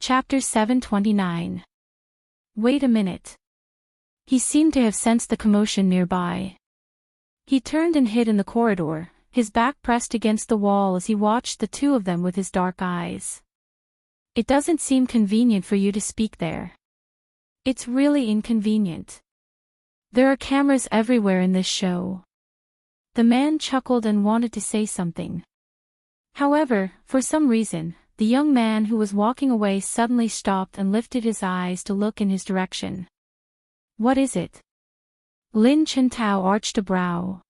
Chapter 729. Wait a minute. He seemed to have sensed the commotion nearby. He turned and hid in the corridor, his back pressed against the wall as he watched the two of them with his dark eyes. It doesn't seem convenient for you to speak there. It's really inconvenient. There are cameras everywhere in this show. The man chuckled and wanted to say something. However, for some reason, the young man who was walking away suddenly stopped and lifted his eyes to look in his direction. What is it? Lin Chintao arched a brow.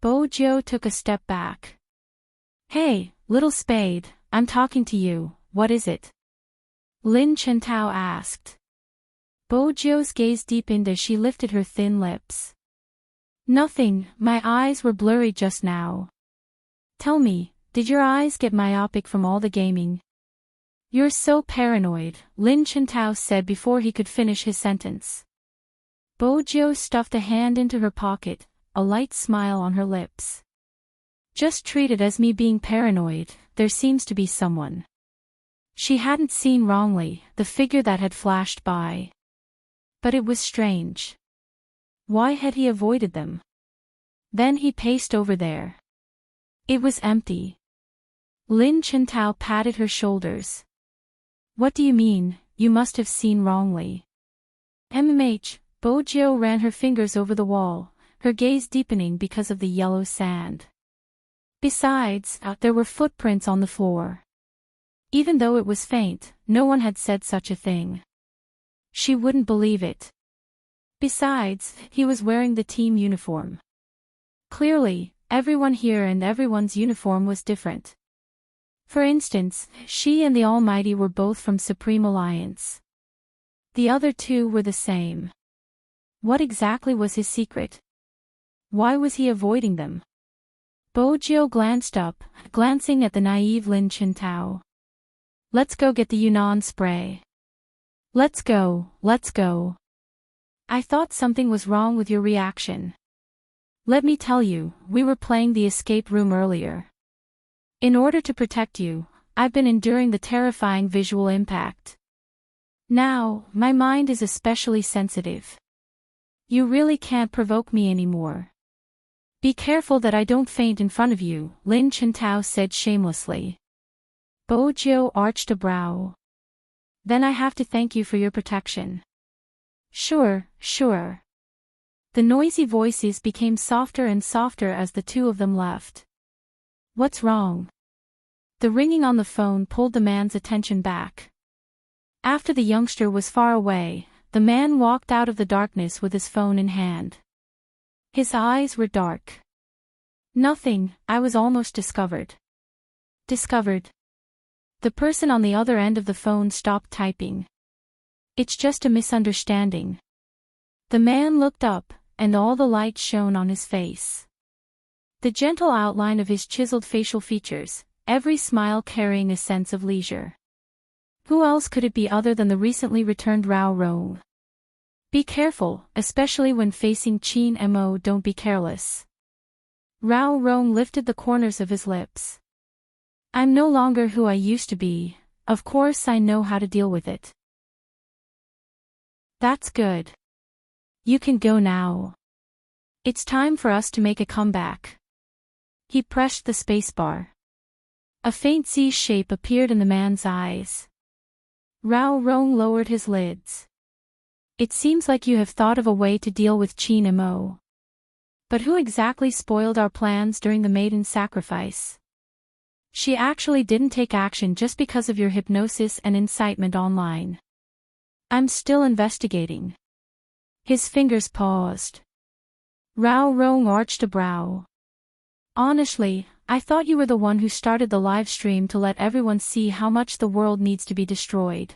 Bo Jiu took a step back. Hey, little spade, I'm talking to you, what is it? Lin Chintao asked. Bo Jiu's gaze deepened as she lifted her thin lips. Nothing, my eyes were blurry just now. Tell me, did your eyes get myopic from all the gaming? You're so paranoid, Lin Chintao said before he could finish his sentence. Bo Jiu stuffed a hand into her pocket, a light smile on her lips. Just treat it as me being paranoid, there seems to be someone. She hadn't seen wrongly the figure that had flashed by. But it was strange. Why had he avoided them? Then he paced over there. It was empty. Lin Chintao patted her shoulders. What do you mean, you must have seen wrongly? Bo Jiu ran her fingers over the wall, her gaze deepening because of the yellow sand. Besides, there were footprints on the floor. Even though it was faint, no one had said such a thing. She wouldn't believe it. Besides, he was wearing the team uniform. Clearly, everyone here and everyone's uniform was different. For instance, she and the Almighty were both from Supreme Alliance. The other two were the same. What exactly was his secret? Why was he avoiding them? Bo Jiu glanced up, glancing at the naive Lin Chintao. Let's go get the Yunnan spray. Let's go, let's go. I thought something was wrong with your reaction. Let me tell you, we were playing the escape room earlier. In order to protect you, I've been enduring the terrifying visual impact. Now, my mind is especially sensitive. You really can't provoke me anymore. Be careful that I don't faint in front of you, Lin Chintao said shamelessly. Bo Jiu arched a brow. Then I have to thank you for your protection. Sure, sure. The noisy voices became softer and softer as the two of them left. What's wrong? The ringing on the phone pulled the man's attention back. After the youngster was far away, the man walked out of the darkness with his phone in hand. His eyes were dark. Nothing, I was almost discovered. Discovered? The person on the other end of the phone stopped typing. It's just a misunderstanding. The man looked up, and all the light shone on his face. The gentle outline of his chiseled facial features, every smile carrying a sense of leisure. Who else could it be other than the recently returned Rao Rong? Be careful, especially when facing Qin Mo. Don't be careless. Rao Rong lifted the corners of his lips. I'm no longer who I used to be, of course I know how to deal with it. That's good. You can go now. It's time for us to make a comeback. He pressed the spacebar. A faint Z shape appeared in the man's eyes. Rao Rong lowered his lids. It seems like you have thought of a way to deal with Qin Mo. But who exactly spoiled our plans during the maiden sacrifice? She actually didn't take action just because of your hypnosis and incitement online. I'm still investigating. His fingers paused. Rao Rong arched a brow. Honestly, I thought you were the one who started the live stream to let everyone see how much the world needs to be destroyed.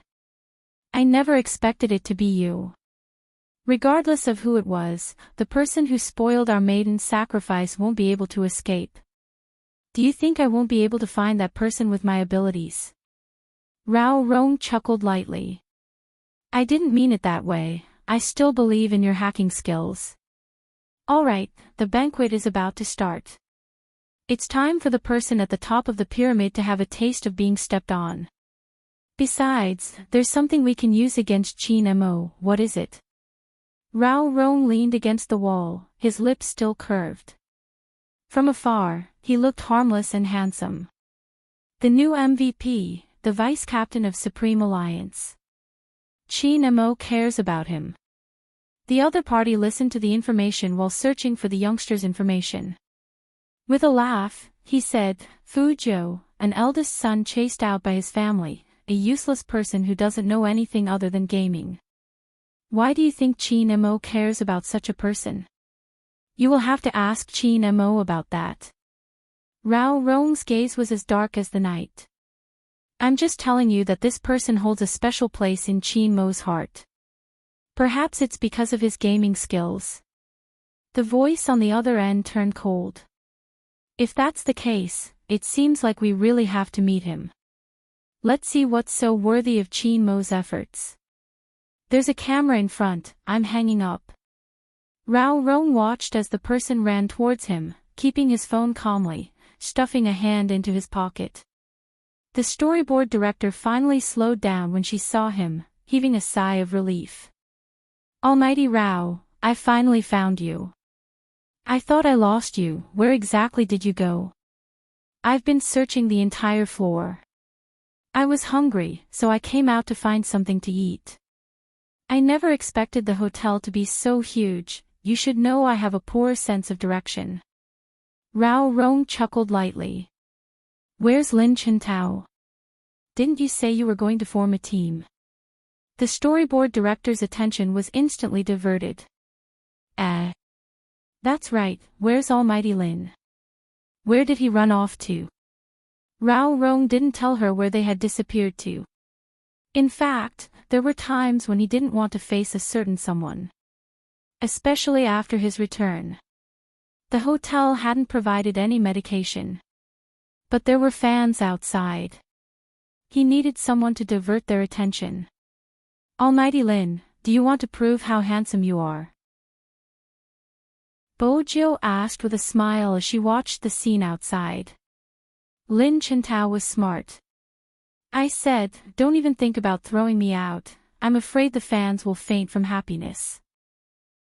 I never expected it to be you. Regardless of who it was, the person who spoiled our maiden sacrifice won't be able to escape. Do you think I won't be able to find that person with my abilities? Rao Rong chuckled lightly. I didn't mean it that way, I still believe in your hacking skills. Alright, the banquet is about to start. It's time for the person at the top of the pyramid to have a taste of being stepped on. Besides, there's something we can use against Qin Mo. What is it? Rao Rong leaned against the wall, his lips still curved. From afar, he looked harmless and handsome. The new MVP, the vice captain of Supreme Alliance. Qin Mo cares about him. The other party listened to the information while searching for the youngster's information. With a laugh, he said, Fu Zhou, an eldest son chased out by his family, a useless person who doesn't know anything other than gaming. Why do you think Qin Mo cares about such a person? You will have to ask Qin Mo about that. Rao Rong's gaze was as dark as the night. I'm just telling you that this person holds a special place in Qin Mo's heart. Perhaps it's because of his gaming skills. The voice on the other end turned cold. If that's the case, it seems like we really have to meet him. Let's see what's so worthy of Qin Mo's efforts. There's a camera in front, I'm hanging up. Rao Rong watched as the person ran towards him, keeping his phone calmly, stuffing a hand into his pocket. The storyboard director finally slowed down when she saw him, heaving a sigh of relief. Almighty Rao, I finally found you. I thought I lost you. Where exactly did you go? I've been searching the entire floor. I was hungry, so I came out to find something to eat. I never expected the hotel to be so huge. You should know I have a poor sense of direction. Rao Rong chuckled lightly. Where's Lin Chintao? Didn't you say you were going to form a team? The storyboard director's attention was instantly diverted. That's right, where's Almighty Lin? Where did he run off to? Rao Rong didn't tell her where they had disappeared to. In fact, there were times when he didn't want to face a certain someone. Especially after his return. The hotel hadn't provided any medication. But there were fans outside. He needed someone to divert their attention. Almighty Lin, do you want to prove how handsome you are? Bojo asked with a smile as she watched the scene outside. Lin Chintao was smart. I said, don't even think about throwing me out, I'm afraid the fans will faint from happiness.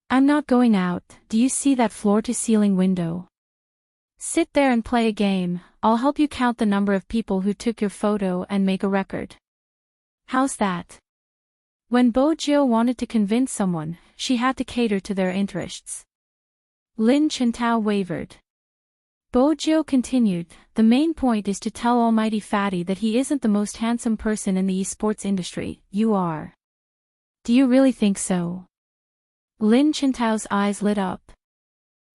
I'm not going out, do you see that floor-to-ceiling window? Sit there and play a game, I'll help you count the number of people who took your photo and make a record. How's that? When Bojo wanted to convince someone, she had to cater to their interests. Lin Chintao wavered. Bojo continued, the main point is to tell Almighty Fatty that he isn't the most handsome person in the esports industry, you are. Do you really think so? Lin Chintao's eyes lit up.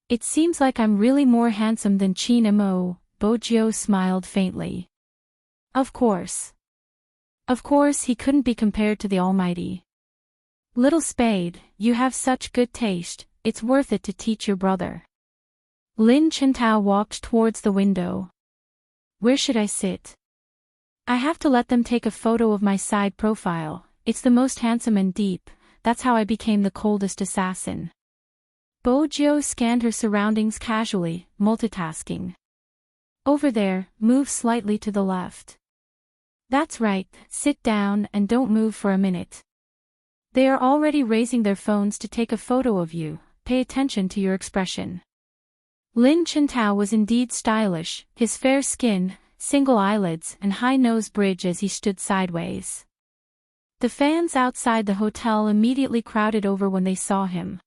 It seems like I'm really more handsome than Qin Mo, Bojo smiled faintly. Of course. Of course he couldn't be compared to the Almighty. Little Spade, you have such good taste, it's worth it to teach your brother. Lin Chintao walked towards the window. Where should I sit? I have to let them take a photo of my side profile, it's the most handsome and deep, that's how I became the coldest assassin. Bojo scanned her surroundings casually, multitasking. Over there, move slightly to the left. That's right, sit down and don't move for a minute. They are already raising their phones to take a photo of you, pay attention to your expression. Lin Chintao was indeed stylish, his fair skin, single eyelids and high nose bridge as he stood sideways. The fans outside the hotel immediately crowded over when they saw him.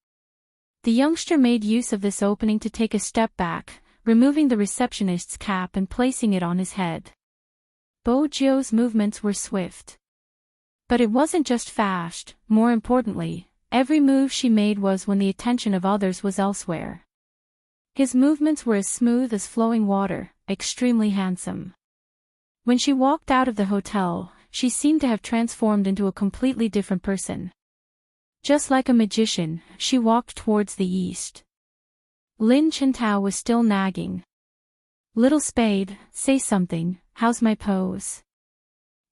The youngster made use of this opening to take a step back, removing the receptionist's cap and placing it on his head. Bojo's movements were swift. But it wasn't just fast, more importantly, every move she made was when the attention of others was elsewhere. His movements were as smooth as flowing water, extremely handsome. When she walked out of the hotel, she seemed to have transformed into a completely different person. Just like a magician, she walked towards the east. Lin Chintao was still nagging. Little Spade, say something, how's my pose?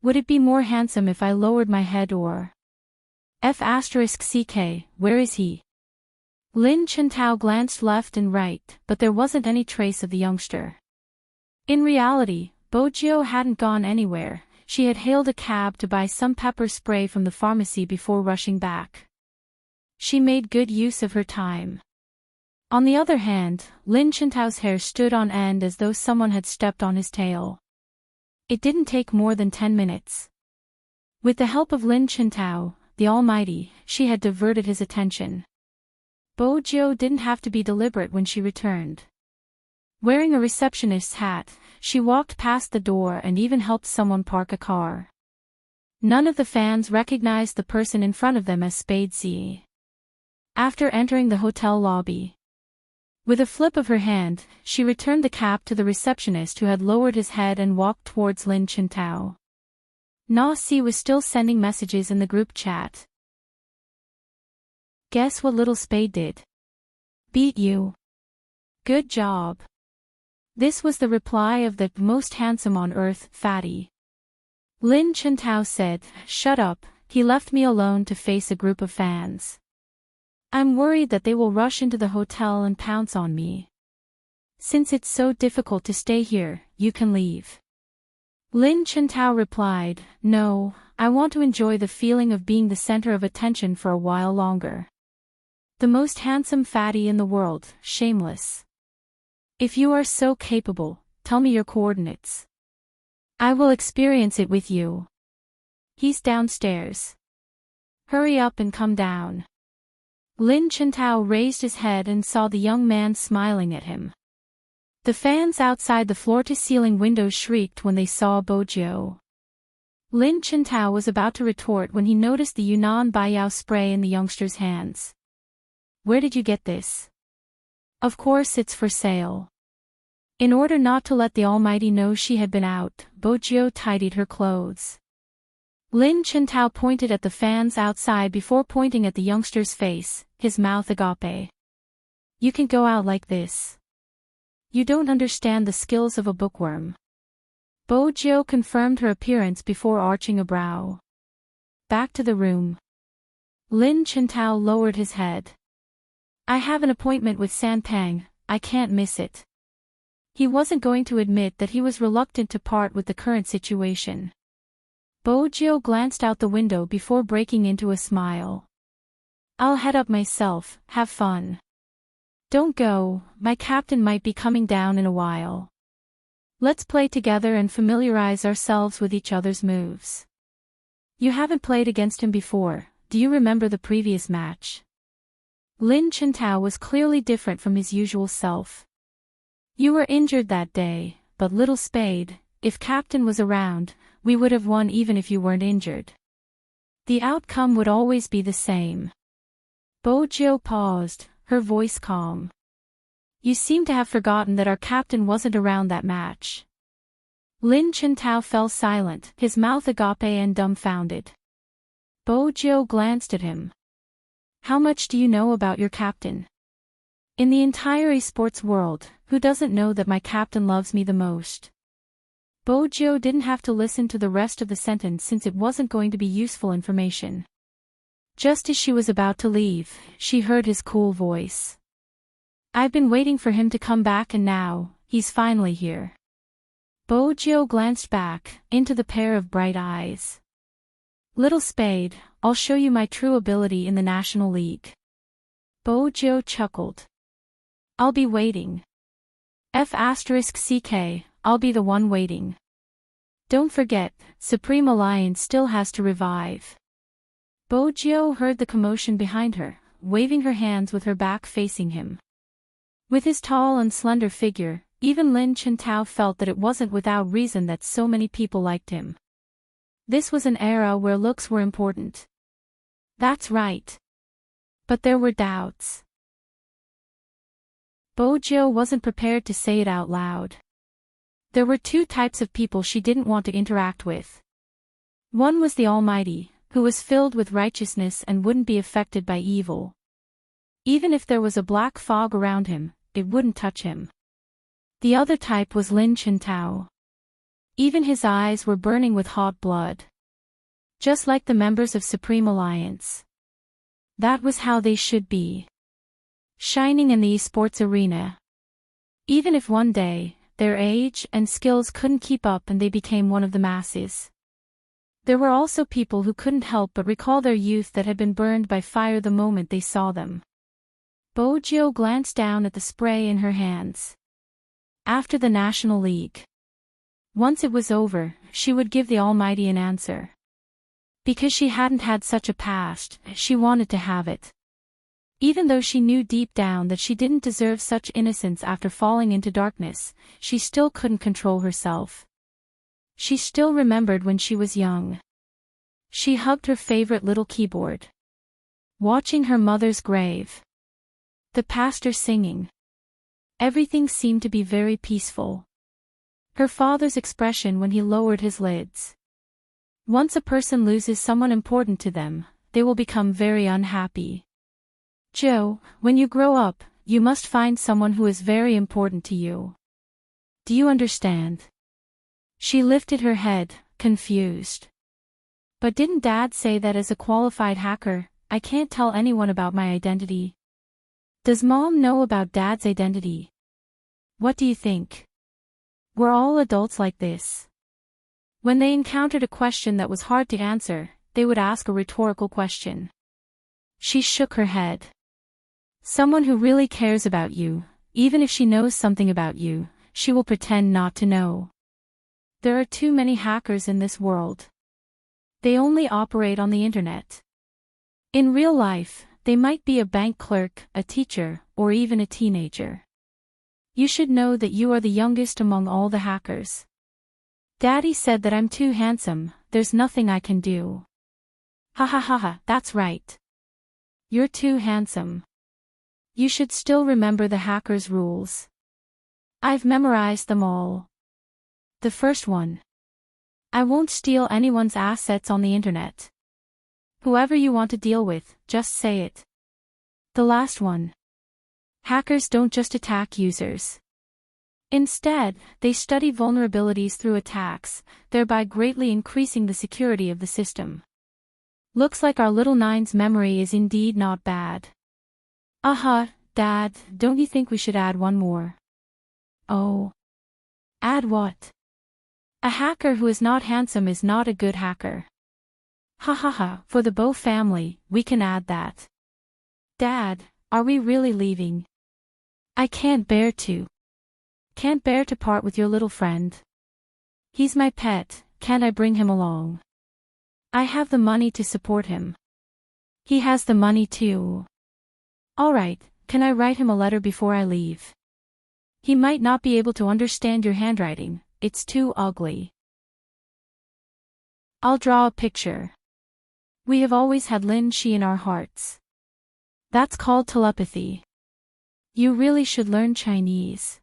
Would it be more handsome if I lowered my head or? F***ck, where is he? Lin Chintao glanced left and right, but there wasn't any trace of the youngster. In reality, Bojo hadn't gone anywhere, she had hailed a cab to buy some pepper spray from the pharmacy before rushing back. She made good use of her time. On the other hand, Lin Chintao's hair stood on end as though someone had stepped on his tail. It didn't take more than 10 minutes. With the help of Lin Chintao, the Almighty, she had diverted his attention. Bo Jiu didn't have to be deliberate when she returned. Wearing a receptionist's hat, she walked past the door and even helped someone park a car. None of the fans recognized the person in front of them as Spade Z. After entering the hotel lobby, with a flip of her hand, she returned the cap to the receptionist who had lowered his head and walked towards Lin Chintao. Na Si was still sending messages in the group chat. Guess what little Spade did? Beat you. Good job. This was the reply of the most handsome on earth, fatty. Lin Chintao said, "Shut up, he left me alone to face a group of fans. I'm worried that they will rush into the hotel and pounce on me. Since it's so difficult to stay here, you can leave." Lin Chintao replied, "No, I want to enjoy the feeling of being the center of attention for a while longer. The most handsome fatty in the world, shameless. If you are so capable, tell me your coordinates. I will experience it with you. He's downstairs. Hurry up and come down." Lin Chintao raised his head and saw the young man smiling at him. The fans outside the floor-to-ceiling windows shrieked when they saw Bo Jiu. Lin Chintao was about to retort when he noticed the Yunnan Baiyao spray in the youngster's hands. "Where did you get this?" "Of course it's for sale." In order not to let the Almighty know she had been out, Bo Jiu tidied her clothes. Lin Chintao pointed at the fans outside before pointing at the youngster's face, his mouth agape. "You can go out like this. You don't understand the skills of a bookworm." Bo Jiu confirmed her appearance before arching a brow. Back to the room. Lin Chintao lowered his head. "I have an appointment with Sanpang, I can't miss it." He wasn't going to admit that he was reluctant to part with the current situation. Bo Jiu glanced out the window before breaking into a smile. "I'll head up myself, have fun." "Don't go, my captain might be coming down in a while. Let's play together and familiarize ourselves with each other's moves. You haven't played against him before, do you remember the previous match?" Lin Chintao was clearly different from his usual self. "You were injured that day, but little Spade, if Captain was around, we would have won even if you weren't injured. The outcome would always be the same." Bo Jiu paused, her voice calm. "You seem to have forgotten that our captain wasn't around that match." Lin Chintao fell silent, his mouth agape and dumbfounded. Bo Jiu glanced at him. "How much do you know about your captain?" "In the entire esports world, who doesn't know that my captain loves me the most?" Bo Jiu didn't have to listen to the rest of the sentence since it wasn't going to be useful information. Just as she was about to leave, she heard his cool voice. "I've been waiting for him to come back and now, he's finally here." Bo Jiu glanced back, into the pair of bright eyes. "Little Spade, I'll show you my true ability in the National League." Bo Jiu chuckled. "I'll be waiting. F***CK, I'll be the one waiting. Don't forget, Supreme Alliance still has to revive." Bo Jiu heard the commotion behind her, waving her hands with her back facing him. With his tall and slender figure, even Lin Chintao felt that it wasn't without reason that so many people liked him. This was an era where looks were important. That's right. But there were doubts. Bo Jiu wasn't prepared to say it out loud. There were two types of people she didn't want to interact with. One was the Almighty, who was filled with righteousness and wouldn't be affected by evil. Even if there was a black fog around him, it wouldn't touch him. The other type was Lin Chintao. Even his eyes were burning with hot blood. Just like the members of Supreme Alliance. That was how they should be. Shining in the esports arena. Even if one day, their age and skills couldn't keep up and they became one of the masses. There were also people who couldn't help but recall their youth that had been burned by fire the moment they saw them. Bojo glanced down at the spray in her hands. After the National League. Once it was over, she would give the Almighty an answer. Because she hadn't had such a past, she wanted to have it. Even though she knew deep down that she didn't deserve such innocence after falling into darkness, she still couldn't control herself. She still remembered when she was young. She hugged her favorite little keyboard. Watching her mother's grave. The pastor singing. Everything seemed to be very peaceful. Her father's expression when he lowered his lids. Once a person loses someone important to them, they will become very unhappy. Joe, when you grow up, you must find someone who is very important to you. Do you understand? She lifted her head, confused. But didn't Dad say that as a qualified hacker, I can't tell anyone about my identity? Does Mom know about Dad's identity? What do you think? We're all adults like this. When they encountered a question that was hard to answer, they would ask a rhetorical question. She shook her head. Someone who really cares about you, even if she knows something about you, she will pretend not to know. There are too many hackers in this world. They only operate on the internet. In real life, they might be a bank clerk, a teacher, or even a teenager. You should know that you are the youngest among all the hackers. Daddy said that I'm too handsome, there's nothing I can do. Ha ha ha ha, that's right. You're too handsome. You should still remember the hacker's rules. I've memorized them all. The first one. I won't steal anyone's assets on the internet. Whoever you want to deal with, just say it. The last one. Hackers don't just attack users. Instead, they study vulnerabilities through attacks, thereby greatly increasing the security of the system. Looks like our little nine's memory is indeed not bad. Dad, don't you think we should add one more? Oh. Add what? A hacker who is not handsome is not a good hacker. For the Bow family, we can add that. Dad, are we really leaving? I can't bear to. Can't bear to part with your little friend. He's my pet, can't I bring him along? I have the money to support him. He has the money too. Alright, can I write him a letter before I leave? He might not be able to understand your handwriting, it's too ugly. I'll draw a picture. We have always had Lin Shi in our hearts. That's called telepathy. You really should learn Chinese.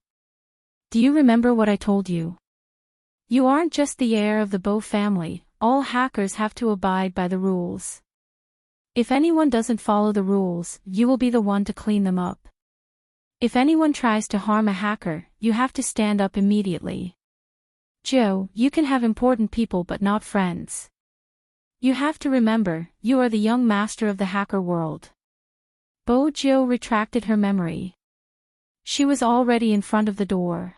Do you remember what I told you? You aren't just the heir of the Bow family, all hackers have to abide by the rules. If anyone doesn't follow the rules, you will be the one to clean them up. If anyone tries to harm a hacker, you have to stand up immediately. Joe, you can have important people but not friends. You have to remember, you are the young master of the hacker world. Bojo retracted her memory. She was already in front of the door.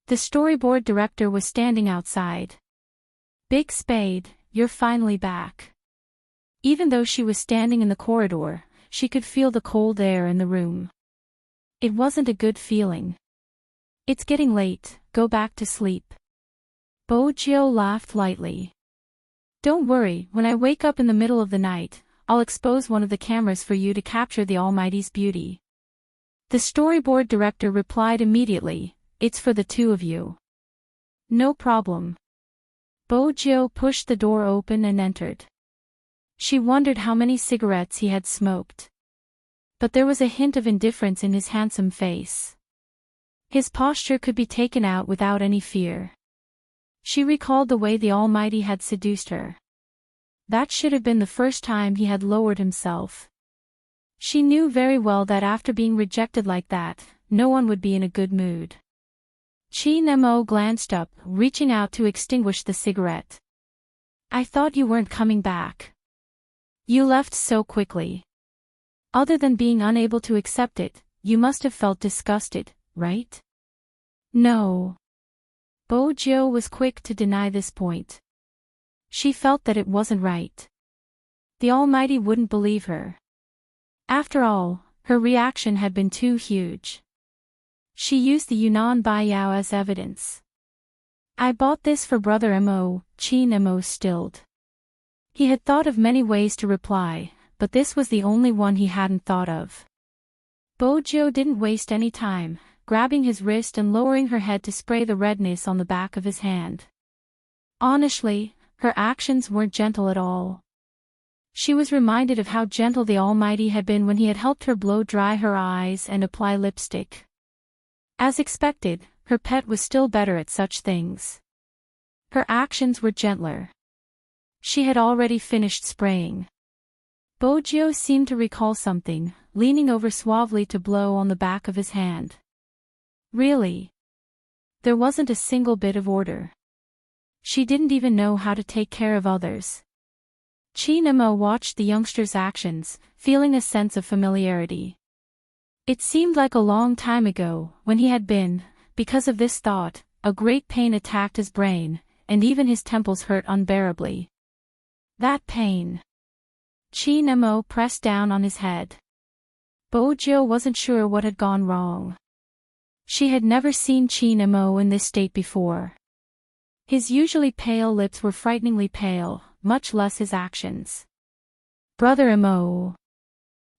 The storyboard director was standing outside. Big Spade, you're finally back. Even though she was standing in the corridor, she could feel the cold air in the room. It wasn't a good feeling. It's getting late, go back to sleep. Bojo laughed lightly. Don't worry, when I wake up in the middle of the night, I'll expose one of the cameras for you to capture the Almighty's beauty. The storyboard director replied immediately, it's for the two of you. No problem. Bojo pushed the door open and entered. She wondered how many cigarettes he had smoked. But there was a hint of indifference in his handsome face. His posture could be taken out without any fear. She recalled the way the Almighty had seduced her. That should have been the first time he had lowered himself. She knew very well that after being rejected like that, no one would be in a good mood. Chi Nemo glanced up, reaching out to extinguish the cigarette. I thought you weren't coming back. You left so quickly. Other than being unable to accept it, you must have felt disgusted, right? No. Bojo was quick to deny this point. She felt that it wasn't right. The Almighty wouldn't believe her. After all, her reaction had been too huge. She used the Yunnan Baiyao as evidence. I bought this for Brother Mo, Qin Mo stilled. He had thought of many ways to reply, but this was the only one he hadn't thought of. Bojo didn't waste any time, grabbing his wrist and lowering her head to spray the redness on the back of his hand. Honestly, her actions weren't gentle at all. She was reminded of how gentle the Almighty had been when he had helped her blow dry her eyes and apply lipstick. As expected, her pet was still better at such things. Her actions were gentler. She had already finished spraying. Bojo seemed to recall something, leaning over suavely to blow on the back of his hand. Really? There wasn't a single bit of order. She didn't even know how to take care of others. Qin Mo watched the youngster's actions, feeling a sense of familiarity. It seemed like a long time ago, when he had been, because of this thought, a great pain attacked his brain, and even his temples hurt unbearably. That pain. Qin Mo pressed down on his head. Bojo wasn't sure what had gone wrong. She had never seen Qin Mo in this state before. His usually pale lips were frighteningly pale, much less his actions. Brother Mo.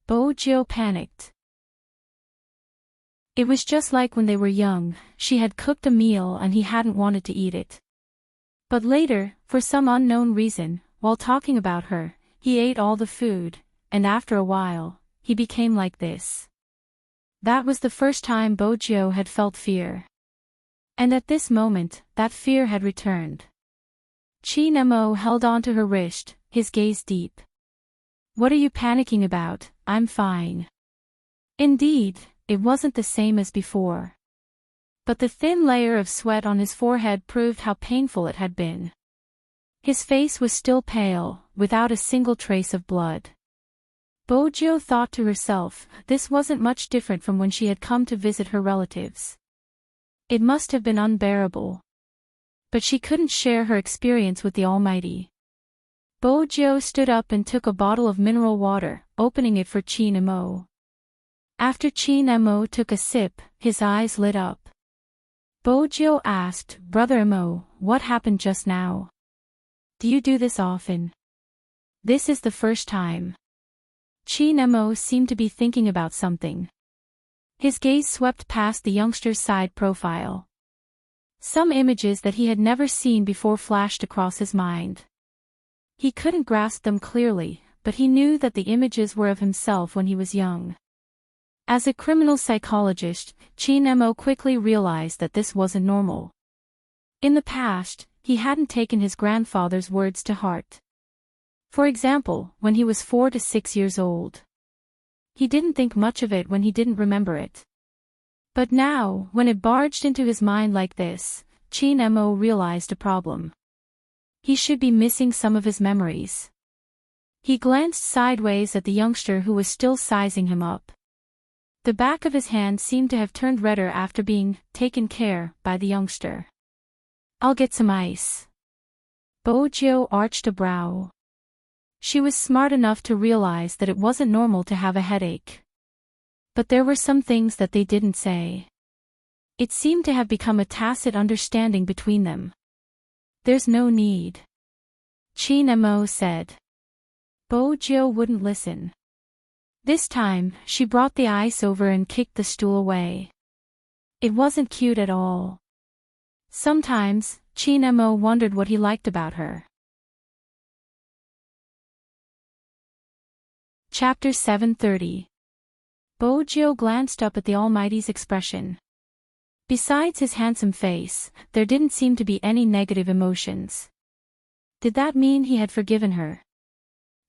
Bojo panicked. It was just like when they were young, she had cooked a meal and he hadn't wanted to eat it. But later, for some unknown reason, while talking about her, he ate all the food, and after a while, he became like this. That was the first time Bojo had felt fear. And at this moment, that fear had returned. Qin Mo held onto her wrist, his gaze deep. What are you panicking about? I'm fine. Indeed, it wasn't the same as before. But the thin layer of sweat on his forehead proved how painful it had been. His face was still pale, without a single trace of blood. Bojo thought to herself, this wasn't much different from when she had come to visit her relatives. It must have been unbearable. But she couldn't share her experience with the Almighty. Bojo stood up and took a bottle of mineral water, opening it for Qin Mo. After Qin Mo took a sip, his eyes lit up. Bojo asked, Brother Mo, what happened just now? Do you do this often? This is the first time. Qin Mo seemed to be thinking about something. His gaze swept past the youngster's side profile. Some images that he had never seen before flashed across his mind. He couldn't grasp them clearly, but he knew that the images were of himself when he was young. As a criminal psychologist, Qin Mo quickly realized that this wasn't normal. In the past, he hadn't taken his grandfather's words to heart. For example, when he was 4 to 6 years old. He didn't think much of it when he didn't remember it. But now, when it barged into his mind like this, Qin Mo realized a problem. He should be missing some of his memories. He glanced sideways at the youngster who was still sizing him up. The back of his hand seemed to have turned redder after being taken care by the youngster. I'll get some ice. Bojo arched a brow. She was smart enough to realize that it wasn't normal to have a headache. But there were some things that they didn't say. It seemed to have become a tacit understanding between them. There's no need. Qin Mo said. Bojo wouldn't listen. This time, she brought the ice over and kicked the stool away. It wasn't cute at all. Sometimes, Qin Mo wondered what he liked about her. Chapter 730. Bojo glanced up at the Almighty's expression. Besides his handsome face, there didn't seem to be any negative emotions. Did that mean he had forgiven her?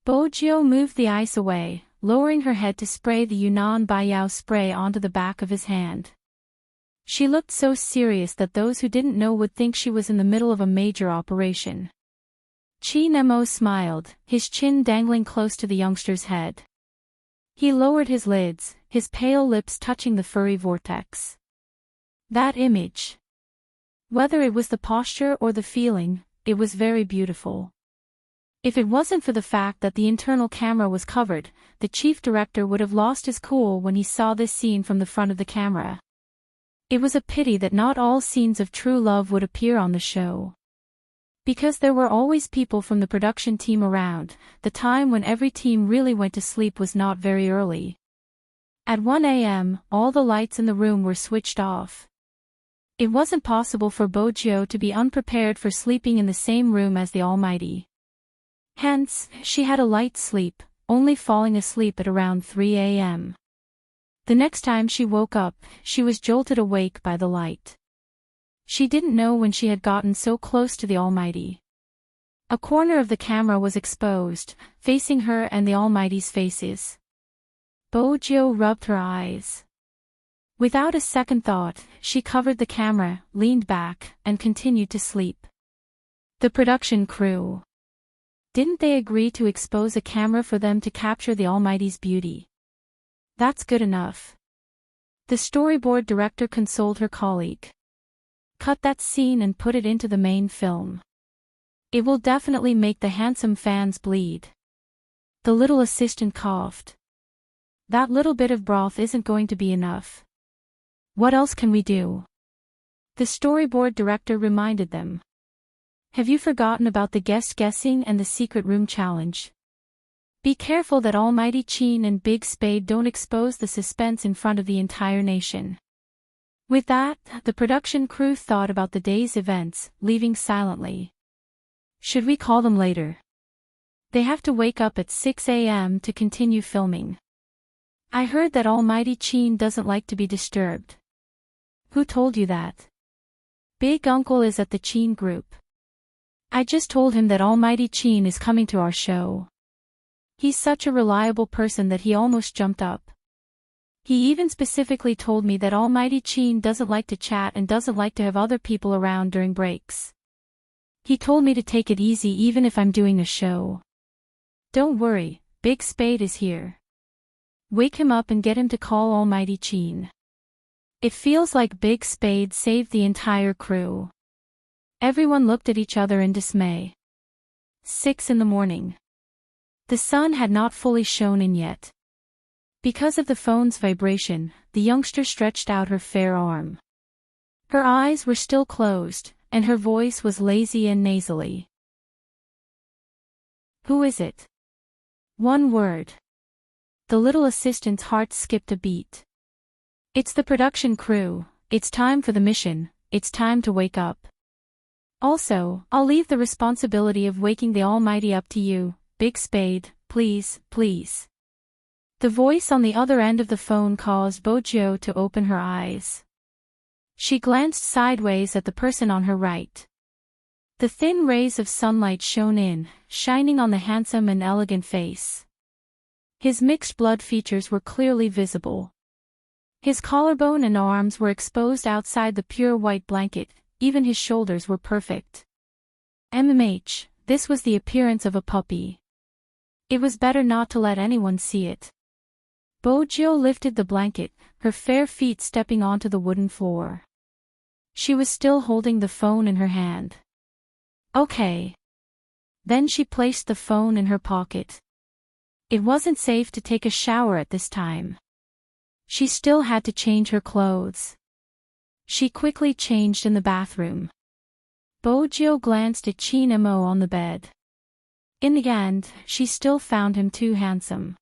Bojo moved the ice away, lowering her head to spray the Yunnan Baiyao spray onto the back of his hand. She looked so serious that those who didn't know would think she was in the middle of a major operation. Qin Mo smiled, his chin dangling close to the youngster's head. He lowered his lids, his pale lips touching the furry vortex. That image. Whether it was the posture or the feeling, it was very beautiful. If it wasn't for the fact that the internal camera was covered, the chief director would have lost his cool when he saw this scene from the front of the camera. It was a pity that not all scenes of true love would appear on the show. Because there were always people from the production team around, the time when every team really went to sleep was not very early. At 1 a.m., all the lights in the room were switched off. It wasn't possible for Bojo to be unprepared for sleeping in the same room as the Almighty. Hence, she had a light sleep, only falling asleep at around 3 a.m. The next time she woke up, she was jolted awake by the light. She didn't know when she had gotten so close to the Almighty. A corner of the camera was exposed, facing her and the Almighty's faces. Bojo rubbed her eyes. Without a second thought, she covered the camera, leaned back, and continued to sleep. The production crew. Didn't they agree to expose a camera for them to capture the Almighty's beauty? That's good enough. The storyboard director consoled her colleague. Cut that scene and put it into the main film. It will definitely make the handsome fans bleed. The little assistant coughed. That little bit of broth isn't going to be enough. What else can we do? The storyboard director reminded them. Have you forgotten about the guest guessing and the secret room challenge? Be careful that Almighty Chin and Big Spade don't expose the suspense in front of the entire nation. With that, the production crew thought about the day's events, leaving silently. Should we call them later? They have to wake up at 6 a.m. to continue filming. I heard that Almighty Chin doesn't like to be disturbed. Who told you that? Big Uncle is at the Chin group. I just told him that Almighty Chin is coming to our show. He's such a reliable person that he almost jumped up. He even specifically told me that Almighty Chin doesn't like to chat and doesn't like to have other people around during breaks. He told me to take it easy even if I'm doing a show. Don't worry, Big Spade is here. Wake him up and get him to call Almighty Chin. It feels like Big Spade saved the entire crew. Everyone looked at each other in dismay. 6 in the morning. The sun had not fully shone in yet. Because of the phone's vibration, the youngster stretched out her fair arm. Her eyes were still closed, and her voice was lazy and nasally. Who is it? One word. The little assistant's heart skipped a beat. It's the production crew, it's time for the mission, it's time to wake up. Also, I'll leave the responsibility of waking the Almighty up to you, Big Spade, please, please. The voice on the other end of the phone caused Bojo to open her eyes. She glanced sideways at the person on her right. The thin rays of sunlight shone in, shining on the handsome and elegant face. His mixed blood features were clearly visible. His collarbone and arms were exposed outside the pure white blanket, even his shoulders were perfect. This was the appearance of a puppy. It was better not to let anyone see it. Bojo lifted the blanket, her fair feet stepping onto the wooden floor. She was still holding the phone in her hand. Okay. Then she placed the phone in her pocket. It wasn't safe to take a shower at this time. She still had to change her clothes. She quickly changed in the bathroom. Bojo glanced at Chin Mo on the bed. In the end, she still found him too handsome.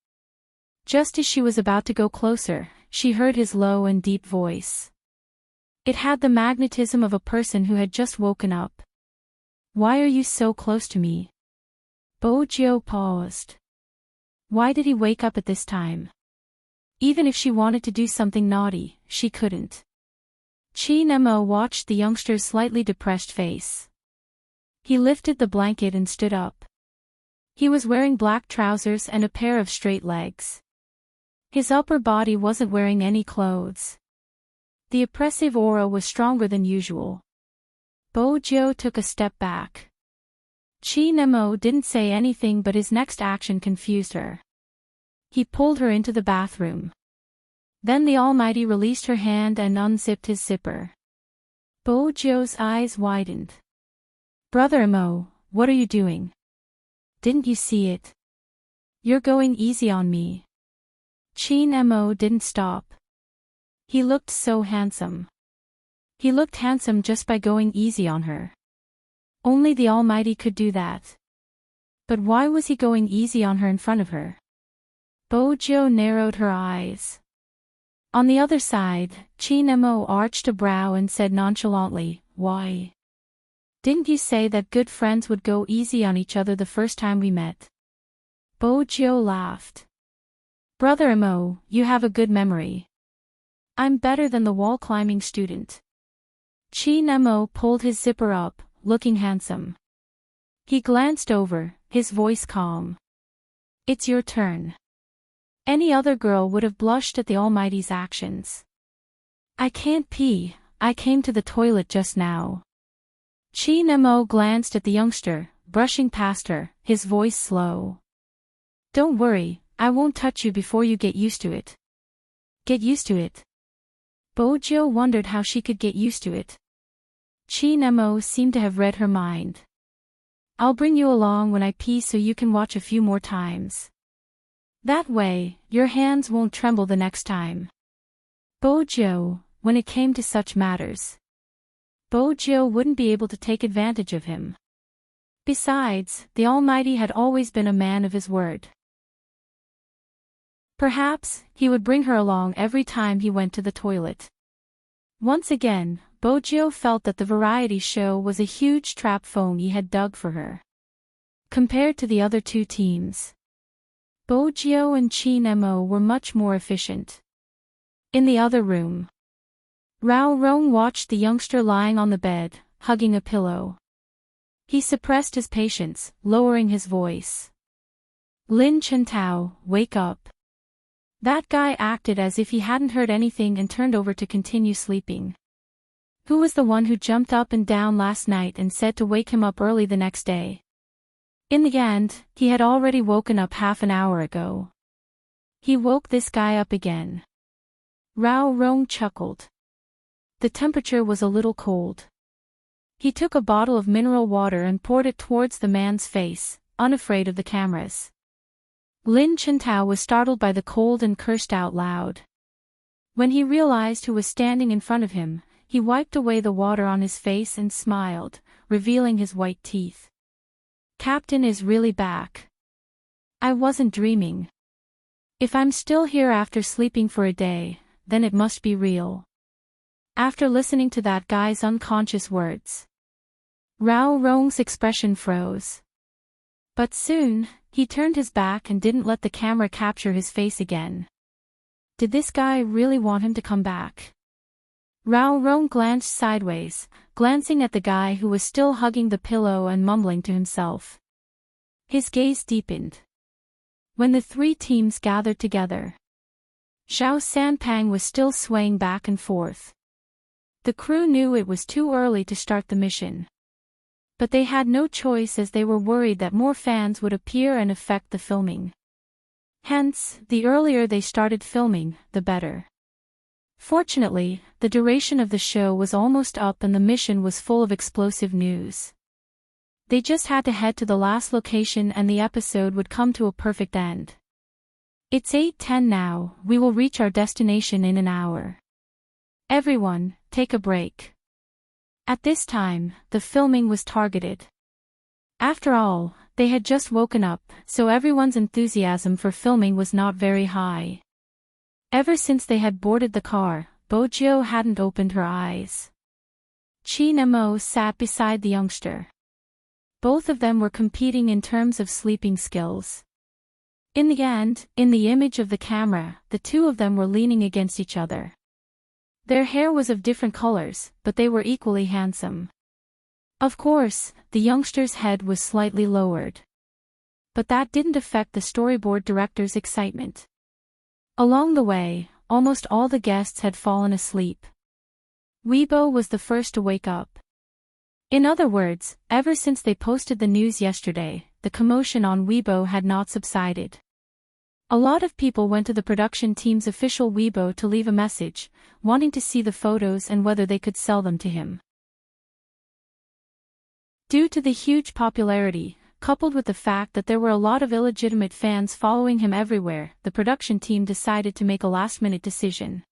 Just as she was about to go closer, she heard his low and deep voice. It had the magnetism of a person who had just woken up. Why are you so close to me? Bojo paused. Why did he wake up at this time? Even if she wanted to do something naughty, she couldn't. Chin Mo watched the youngster's slightly depressed face. He lifted the blanket and stood up. He was wearing black trousers and a pair of straight legs. His upper body wasn't wearing any clothes. The oppressive aura was stronger than usual. Bojo took a step back. Chin Mo didn't say anything, but his next action confused her. He pulled her into the bathroom. Then the Almighty released her hand and unzipped his zipper. Bojo's eyes widened. Brother Mo, what are you doing? Didn't you see it? You're going easy on me. Chin Mo didn't stop. He looked so handsome. He looked handsome just by going easy on her. Only the Almighty could do that. But why was he going easy on her in front of her? Bojo narrowed her eyes. On the other side, Chin Mo arched a brow and said nonchalantly, "Why? Didn't you say that good friends would go easy on each other the first time we met?" Bojo laughed. "Brother Mo, you have a good memory. I'm better than the wall-climbing student." Chin Mo pulled his zipper up, looking handsome. He glanced over, his voice calm. "It's your turn." Any other girl would have blushed at the Almighty's actions. "I can't pee, I came to the toilet just now." Chin Mo glanced at the youngster, brushing past her, his voice slow. "Don't worry, I won't touch you before you get used to it." Get used to it? Bojo wondered how she could get used to it. Chin Mo seemed to have read her mind. "I'll bring you along when I pee so you can watch a few more times. That way, your hands won't tremble the next time." Bojo, when it came to such matters, Bojo wouldn't be able to take advantage of him. Besides, the Almighty had always been a man of his word. Perhaps, he would bring her along every time he went to the toilet. Once again, Bojo felt that the variety show was a huge trap Phony had dug for her. Compared to the other two teams, Bojo and Chin Mo were much more efficient. In the other room, Rao Rong watched the youngster lying on the bed, hugging a pillow. He suppressed his patience, lowering his voice. "Lin Chentao, wake up." That guy acted as if he hadn't heard anything and turned over to continue sleeping. Who was the one who jumped up and down last night and said to wake him up early the next day? In the end, he had already woken up half an hour ago. He woke this guy up again. Rao Rong chuckled. The temperature was a little cold. He took a bottle of mineral water and poured it towards the man's face, unafraid of the cameras. Lin Chentao was startled by the cold and cursed out loud. When he realized who was standing in front of him, he wiped away the water on his face and smiled, revealing his white teeth. "Captain is really back. I wasn't dreaming. If I'm still here after sleeping for a day, then it must be real." After listening to that guy's unconscious words, Rao Rong's expression froze. But soon, he turned his back and didn't let the camera capture his face again. Did this guy really want him to come back? Rao Rong glanced sideways, glancing at the guy who was still hugging the pillow and mumbling to himself. His gaze deepened. When the three teams gathered together, Zhao Sanpang was still swaying back and forth. The crew knew it was too early to start the mission. But they had no choice as they were worried that more fans would appear and affect the filming. Hence, the earlier they started filming, the better. Fortunately, the duration of the show was almost up and the mission was full of explosive news. They just had to head to the last location and the episode would come to a perfect end. "It's 8:10 now, we will reach our destination in an hour. Everyone, take a break." At this time, the filming was targeted. After all, they had just woken up, so everyone's enthusiasm for filming was not very high. Ever since they had boarded the car, Bojo hadn't opened her eyes. Chin Mo sat beside the youngster. Both of them were competing in terms of sleeping skills. In the end, in the image of the camera, the two of them were leaning against each other. Their hair was of different colors, but they were equally handsome. Of course, the youngster's head was slightly lowered. But that didn't affect the storyboard director's excitement. Along the way, almost all the guests had fallen asleep. Weibo was the first to wake up. In other words, ever since they posted the news yesterday, the commotion on Weibo had not subsided. A lot of people went to the production team's official Weibo to leave a message, wanting to see the photos and whether they could sell them to him. Due to the huge popularity, coupled with the fact that there were a lot of illegitimate fans following him everywhere, the production team decided to make a last-minute decision.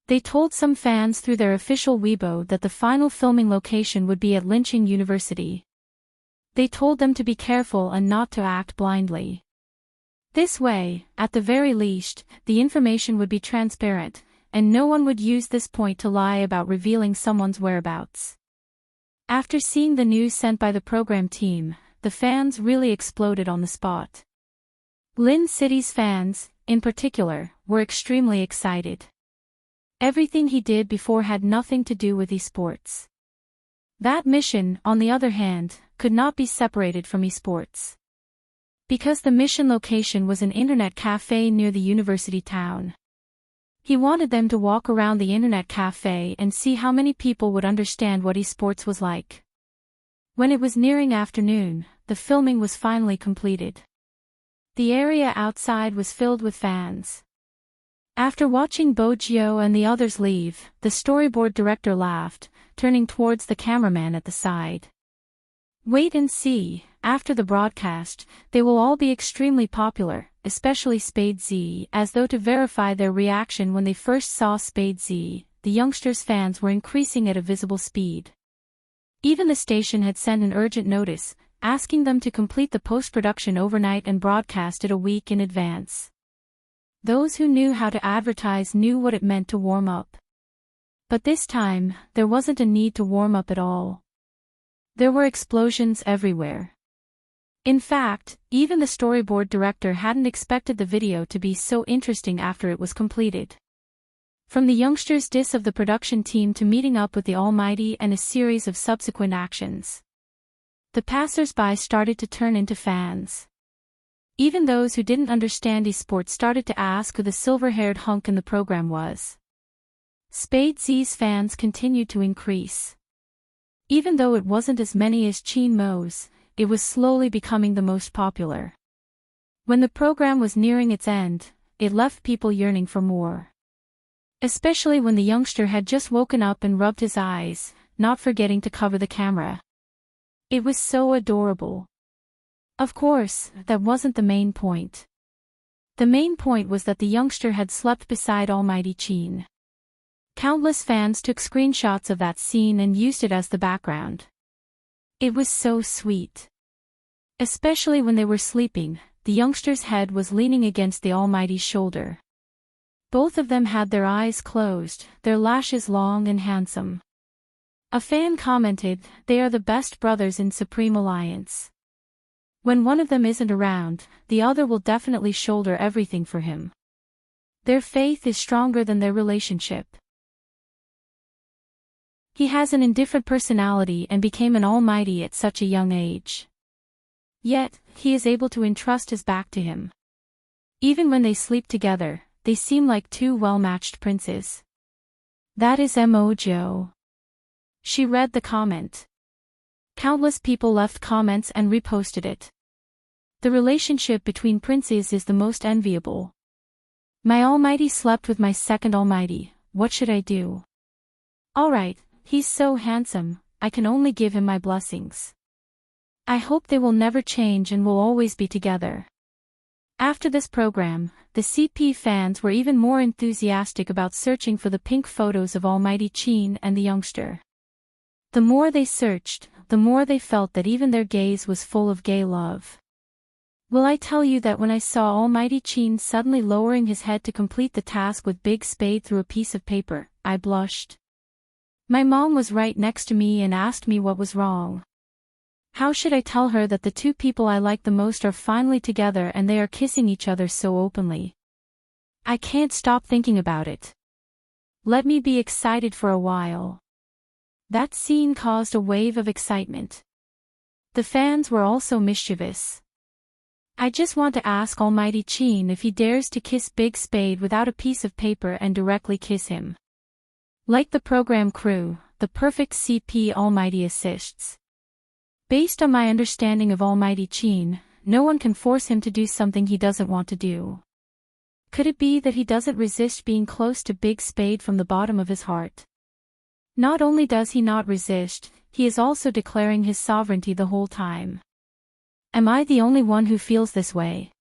They told some fans through their official Weibo that the final filming location would be at Lynching University. They told them to be careful and not to act blindly. This way, at the very least, the information would be transparent, and no one would use this point to lie about revealing someone's whereabouts. After seeing the news sent by the program team, the fans really exploded on the spot. Lin City's fans, in particular, were extremely excited. Everything he did before had nothing to do with esports. That mission, on the other hand, could not be separated from esports. Because the mission location was an internet cafe near the university town. He wanted them to walk around the internet cafe and see how many people would understand what esports was like. When it was nearing afternoon, the filming was finally completed. The area outside was filled with fans. After watching Bojio and the others leave, the storyboard director laughed, turning towards the cameraman at the side. Wait and see, after the broadcast, they will all be extremely popular, especially Spade Z, as though to verify their reaction when they first saw Spade Z, the youngsters' fans were increasing at a visible speed. Even the station had sent an urgent notice, asking them to complete the post-production overnight and broadcast it a week in advance. Those who knew how to advertise knew what it meant to warm up. But this time, there wasn't a need to warm up at all. There were explosions everywhere. In fact, even the storyboard director hadn't expected the video to be so interesting after it was completed. From the youngsters' diss of the production team to meeting up with the Almighty and a series of subsequent actions. The passers-by started to turn into fans. Even those who didn't understand esports started to ask who the silver-haired hunk in the program was. Spade Z's fans continued to increase. Even though it wasn't as many as Chin Mo's, it was slowly becoming the most popular. When the program was nearing its end, it left people yearning for more. Especially when the youngster had just woken up and rubbed his eyes, not forgetting to cover the camera. It was so adorable. Of course, that wasn't the main point. The main point was that the youngster had slept beside Almighty Chin. Countless fans took screenshots of that scene and used it as the background. It was so sweet. Especially when they were sleeping, the youngster's head was leaning against the Almighty's shoulder. Both of them had their eyes closed, their lashes long and handsome. A fan commented, "They are the best brothers in Supreme Alliance. When one of them isn't around, the other will definitely shoulder everything for him. Their faith is stronger than their relationship." He has an indifferent personality and became an almighty at such a young age. Yet, he is able to entrust his back to him. Even when they sleep together, they seem like two well-matched princes. That is Mojo. She read the comment. Countless people left comments and reposted it. The relationship between princes is the most enviable. My almighty slept with my second almighty, what should I do? Alright, he's so handsome, I can only give him my blessings. I hope they will never change and will always be together. After this program, the CP fans were even more enthusiastic about searching for the pink photos of Almighty Chin and the youngster. The more they searched, the more they felt that even their gaze was full of gay love. Will I tell you that when I saw Almighty Chin suddenly lowering his head to complete the task with Big Spade through a piece of paper, I blushed. My mom was right next to me and asked me what was wrong. How should I tell her that the two people I like the most are finally together and they are kissing each other so openly? I can't stop thinking about it. Let me be excited for a while. That scene caused a wave of excitement. The fans were also mischievous. I just want to ask Almighty Chin if he dares to kiss Big Spade without a piece of paper and directly kiss him. Like the program crew, the perfect CP Almighty assists. Based on my understanding of Almighty Chin, no one can force him to do something he doesn't want to do. Could it be that he doesn't resist being close to Big Spade from the bottom of his heart? Not only does he not resist, he is also declaring his sovereignty the whole time. Am I the only one who feels this way?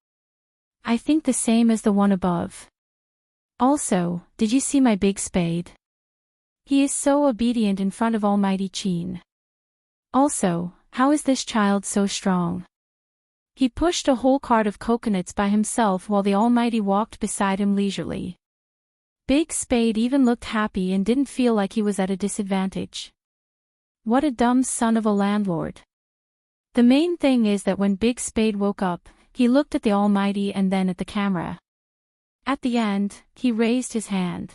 I think the same as the one above. Also, did you see my big spade? He is so obedient in front of Almighty Qin. Also, how is this child so strong? He pushed a whole cart of coconuts by himself while the Almighty walked beside him leisurely. Big Spade even looked happy and didn't feel like he was at a disadvantage. What a dumb son of a landlord. The main thing is that when Big Spade woke up, he looked at the Almighty and then at the camera. At the end, he raised his hand.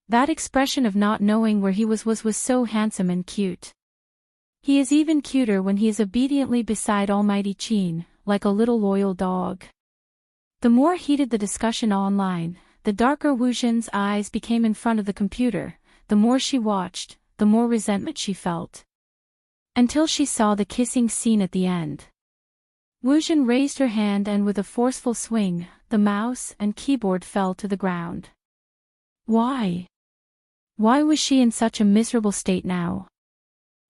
That expression of not knowing where he was so handsome and cute. He is even cuter when he is obediently beside Almighty Qin, like a little loyal dog. The more heated the discussion online, the darker Wu Zhen's eyes became in front of the computer. The more she watched, the more resentment she felt. Until she saw the kissing scene at the end. Wu Zhen raised her hand and with a forceful swing, the mouse and keyboard fell to the ground. Why? Why was she in such a miserable state now?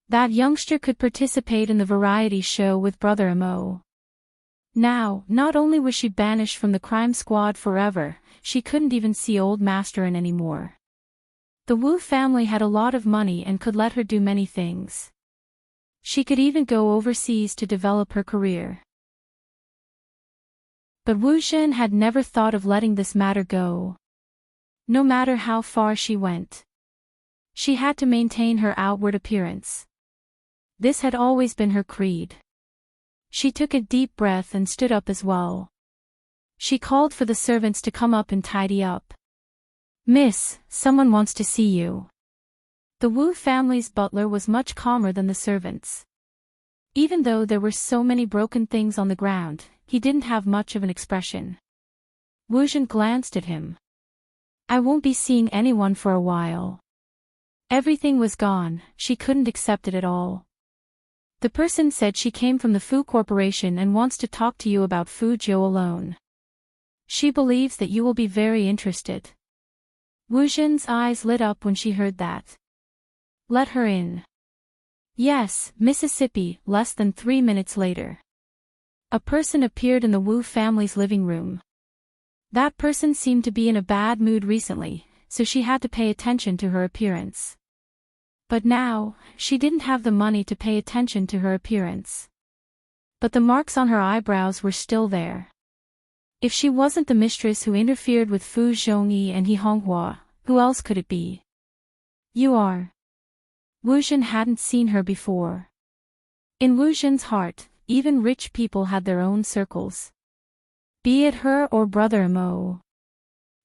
That youngster could participate in the variety show with Brother Mo. Now, not only was she banished from the crime squad forever, she couldn't even see old Masterin anymore. The Wu family had a lot of money and could let her do many things. She could even go overseas to develop her career. But Wu Zhen had never thought of letting this matter go. No matter how far she went, she had to maintain her outward appearance. This had always been her creed. She took a deep breath and stood up as well. She called for the servants to come up and tidy up. Miss, someone wants to see you. The Wu family's butler was much calmer than the servants. Even though there were so many broken things on the ground, he didn't have much of an expression. Wu Zhen glanced at him. I won't be seeing anyone for a while. Everything was gone, she couldn't accept it at all. The person said she came from the Fu Corporation and wants to talk to you about Fu Jiu alone. She believes that you will be very interested. Wu Zhen's eyes lit up when she heard that. Let her in. Yes, Mississippi. Less than 3 minutes later. A person appeared in the Wu family's living room. That person seemed to be in a bad mood recently, so she had to pay attention to her appearance. But now, she didn't have the money to pay attention to her appearance. But the marks on her eyebrows were still there. If she wasn't the mistress who interfered with Fu Zhongyi and He Honghua, who else could it be? You are. Wu Zhen hadn't seen her before. In Wu Zhen's heart, even rich people had their own circles. Be it her or Brother Mo.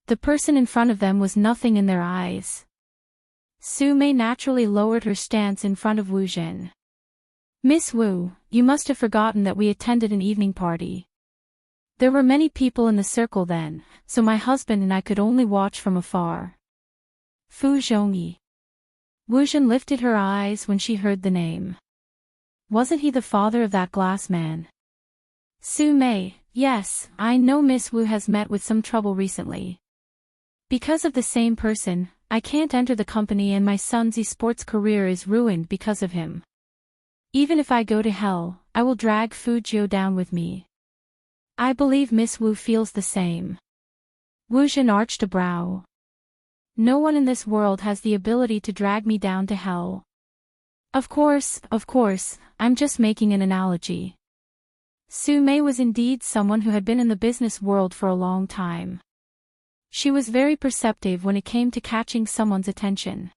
The person in front of them was nothing in their eyes. Su Mei naturally lowered her stance in front of Wu Zhen. Miss Wu, you must have forgotten that we attended an evening party. There were many people in the circle then, so my husband and I could only watch from afar. Fu Zhongyi. Wu Zhen lifted her eyes when she heard the name. Wasn't he the father of that glass man? Su Mei, yes, I know Miss Wu has met with some trouble recently. Because of the same person, I can't enter the company and my son's esports career is ruined because of him. Even if I go to hell, I will drag Fu Jiu down with me. I believe Miss Wu feels the same. Wu Zhen arched a brow. No one in this world has the ability to drag me down to hell. Of course, I'm just making an analogy. Su Mei was indeed someone who had been in the business world for a long time. She was very perceptive when it came to catching someone's attention.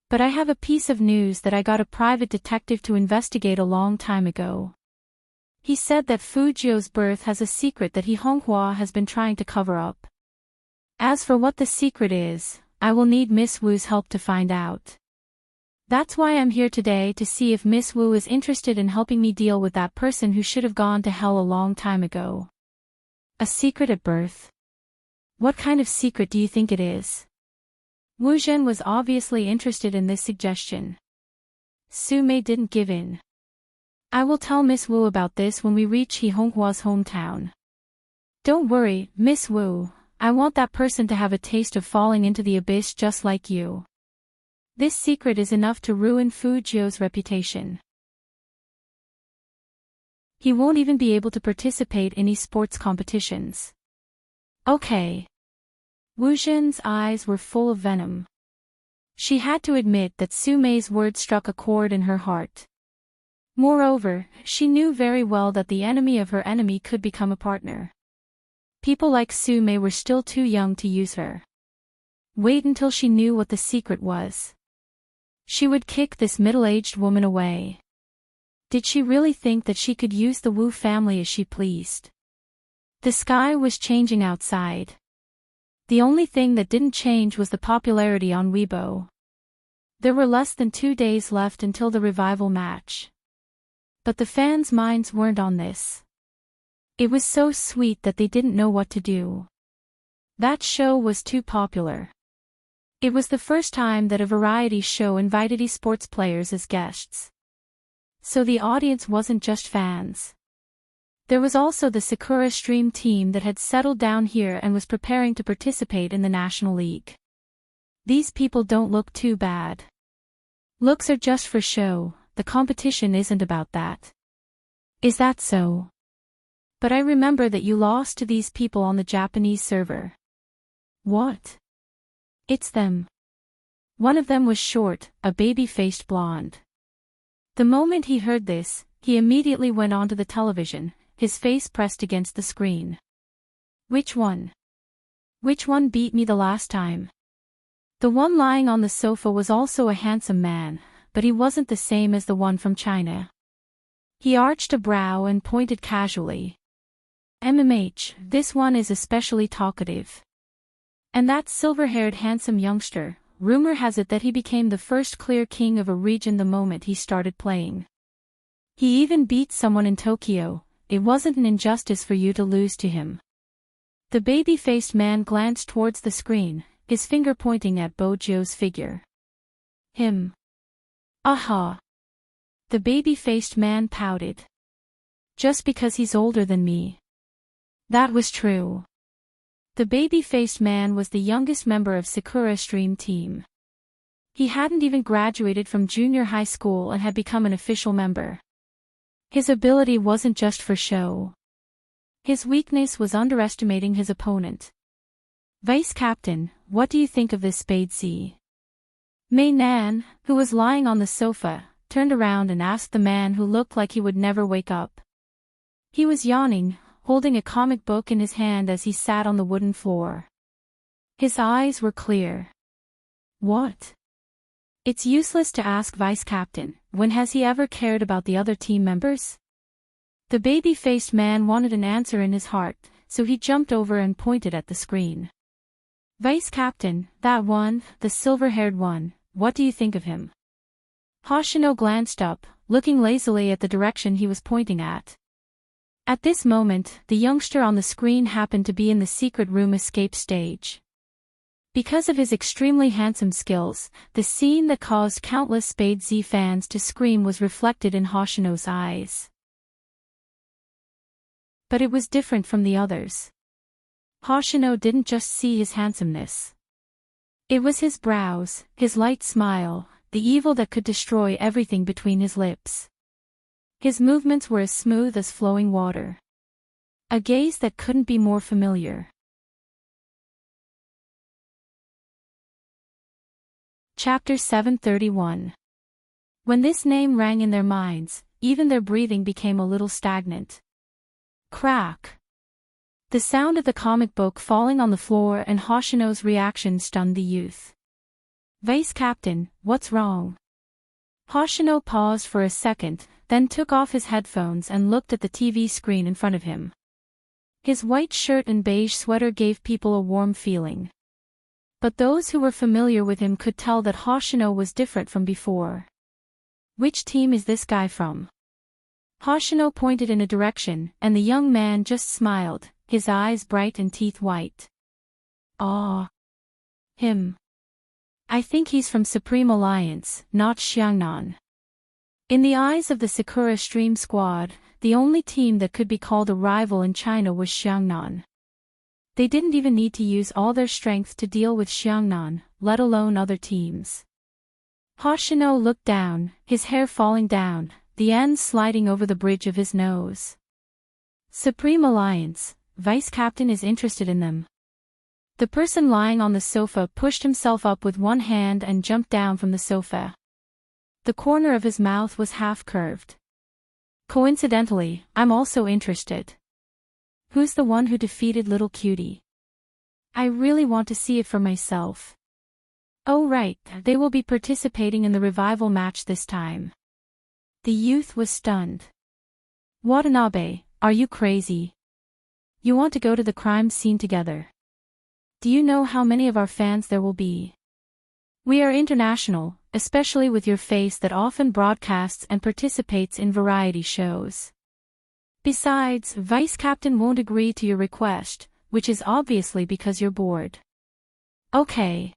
But I have a piece of news that I got a private detective to investigate a long time ago. He said that Fu Jiu's birth has a secret that He Honghua has been trying to cover up. As for what the secret is, I will need Miss Wu's help to find out. That's why I'm here today to see if Miss Wu is interested in helping me deal with that person who should have gone to hell a long time ago. A secret at birth? What kind of secret do you think it is? Wu Zhen was obviously interested in this suggestion. Su Mei didn't give in. I will tell Miss Wu about this when we reach He Honghua's hometown. Don't worry, Miss Wu, I want that person to have a taste of falling into the abyss just like you. This secret is enough to ruin Fu Jiu's reputation. He won't even be able to participate in esports competitions. Okay. Wu Zhen's eyes were full of venom. She had to admit that Su Mei's words struck a chord in her heart. Moreover, she knew very well that the enemy of her enemy could become a partner. People like Su Mei were still too young to use her. Wait until she knew what the secret was. She would kick this middle-aged woman away. Did she really think that she could use the Wu family as she pleased? The sky was changing outside. The only thing that didn't change was the popularity on Weibo. There were less than 2 days left until the revival match. But the fans' minds weren't on this. It was so sweet that they didn't know what to do. That show was too popular. It was the first time that a variety show invited esports players as guests. So the audience wasn't just fans. There was also the Sakura Stream team that had settled down here and was preparing to participate in the National League. These people don't look too bad. Looks are just for show, the competition isn't about that. Is that so? But I remember that you lost to these people on the Japanese server. What? It's them. One of them was short, a baby-faced blonde. The moment he heard this, he immediately went onto the television, his face pressed against the screen. Which one? Which one beat me the last time? The one lying on the sofa was also a handsome man, but he wasn't the same as the one from China. He arched a brow and pointed casually. This one is especially talkative. And that silver-haired handsome youngster, rumor has it that he became the first clear king of a region the moment he started playing. He even beat someone in Tokyo. It wasn't an injustice for you to lose to him. The baby-faced man glanced towards the screen, his finger pointing at Bojo's figure. Him. Aha. The baby-faced man pouted. Just because he's older than me. That was true. The baby-faced man was the youngest member of Sakura Stream team. He hadn't even graduated from junior high school and had become an official member. His ability wasn't just for show. His weakness was underestimating his opponent. Vice Captain, what do you think of this Escapades? Mei Nan, who was lying on the sofa, turned around and asked the man who looked like he would never wake up. He was yawning, holding a comic book in his hand as he sat on the wooden floor. His eyes were clear. What? It's useless to ask Vice Captain, when has he ever cared about the other team members? The baby-faced man wanted an answer in his heart, so he jumped over and pointed at the screen. Vice Captain, that one, the silver-haired one, what do you think of him? Hoshino glanced up, looking lazily at the direction he was pointing at. At this moment, the youngster on the screen happened to be in the secret room escape stage. Because of his extremely handsome skills, the scene that caused countless Escapades fans to scream was reflected in Hoshino's eyes. But it was different from the others. Hoshino didn't just see his handsomeness. It was his brows, his light smile, the evil that could destroy everything between his lips. His movements were as smooth as flowing water. A gaze that couldn't be more familiar. Chapter 731. When this name rang in their minds, even their breathing became a little stagnant. Crack. The sound of the comic book falling on the floor and Hoshino's reaction stunned the youth. Vice Captain, what's wrong? Hoshino paused for a second, then took off his headphones and looked at the TV screen in front of him. His white shirt and beige sweater gave people a warm feeling. But those who were familiar with him could tell that Hoshino was different from before. Which team is this guy from? Hoshino pointed in a direction, and the young man just smiled, his eyes bright and teeth white. Ah. Him. I think he's from Supreme Alliance, not Xiangnan. In the eyes of the Sakura Stream squad, the only team that could be called a rival in China was Xiangnan. They didn't even need to use all their strength to deal with Xiangnan, let alone other teams. Hoshino looked down, his hair falling down, the ends sliding over the bridge of his nose. Supreme Alliance, Vice Captain is interested in them. The person lying on the sofa pushed himself up with one hand and jumped down from the sofa. The corner of his mouth was half-curved. Coincidentally, I'm also interested. Who's the one who defeated Little Cutie? I really want to see it for myself. Oh right, they will be participating in the revival match this time. The youth was stunned. Watanabe, are you crazy? You want to go to the crime scene together? Do you know how many of our fans there will be? We are international, especially with your face that often broadcasts and participates in variety shows. Besides, Vice Captain won't agree to your request, which is obviously because you're bored. Okay.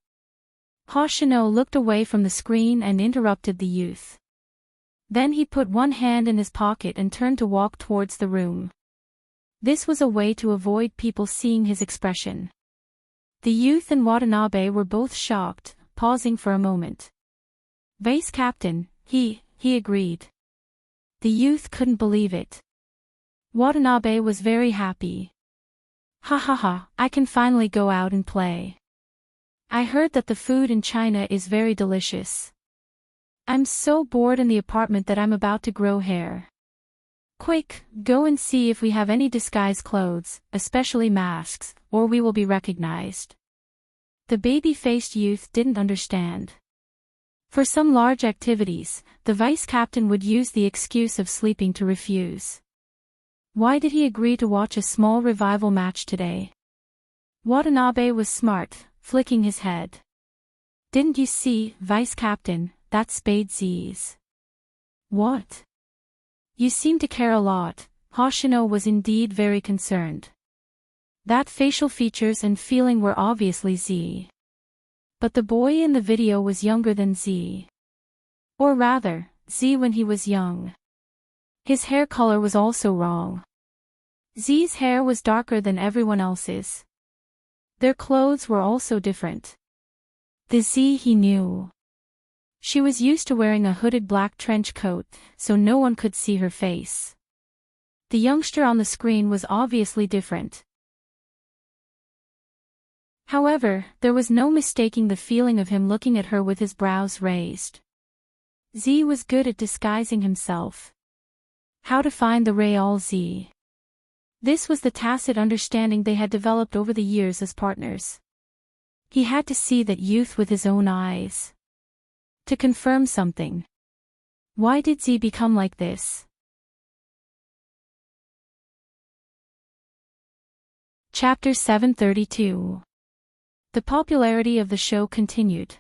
Hoshino looked away from the screen and interrupted the youth. Then he put one hand in his pocket and turned to walk towards the room. This was a way to avoid people seeing his expression. The youth and Watanabe were both shocked, pausing for a moment. Vice Captain, he agreed. The youth couldn't believe it. Watanabe was very happy. Ha ha ha, I can finally go out and play. I heard that the food in China is very delicious. I'm so bored in the apartment that I'm about to grow hair. Quick, go and see if we have any disguise clothes, especially masks, or we will be recognized. The baby-faced youth didn't understand. For some large activities, the vice captain would use the excuse of sleeping to refuse. Why did he agree to watch a small revival match today? Watanabe was smart, flicking his head. Didn't you see, Vice Captain, that's Spade Z's? What? You seem to care a lot. Hoshino was indeed very concerned. That facial features and feeling were obviously Z. But the boy in the video was younger than Z. Or rather, Z when he was young. His hair color was also wrong. Z's hair was darker than everyone else's. Their clothes were also different. The Z he knew. She was used to wearing a hooded black trench coat, so no one could see her face. The youngster on the screen was obviously different. However, there was no mistaking the feeling of him looking at her with his brows raised. Z was good at disguising himself. How to find the real Z? This was the tacit understanding they had developed over the years as partners. He had to see that youth with his own eyes. To confirm something. Why did Z become like this? Chapter 732. The popularity of the show continued.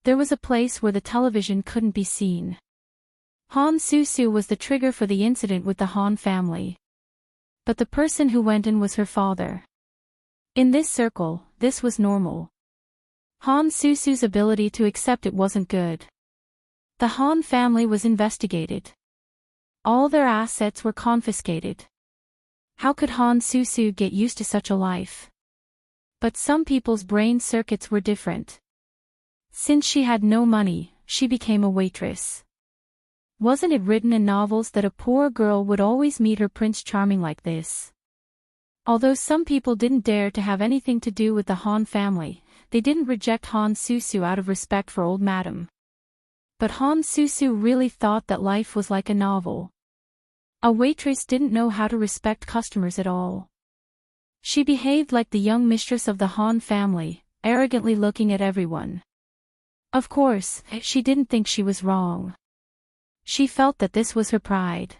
There was a place where the television couldn't be seen. Han Susu was the trigger for the incident with the Han family. But the person who went in was her father. In this circle, this was normal. Han Susu's ability to accept it wasn't good. The Han family was investigated. All their assets were confiscated. How could Han Susu get used to such a life? But some people's brain circuits were different. Since she had no money, she became a waitress. Wasn't it written in novels that a poor girl would always meet her Prince Charming like this? Although some people didn't dare to have anything to do with the Han family, they didn't reject Han Susu out of respect for old madam. But Han Susu really thought that life was like a novel. A waitress didn't know how to respect customers at all. She behaved like the young mistress of the Han family, arrogantly looking at everyone. Of course, she didn't think she was wrong. She felt that this was her pride.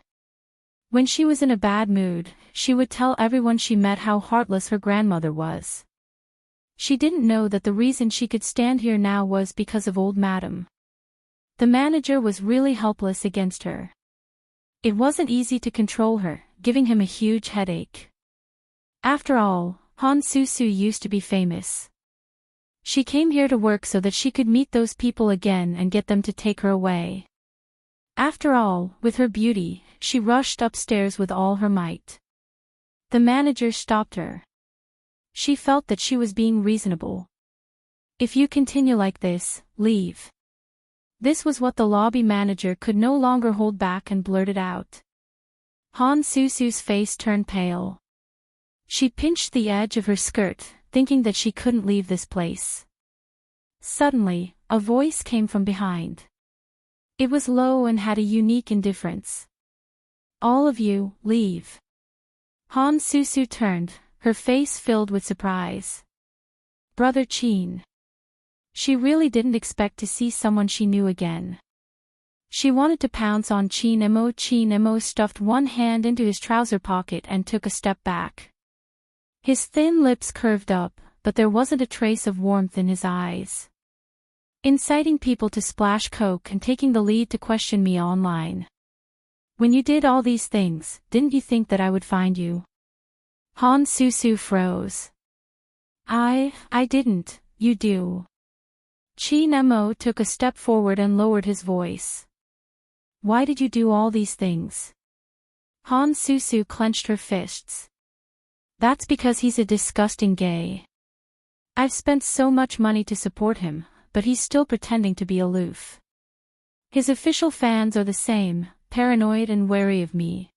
When she was in a bad mood, she would tell everyone she met how heartless her grandmother was. She didn't know that the reason she could stand here now was because of old madam. The manager was really helpless against her. It wasn't easy to control her, giving him a huge headache. After all, Han Susu used to be famous. She came here to work so that she could meet those people again and get them to take her away. After all, with her beauty, she rushed upstairs with all her might. The manager stopped her. She felt that she was being reasonable. If you continue like this, leave. This was what the lobby manager could no longer hold back and blurted out. Han Susu's face turned pale. She pinched the edge of her skirt, thinking that she couldn't leave this place. Suddenly, a voice came from behind. It was low and had a unique indifference. All of you, leave. Han Susu turned, her face filled with surprise. Brother Chin. She really didn't expect to see someone she knew again. She wanted to pounce on Chin Mo. Chin Mo stuffed one hand into his trouser pocket and took a step back. His thin lips curved up, but there wasn't a trace of warmth in his eyes. Inciting people to splash Coke and taking the lead to question me online. When you did all these things, didn't you think that I would find you? Han Susu froze. I didn't, you do. Chin Mo took a step forward and lowered his voice. Why did you do all these things? Han Susu clenched her fists. That's because he's a disgusting gay. I've spent so much money to support him, but he's still pretending to be aloof. His official fans are the same, paranoid and wary of me.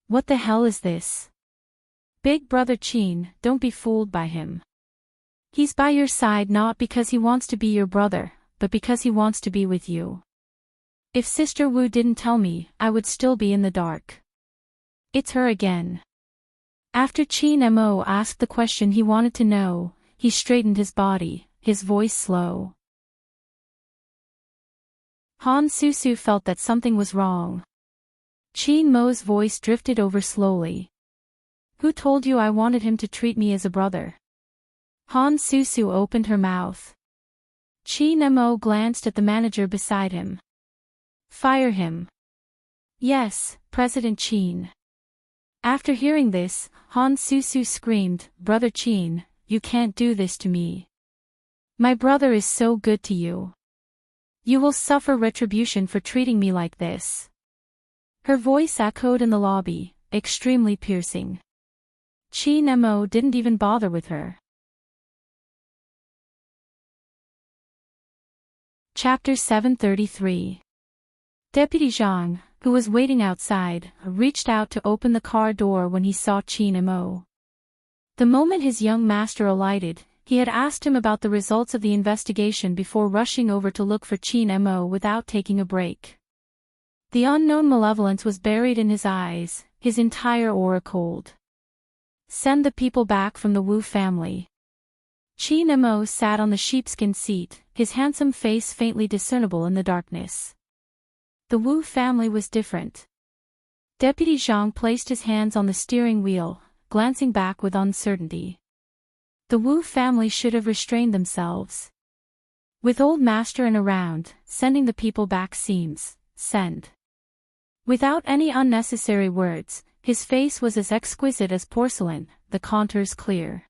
What the hell is this? Big brother Chin, don't be fooled by him. He's by your side not because he wants to be your brother, but because he wants to be with you. If Sister Wu didn't tell me, I would still be in the dark. It's her again. After Chin Mo asked the question he wanted to know, he straightened his body, his voice slow. Han Susu felt that something was wrong. Chin Mo's voice drifted over slowly. Who told you I wanted him to treat me as a brother? Han Susu opened her mouth. Chin Mo glanced at the manager beside him. Fire him. Yes, President Chin. After hearing this, Han Susu screamed, Brother Chin, you can't do this to me. My brother is so good to you. You will suffer retribution for treating me like this. Her voice echoed in the lobby, extremely piercing. Chin Mo didn't even bother with her. Chapter 733. Deputy Zhang, who was waiting outside, reached out to open the car door when he saw Chin Mo. The moment his young master alighted, he had asked him about the results of the investigation before rushing over to look for Chin Mo without taking a break. The unknown malevolence was buried in his eyes, his entire aura cold. Send the people back from the Wu family. Chin Mo sat on the sheepskin seat, his handsome face faintly discernible in the darkness. The Wu family was different. Deputy Zhang placed his hands on the steering wheel, glancing back with uncertainty. The Wu family should have restrained themselves. With old master and around, sending the people back seems, send. Without any unnecessary words, his face was as exquisite as porcelain, the contours clear.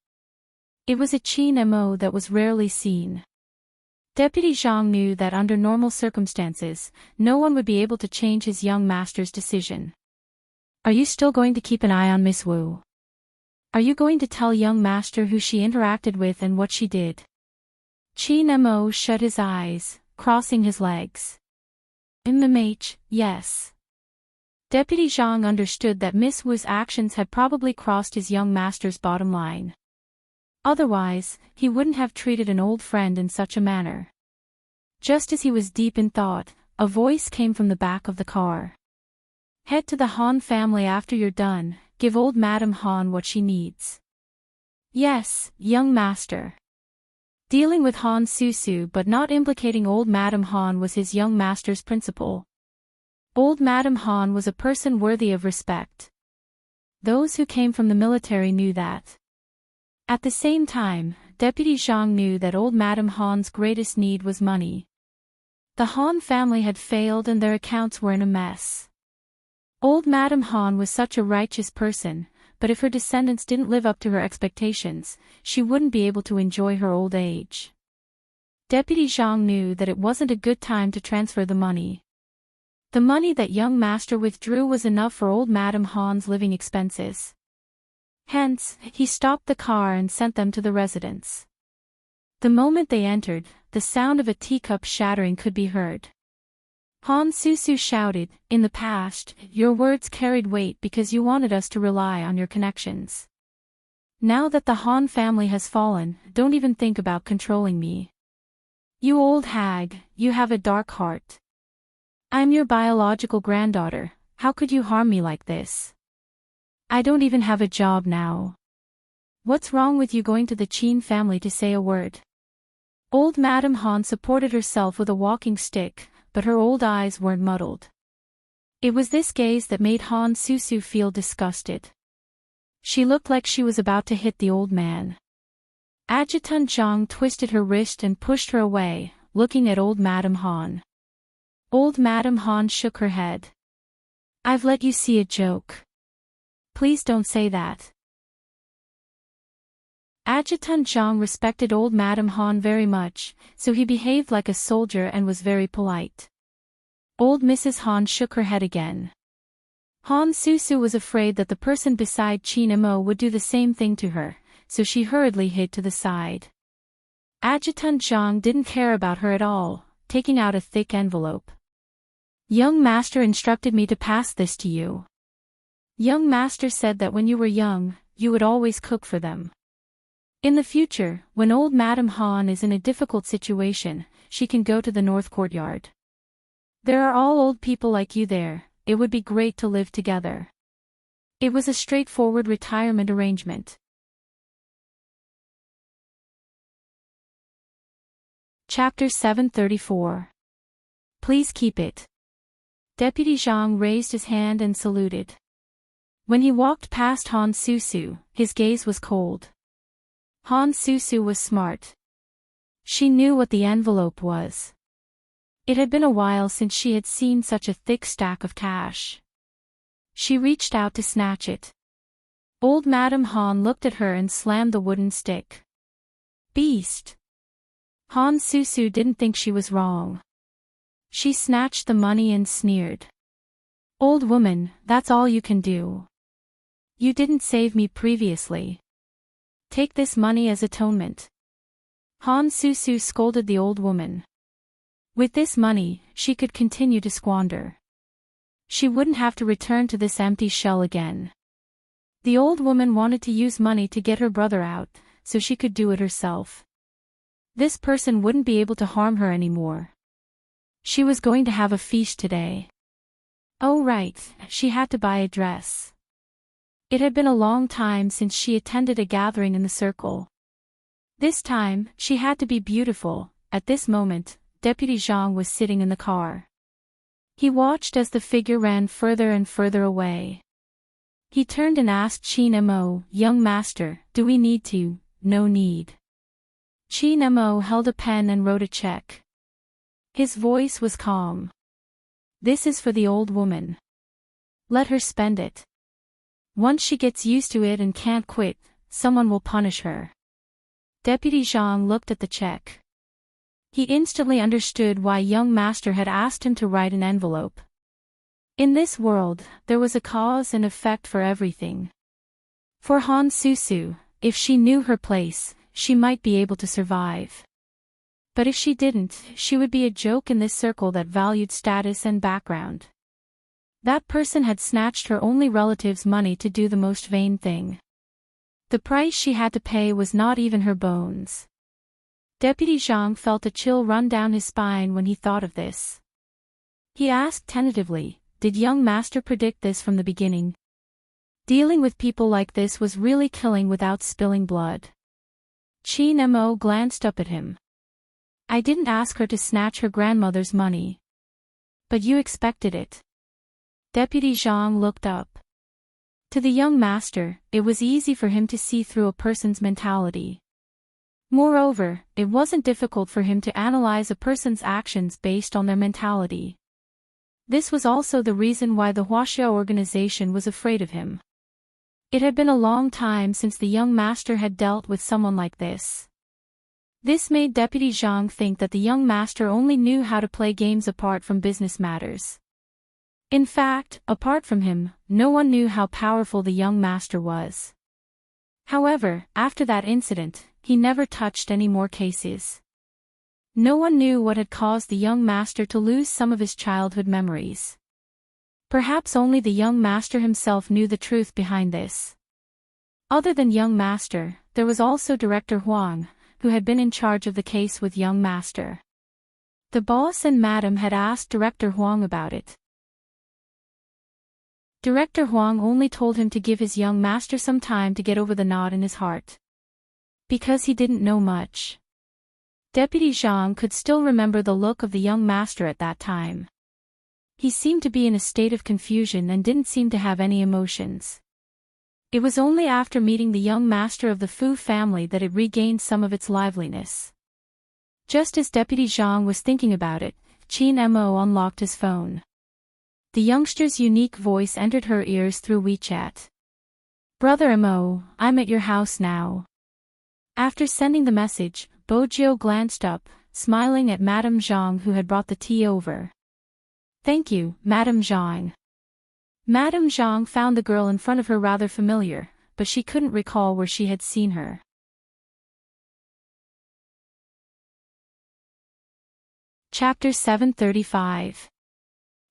It was a Chin Mo that was rarely seen. Deputy Zhang knew that under normal circumstances, no one would be able to change his young master's decision. Are you still going to keep an eye on Miss Wu? Are you going to tell young master who she interacted with and what she did? Chin Mo shut his eyes, crossing his legs. Yes. Deputy Zhang understood that Miss Wu's actions had probably crossed his young master's bottom line. Otherwise, he wouldn't have treated an old friend in such a manner. Just as he was deep in thought, a voice came from the back of the car. Head to the Han family after you're done, give old Madame Han what she needs. Yes, young master. Dealing with Han Susu but not implicating old Madame Han was his young master's principle. Old Madame Han was a person worthy of respect. Those who came from the military knew that. At the same time, Deputy Zhang knew that old Madame Han's greatest need was money. The Han family had failed and their accounts were in a mess. Old Madame Han was such a righteous person, but if her descendants didn't live up to her expectations, she wouldn't be able to enjoy her old age. Deputy Zhang knew that it wasn't a good time to transfer the money. The money that young master withdrew was enough for old Madame Han's living expenses. Hence, he stopped the car and sent them to the residence. The moment they entered, the sound of a teacup shattering could be heard. Han Susu shouted, "In the past, your words carried weight because you wanted us to rely on your connections. Now that the Han family has fallen, don't even think about controlling me. You old hag, you have a dark heart. I'm your biological granddaughter, how could you harm me like this? I don't even have a job now. What's wrong with you going to the Qin family to say a word?" Old Madame Han supported herself with a walking stick, but her old eyes weren't muddled. It was this gaze that made Han Susu feel disgusted. She looked like she was about to hit the old man. Adjutant Zhang twisted her wrist and pushed her away, looking at old Madame Han. Old Madame Han shook her head. "I've let you see a joke. Please don't say that." Adjutant Zhang respected old Madame Han very much, so he behaved like a soldier and was very polite. Old Mrs. Han shook her head again. Han Susu was afraid that the person beside Qin Mo would do the same thing to her, so she hurriedly hid to the side. Adjutant Zhang didn't care about her at all, taking out a thick envelope. "Young master instructed me to pass this to you. Young master said that when you were young, you would always cook for them. In the future, when old Madame Han is in a difficult situation, she can go to the North Courtyard. There are all old people like you there, it would be great to live together." It was a straightforward retirement arrangement. Chapter 734. Please keep it. Deputy Zhang raised his hand and saluted. When he walked past Han Susu, his gaze was cold. Han Susu was smart. She knew what the envelope was. It had been a while since she had seen such a thick stack of cash. She reached out to snatch it. Old Madame Han looked at her and slammed the wooden stick. "Beast!" Han Susu didn't think she was wrong. She snatched the money and sneered. "Old woman, that's all you can do. You didn't save me previously. Take this money as atonement." Han Susu scolded the old woman. With this money, she could continue to squander. She wouldn't have to return to this empty shell again. The old woman wanted to use money to get her brother out, so she could do it herself. This person wouldn't be able to harm her anymore. She was going to have a feast today. Oh right, she had to buy a dress. It had been a long time since she attended a gathering in the circle. This time, she had to be beautiful. At this moment, Deputy Zhang was sitting in the car. He watched as the figure ran further and further away. He turned and asked Qin Mo, "Young master, do we need to?" "No need." Qin Mo held a pen and wrote a check. His voice was calm. "This is for the old woman. Let her spend it. Once she gets used to it and can't quit, someone will punish her." Deputy Zhang looked at the check. He instantly understood why young master had asked him to write an envelope. In this world, there was a cause and effect for everything. For Han Susu, if she knew her place, she might be able to survive. But if she didn't, she would be a joke in this circle that valued status and background. That person had snatched her only relative's money to do the most vain thing. The price she had to pay was not even her bones. Deputy Zhang felt a chill run down his spine when he thought of this. He asked tentatively, "Did young master predict this from the beginning?" Dealing with people like this was really killing without spilling blood. Qin Mo glanced up at him. "I didn't ask her to snatch her grandmother's money. But you expected it." Deputy Zhang looked up. To the young master, it was easy for him to see through a person's mentality. Moreover, it wasn't difficult for him to analyze a person's actions based on their mentality. This was also the reason why the Huaxia organization was afraid of him. It had been a long time since the young master had dealt with someone like this. This made Deputy Zhang think that the young master only knew how to play games apart from business matters. In fact, apart from him, no one knew how powerful the young master was. However, after that incident, he never touched any more cases. No one knew what had caused the young master to lose some of his childhood memories. Perhaps only the young master himself knew the truth behind this. Other than young master, there was also Director Huang, who had been in charge of the case with young master. The boss and madam had asked Director Huang about it. Director Huang only told him to give his young master some time to get over the knot in his heart. Because he didn't know much. Deputy Zhang could still remember the look of the young master at that time. He seemed to be in a state of confusion and didn't seem to have any emotions. It was only after meeting the young master of the Fu family that it regained some of its liveliness. Just as Deputy Zhang was thinking about it, Qin Mo unlocked his phone. The youngster's unique voice entered her ears through WeChat. "Brother Mo, I'm at your house now." After sending the message, Bojiu glanced up, smiling at Madame Zhang who had brought the tea over. "Thank you, Madame Zhang." Madame Zhang found the girl in front of her rather familiar, but she couldn't recall where she had seen her. Chapter 735.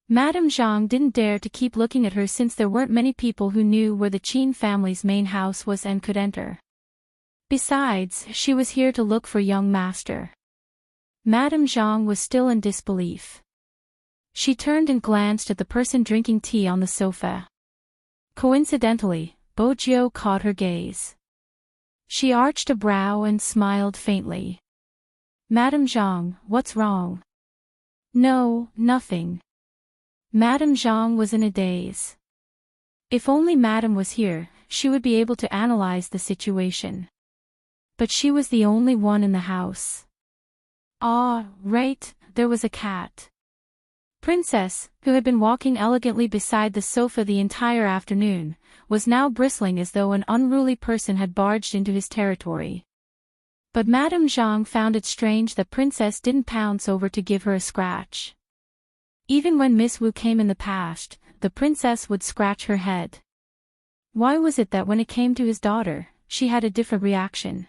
Madame Zhang didn't dare to keep looking at her since there weren't many people who knew where the Qin family's main house was and could enter. Besides, she was here to look for young master. Madame Zhang was still in disbelief. She turned and glanced at the person drinking tea on the sofa. Coincidentally, Bojiu caught her gaze. She arched a brow and smiled faintly. "Madame Zhang, what's wrong?" "No, nothing." Madame Zhang was in a daze. If only Madame was here, she would be able to analyze the situation. But she was the only one in the house. Ah, right, there was a cat. Princess, who had been walking elegantly beside the sofa the entire afternoon, was now bristling as though an unruly person had barged into his territory. But Madame Zhang found it strange that Princess didn't pounce over to give her a scratch. Even when Miss Wu came in the past, the princess would scratch her head. Why was it that when it came to his daughter, she had a different reaction?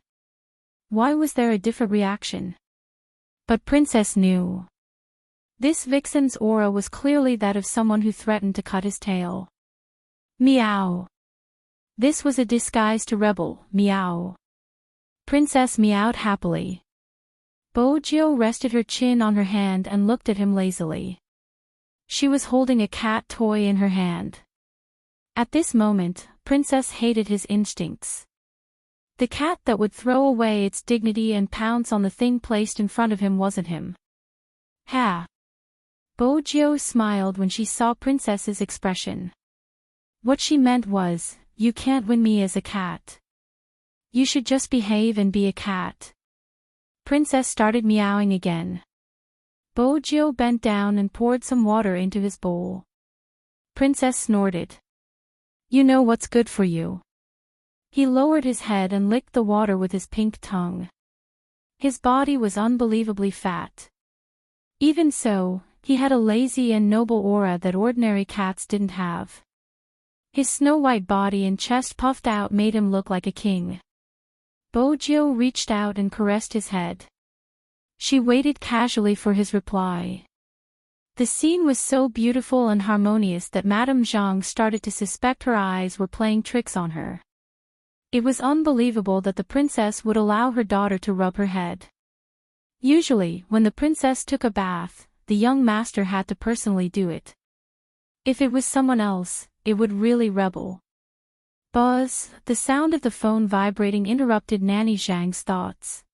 Why was there a different reaction? But Princess knew. This vixen's aura was clearly that of someone who threatened to cut his tail. Meow. This was a disguise to rebel, meow. Princess meowed happily. Bojiu rested her chin on her hand and looked at him lazily. She was holding a cat toy in her hand. At this moment, Princess hated his instincts. The cat that would throw away its dignity and pounce on the thing placed in front of him wasn't him. Ha! Bojiu smiled when she saw Princess's expression. What she meant was, "You can't win me as a cat. You should just behave and be a cat." Princess started meowing again. Bojiu bent down and poured some water into his bowl. Princess snorted. "You know what's good for you." He lowered his head and licked the water with his pink tongue. His body was unbelievably fat. Even so, he had a lazy and noble aura that ordinary cats didn't have. His snow-white body and chest puffed out made him look like a king. Bojiu reached out and caressed his head. She waited casually for his reply. The scene was so beautiful and harmonious that Madame Zhang started to suspect her eyes were playing tricks on her. It was unbelievable that the princess would allow her daughter to rub her head. Usually, when the princess took a bath, the young master had to personally do it. If it was someone else, it would really rebel. Buzz, the sound of the phone vibrating interrupted Nanny Zhang's thoughts.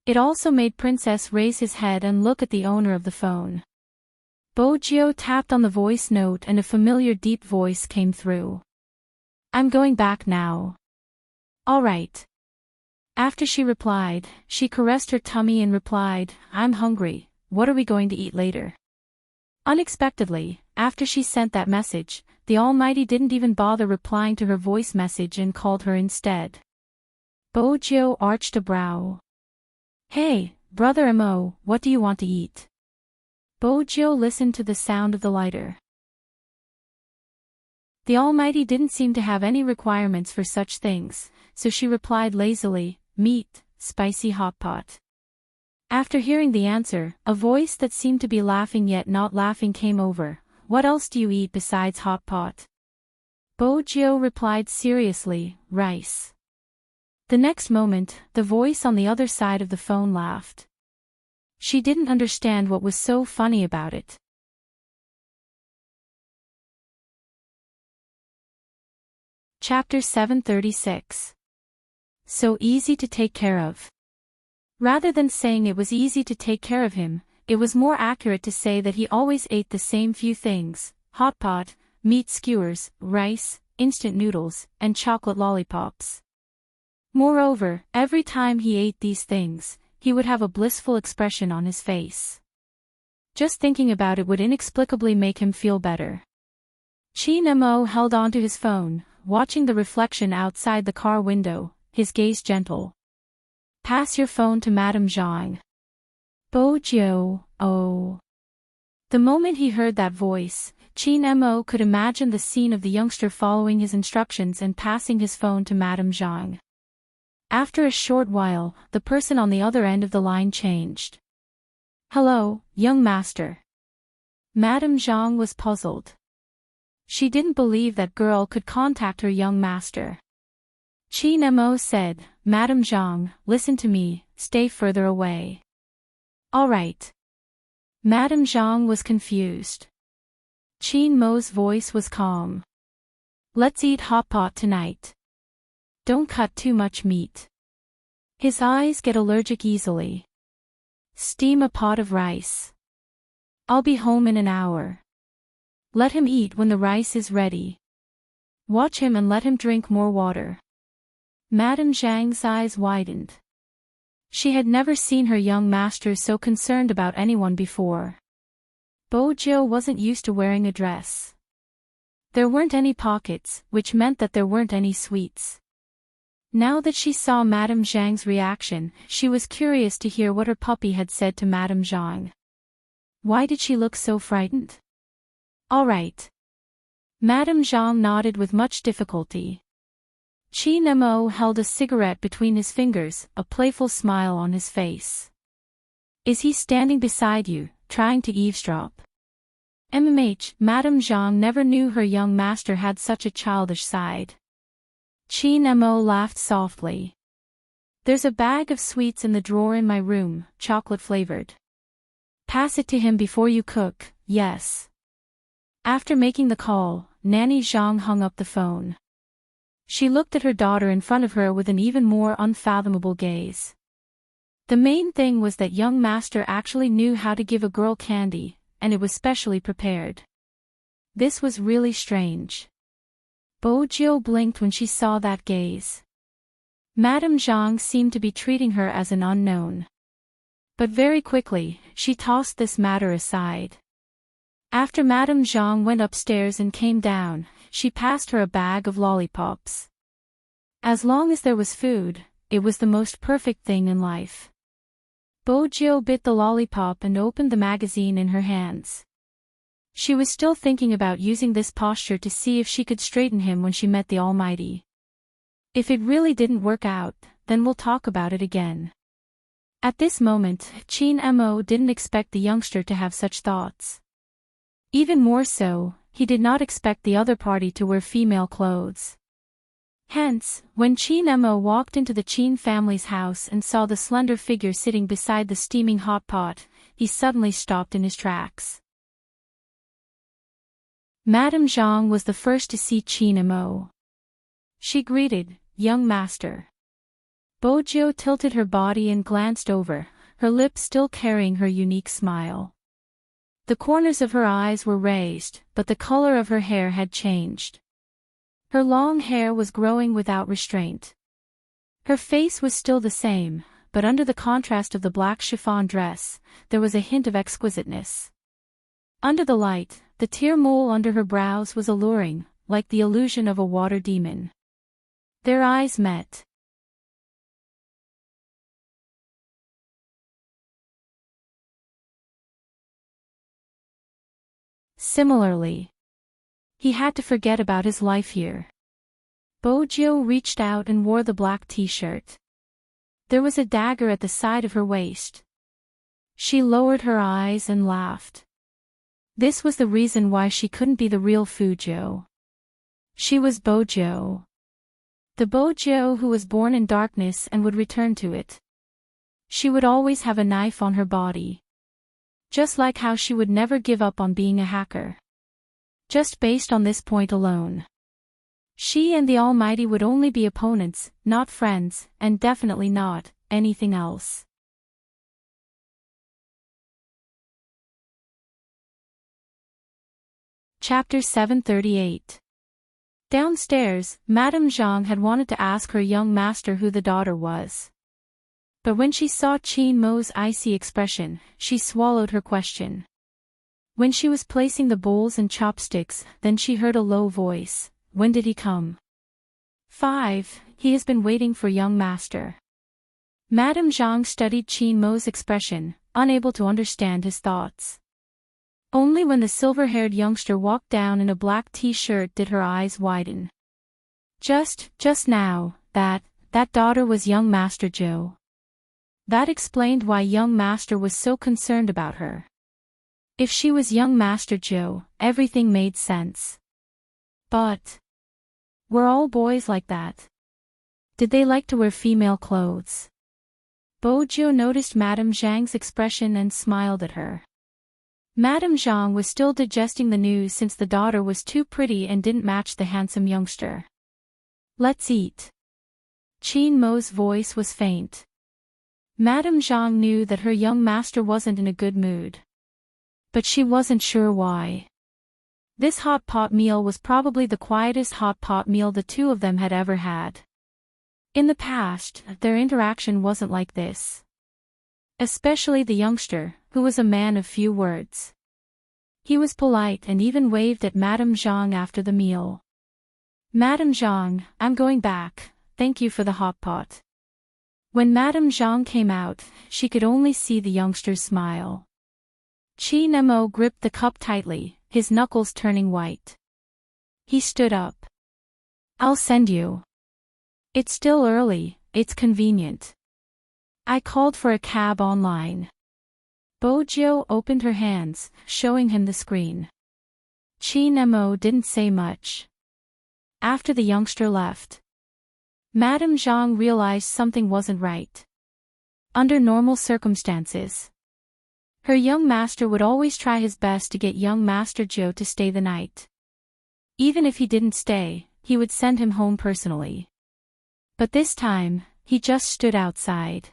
It also made Princess raise his head and look at the owner of the phone. Bojiu tapped on the voice note and a familiar deep voice came through. "I'm going back now." "All right." After she replied, she caressed her tummy and replied, "I'm hungry, what are we going to eat later?" Unexpectedly, after she sent that message, the Almighty didn't even bother replying to her voice message and called her instead. Bojiu arched a brow. "Hey, Brother Mo, what do you want to eat?" Bojiu listened to the sound of the lighter. The Almighty didn't seem to have any requirements for such things, so she replied lazily, "Meat, spicy hot pot." After hearing the answer, a voice that seemed to be laughing yet not laughing came over. What else do you eat besides hot pot? Bojo replied seriously, rice. The next moment, the voice on the other side of the phone laughed. She didn't understand what was so funny about it. Chapter 736. So easy to take care of. Rather than saying it was easy to take care of him, it was more accurate to say that he always ate the same few things: hot pot, meat skewers, rice, instant noodles, and chocolate lollipops. Moreover, every time he ate these things, he would have a blissful expression on his face. Just thinking about it would inexplicably make him feel better. Chin Mo held onto his phone, watching the reflection outside the car window, his gaze gentle. Pass your phone to Madame Zhang. Bojo, oh. The moment he heard that voice, Chin Mo could imagine the scene of the youngster following his instructions and passing his phone to Madame Zhang. After a short while, the person on the other end of the line changed. Hello, young master. Madame Zhang was puzzled. She didn't believe that girl could contact her young master. Chin Mo said, Madame Zhang, listen to me, stay further away. All right. Madame Zhang was confused. Chin Mo's voice was calm. Let's eat hot pot tonight. Don't cut too much meat. His eyes get allergic easily. Steam a pot of rice. I'll be home in an hour. Let him eat when the rice is ready. Watch him and let him drink more water. Madame Zhang's eyes widened. She had never seen her young master so concerned about anyone before. Bojo wasn't used to wearing a dress. There weren't any pockets, which meant that there weren't any sweets. Now that she saw Madame Zhang's reaction, she was curious to hear what her puppy had said to Madame Zhang. Why did she look so frightened? All right. Madame Zhang nodded with much difficulty. Chin Mo held a cigarette between his fingers, a playful smile on his face. Is he standing beside you, trying to eavesdrop? Madame Zhang never knew her young master had such a childish side. Chin Mo laughed softly. There's a bag of sweets in the drawer in my room, chocolate-flavored. Pass it to him before you cook, yes. After making the call, Nanny Zhang hung up the phone. She looked at her daughter in front of her with an even more unfathomable gaze. The main thing was that young master actually knew how to give a girl candy, and it was specially prepared. This was really strange. Bojo blinked when she saw that gaze. Madame Zhang seemed to be treating her as an unknown. But very quickly, she tossed this matter aside. After Madame Zhang went upstairs and came down, she passed her a bag of lollipops. As long as there was food, it was the most perfect thing in life. Bojo bit the lollipop and opened the magazine in her hands. She was still thinking about using this posture to see if she could straighten him when she met the Almighty. If it really didn't work out, then we'll talk about it again. At this moment, Chin Mo didn't expect the youngster to have such thoughts. Even more so, he did not expect the other party to wear female clothes. Hence, when Chin Mo walked into the Chin family's house and saw the slender figure sitting beside the steaming hot pot, he suddenly stopped in his tracks. Madame Zhang was the first to see Chin Mo. She greeted, young master. Bojo tilted her body and glanced over, her lips still carrying her unique smile. The corners of her eyes were raised, but the color of her hair had changed. Her long hair was growing without restraint. Her face was still the same, but under the contrast of the black chiffon dress, there was a hint of exquisiteness. Under the light, the tear mole under her brows was alluring, like the illusion of a water demon. Their eyes met. Similarly, he had to forget about his life here. Bojo reached out and wore the black t-shirt. There was a dagger at the side of her waist. She lowered her eyes and laughed. This was the reason why she couldn't be the real Fujo. She was Bojo. The Bojo who was born in darkness and would return to it. She would always have a knife on her body. Just like how she would never give up on being a hacker. Just based on this point alone. She and the Almighty would only be opponents, not friends, and definitely not anything else. Chapter 738. Downstairs, Madame Zhang had wanted to ask her young master who the daughter was. But when she saw Qin Mo's icy expression, she swallowed her question. When she was placing the bowls and chopsticks, then she heard a low voice. When did he come? 5. He has been waiting for young master. Madame Zhang studied Qin Mo's expression, unable to understand his thoughts. Only when the silver-haired youngster walked down in a black t-shirt did her eyes widen. Just now, that daughter was young Master Zhou. That explained why young master was so concerned about her. If she was young Master Zhou, everything made sense. But were all boys like that? Did they like to wear female clothes? Bojo noticed Madame Zhang's expression and smiled at her. Madame Zhang was still digesting the news since the daughter was too pretty and didn't match the handsome youngster. Let's eat. Qin Mo's voice was faint. Madame Zhang knew that her young master wasn't in a good mood. But she wasn't sure why. This hot pot meal was probably the quietest hot pot meal the two of them had ever had. In the past, their interaction wasn't like this. Especially the youngster, who was a man of few words. He was polite and even waved at Madame Zhang after the meal. Madame Zhang, I'm going back, thank you for the hot pot. When Madame Zhang came out, she could only see the youngster's smile. Qin Mo gripped the cup tightly, his knuckles turning white. He stood up. I'll send you. It's still early, it's convenient. I called for a cab online. Bojo opened her hands, showing him the screen. Qin Mo didn't say much. After the youngster left, Madame Zhang realized something wasn't right. Under normal circumstances, her young master would always try his best to get young Master Zhou to stay the night. Even if he didn't stay, he would send him home personally. But this time, he just stood outside.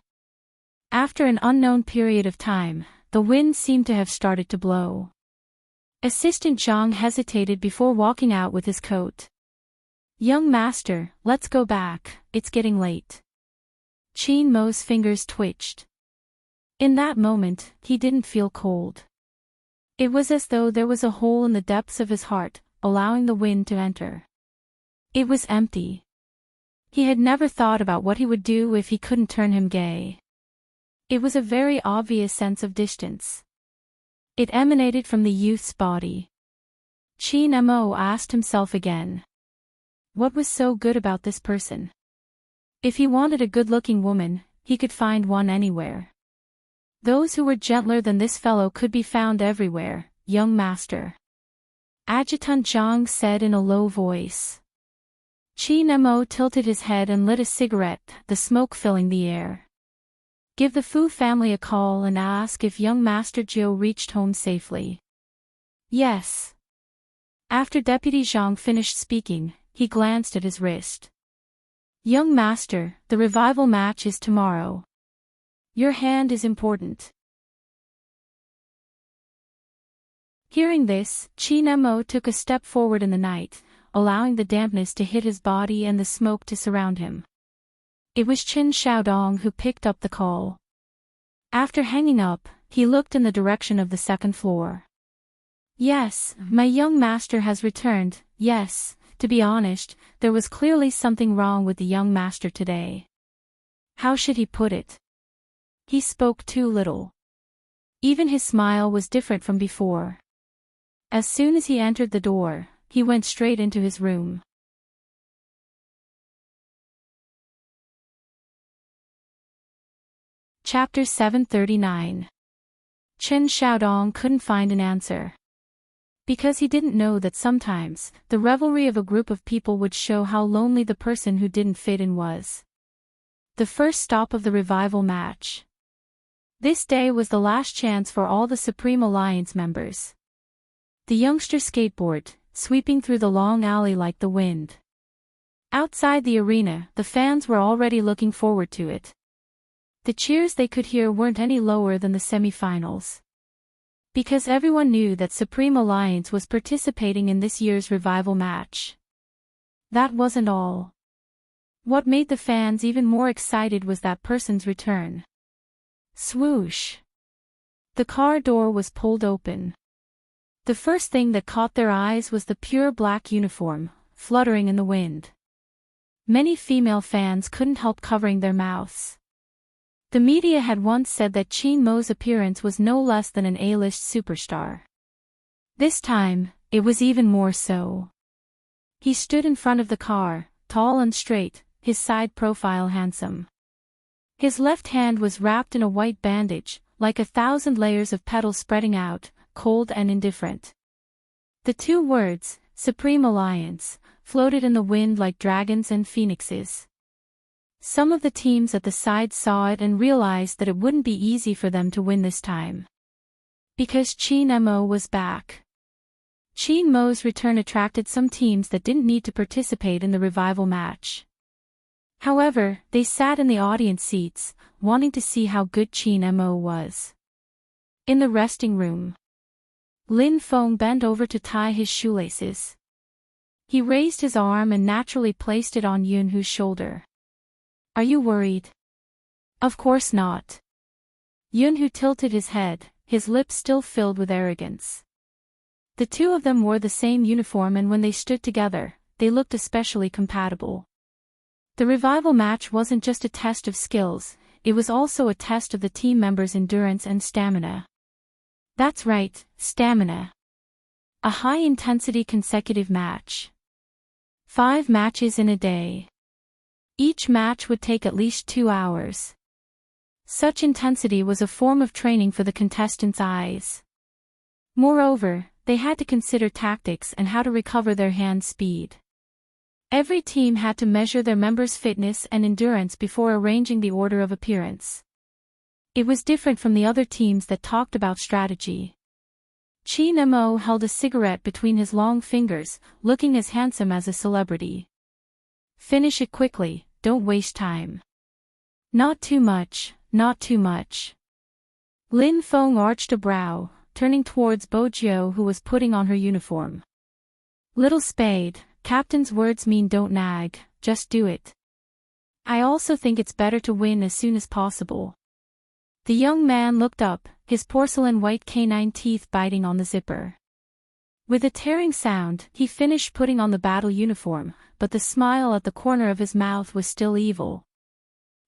After an unknown period of time, the wind seemed to have started to blow. Assistant Zhang hesitated before walking out with his coat. Young master, let's go back, it's getting late. Qin Mo's fingers twitched. In that moment, he didn't feel cold. It was as though there was a hole in the depths of his heart, allowing the wind to enter. It was empty. He had never thought about what he would do if he couldn't turn him gay. It was a very obvious sense of distance. It emanated from the youth's body. Qin Mo asked himself again. What was so good about this person? If he wanted a good-looking woman, he could find one anywhere. Those who were gentler than this fellow could be found everywhere, young master. Adjutant Zhang said in a low voice. Qin Mo tilted his head and lit a cigarette, the smoke filling the air. Give the Fu family a call and ask if young Master Zhou reached home safely. Yes. After Deputy Zhang finished speaking, he glanced at his wrist. Young master, the revival match is tomorrow. Your hand is important. Hearing this, Qin Mo took a step forward in the night, allowing the dampness to hit his body and the smoke to surround him. It was Qin Xiaodong who picked up the call. After hanging up, he looked in the direction of the second floor. Yes, my young master has returned, yes, to be honest, there was clearly something wrong with the young master today. How should he put it? He spoke too little. Even his smile was different from before. As soon as he entered the door, he went straight into his room. Chapter 739. Chen Xiaodong couldn't find an answer. Because he didn't know that sometimes, the revelry of a group of people would show how lonely the person who didn't fit in was. The first stop of the revival match. This day was the last chance for all the Supreme Alliance members. The youngster skateboard, sweeping through the long alley like the wind. Outside the arena, the fans were already looking forward to it. The cheers they could hear weren't any lower than the semi-finals. Because everyone knew that Supreme Alliance was participating in this year's revival match. That wasn't all. What made the fans even more excited was that person's return. Swoosh! The car door was pulled open. The first thing that caught their eyes was the pure black uniform, fluttering in the wind. Many female fans couldn't help covering their mouths. The media had once said that Qin Mo's appearance was no less than an A-list superstar. This time, it was even more so. He stood in front of the car, tall and straight, his side profile handsome. His left hand was wrapped in a white bandage, like 1,000 layers of petals spreading out, cold and indifferent. The two words, Supreme Alliance, floated in the wind like dragons and phoenixes. Some of the teams at the side saw it and realized that it wouldn't be easy for them to win this time. Because Qin Mo was back. Qin Mo's return attracted some teams that didn't need to participate in the revival match. However, they sat in the audience seats, wanting to see how good Qin Mo was. In the resting room, Lin Feng bent over to tie his shoelaces. He raised his arm and naturally placed it on Yunhu's shoulder. Are you worried? Of course not. Yunhu tilted his head, his lips still filled with arrogance. The two of them wore the same uniform, and when they stood together, they looked especially compatible. The revival match wasn't just a test of skills, it was also a test of the team members' endurance and stamina. That's right, stamina. A high-intensity consecutive match. 5 matches in a day. Each match would take at least 2 hours. Such intensity was a form of training for the contestants' eyes. Moreover, they had to consider tactics and how to recover their hand speed. Every team had to measure their members' fitness and endurance before arranging the order of appearance. It was different from the other teams that talked about strategy. Qin Mo held a cigarette between his long fingers, looking as handsome as a celebrity. Finish it quickly, don't waste time. Not too much, not too much. Lin Feng arched a brow, turning towards Bo Jiu, who was putting on her uniform. Little spade, captain's words mean don't nag, just do it. I also think it's better to win as soon as possible. The young man looked up, his porcelain white canine teeth biting on the zipper. With a tearing sound, he finished putting on the battle uniform, but the smile at the corner of his mouth was still evil.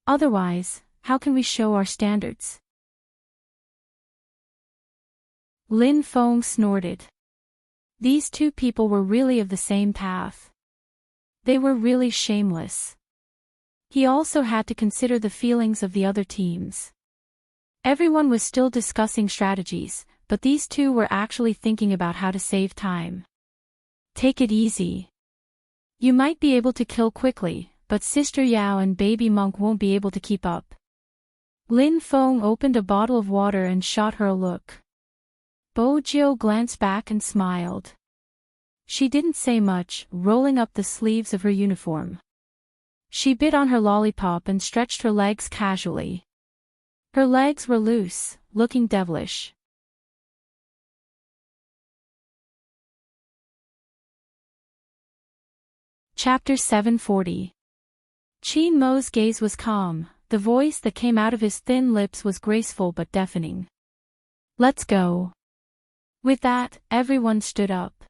Otherwise, how can we show our standards? Lin Feng snorted. These two people were really of the same path. They were really shameless. He also had to consider the feelings of the other teams. Everyone was still discussing strategies, but these two were actually thinking about how to save time. Take it easy. You might be able to kill quickly, but Sister Yao and Baby Monk won't be able to keep up. Lin Feng opened a bottle of water and shot her a look. Bo Jiu glanced back and smiled. She didn't say much, rolling up the sleeves of her uniform. She bit on her lollipop and stretched her legs casually. Her legs were loose, looking devilish. Chapter 740. Qin Mo's gaze was calm, the voice that came out of his thin lips was graceful but deafening. Let's go. With that, everyone stood up.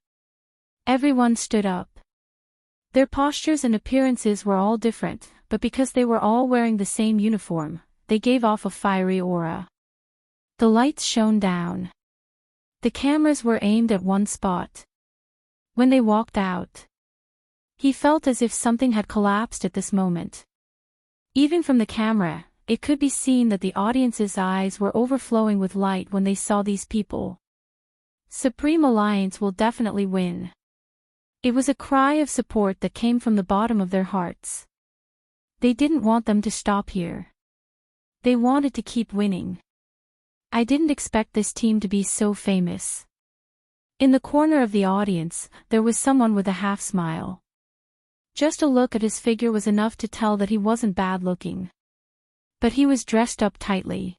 Everyone stood up. Their postures and appearances were all different, but because they were all wearing the same uniform, they gave off a fiery aura. The lights shone down. The cameras were aimed at one spot. When they walked out, he felt as if something had collapsed at this moment. Even from the camera, it could be seen that the audience's eyes were overflowing with light when they saw these people. Supreme Alliance will definitely win. It was a cry of support that came from the bottom of their hearts. They didn't want them to stop here. They wanted to keep winning. I didn't expect this team to be so famous. In the corner of the audience, there was someone with a half smile. Just a look at his figure was enough to tell that he wasn't bad looking. But he was dressed up tightly.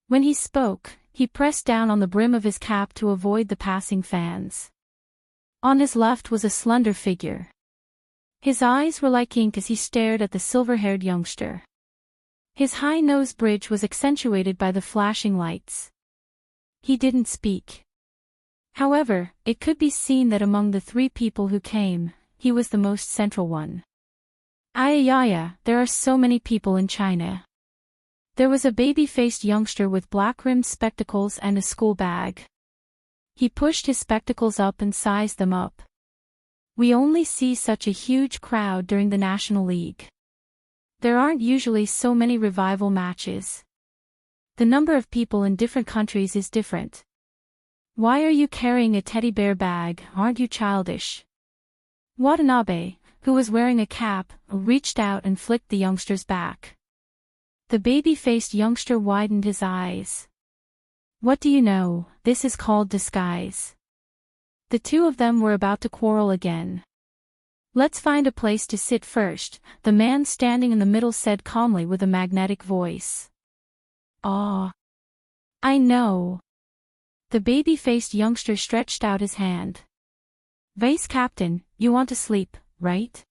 When he spoke, he pressed down on the brim of his cap to avoid the passing fans. On his left was a slender figure. His eyes were like ink as he stared at the silver-haired youngster. His high nose bridge was accentuated by the flashing lights. He didn't speak. However, it could be seen that among the three people who came, he was the most central one. Ayayaya, there are so many people in China. There was a baby-faced youngster with black-rimmed spectacles and a school bag. He pushed his spectacles up and sized them up. We only see such a huge crowd during the National League. There aren't usually so many revival matches. The number of people in different countries is different. Why are you carrying a teddy bear bag? Aren't you childish? Watanabe, who was wearing a cap, reached out and flicked the youngster's back. The baby-faced youngster widened his eyes. What do you know, this is called disguise. The two of them were about to quarrel again. Let's find a place to sit first, the man standing in the middle said calmly with a magnetic voice. Ah. I know. The baby-faced youngster stretched out his hand. Vice Captain, you want to sleep, right?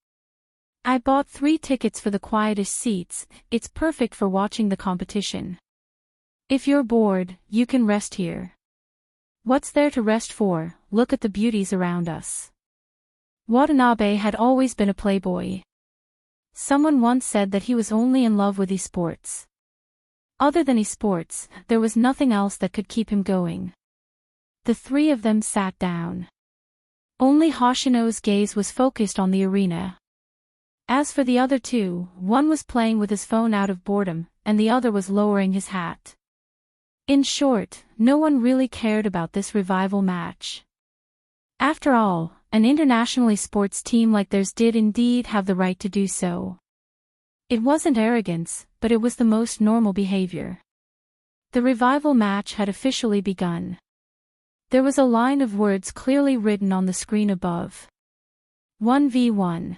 I bought 3 tickets for the quietest seats, it's perfect for watching the competition. If you're bored, you can rest here. What's there to rest for? Look at the beauties around us. Watanabe had always been a playboy. Someone once said that he was only in love with esports. Other than esports, there was nothing else that could keep him going. The three of them sat down. Only Hoshino's gaze was focused on the arena. As for the other two, one was playing with his phone out of boredom, and the other was lowering his hat. In short, no one really cared about this revival match. After all, an international sports team like theirs did indeed have the right to do so. It wasn't arrogance, but it was the most normal behavior. The revival match had officially begun. There was a line of words clearly written on the screen above. 1v1.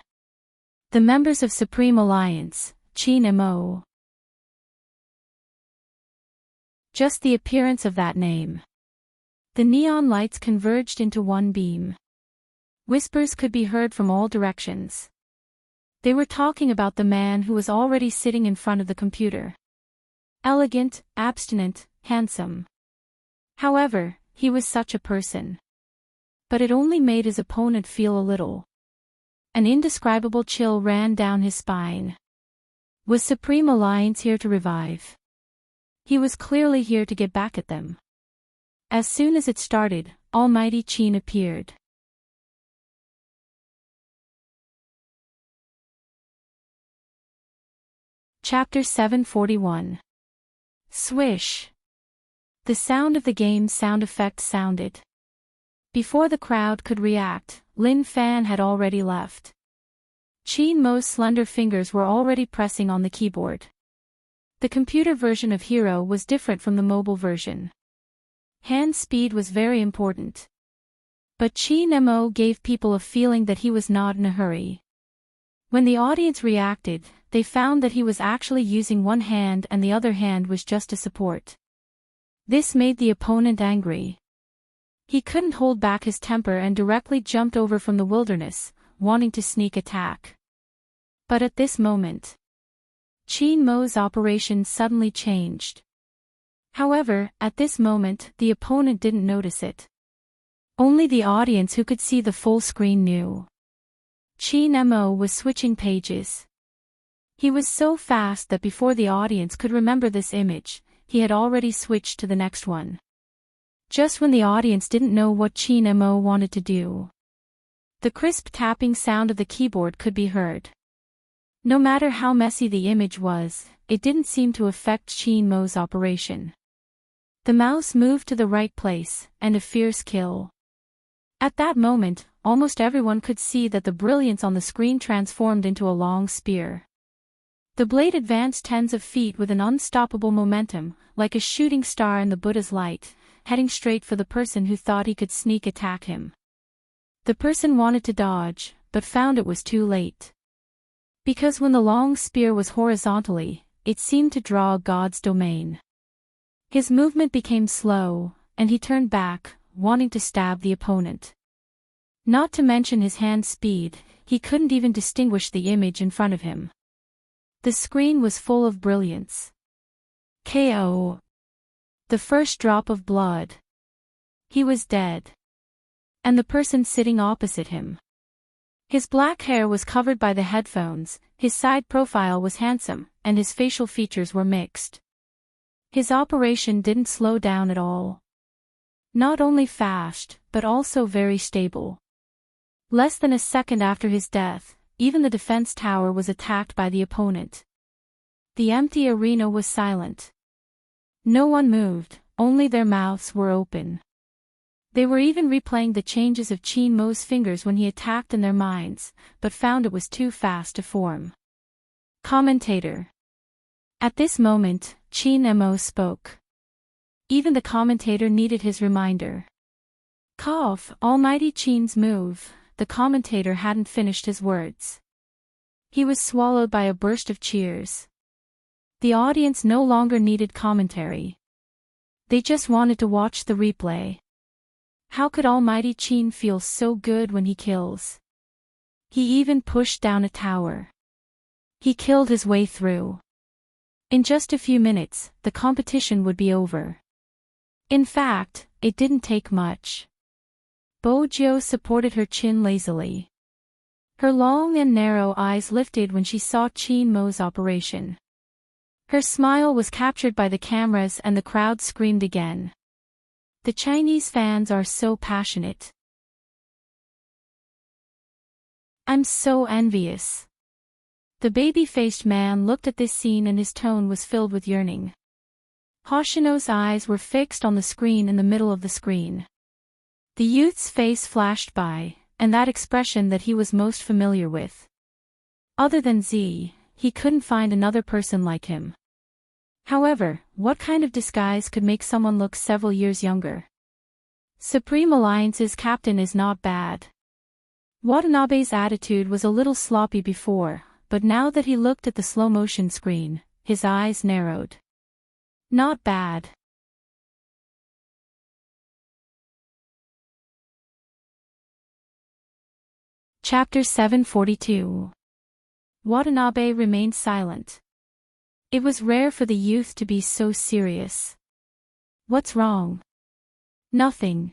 The members of Supreme Alliance, Chin Mo. Just the appearance of that name. The neon lights converged into one beam. Whispers could be heard from all directions. They were talking about the man who was already sitting in front of the computer. Elegant, abstinent, handsome. However, he was such a person. But it only made his opponent feel a little. An indescribable chill ran down his spine. Was Supreme Alliance here to revive? He was clearly here to get back at them. As soon as it started, Almighty Chin appeared. Chapter 741. Swish. The sound of the game's sound effect sounded. Before the crowd could react, Lin Fan had already left. Chin Mo's slender fingers were already pressing on the keyboard. The computer version of Hero was different from the mobile version. Hand speed was very important. But Chin Mo gave people a feeling that he was not in a hurry. When the audience reacted, they found that he was actually using one hand and the other hand was just a support. This made the opponent angry. He couldn't hold back his temper and directly jumped over from the wilderness, wanting to sneak attack. But at this moment, Chin Mo's operation suddenly changed. However, at this moment, the opponent didn't notice it. Only the audience who could see the full screen knew. Chin Mo was switching pages. He was so fast that before the audience could remember this image, he had already switched to the next one. Just when the audience didn't know what Chin Mo wanted to do, the crisp tapping sound of the keyboard could be heard. No matter how messy the image was, it didn't seem to affect Chinmo's operation. The mouse moved to the right place, and a fierce kill. At that moment, almost everyone could see that the brilliance on the screen transformed into a long spear. The blade advanced tens of feet with an unstoppable momentum, like a shooting star in the Buddha's light, heading straight for the person who thought he could sneak attack him. The person wanted to dodge, but found it was too late. Because when the long spear was horizontally, it seemed to draw God's domain. His movement became slow, and he turned back, wanting to stab the opponent. Not to mention his hand speed, he couldn't even distinguish the image in front of him. The screen was full of brilliance. KO. The first drop of blood. He was dead. And the person sitting opposite him. His black hair was covered by the headphones, his side profile was handsome, and his facial features were mixed. His operation didn't slow down at all. Not only fast, but also very stable. Less than a second after his death, even the defense tower was attacked by the opponent. The empty arena was silent. No one moved, only their mouths were open. They were even replaying the changes of Chinmo's fingers when he attacked in their minds, but found it was too fast to form. Commentator. At this moment, Chinmo spoke. Even the commentator needed his reminder. Cough, Almighty Chin's move. The commentator hadn't finished his words. He was swallowed by a burst of cheers. The audience no longer needed commentary. They just wanted to watch the replay. How could Almighty Chin feel so good when he kills? He even pushed down a tower. He killed his way through. In just a few minutes, the competition would be over. In fact, it didn't take much. Bojo supported her chin lazily. Her long and narrow eyes lifted when she saw Chinmo's operation. Her smile was captured by the cameras and the crowd screamed again. The Chinese fans are so passionate. I'm so envious. The baby-faced man looked at this scene and his tone was filled with yearning. Hoshino's eyes were fixed on the screen in the middle of the screen. The youth's face flashed by, and that expression that he was most familiar with. Other than Z, he couldn't find another person like him. However, what kind of disguise could make someone look several years younger? Supreme Alliance's captain is not bad. Watanabe's attitude was a little sloppy before, but now that he looked at the slow-motion screen, his eyes narrowed. Not bad. Chapter 742. Watanabe remained silent. It was rare for the youth to be so serious. What's wrong? Nothing.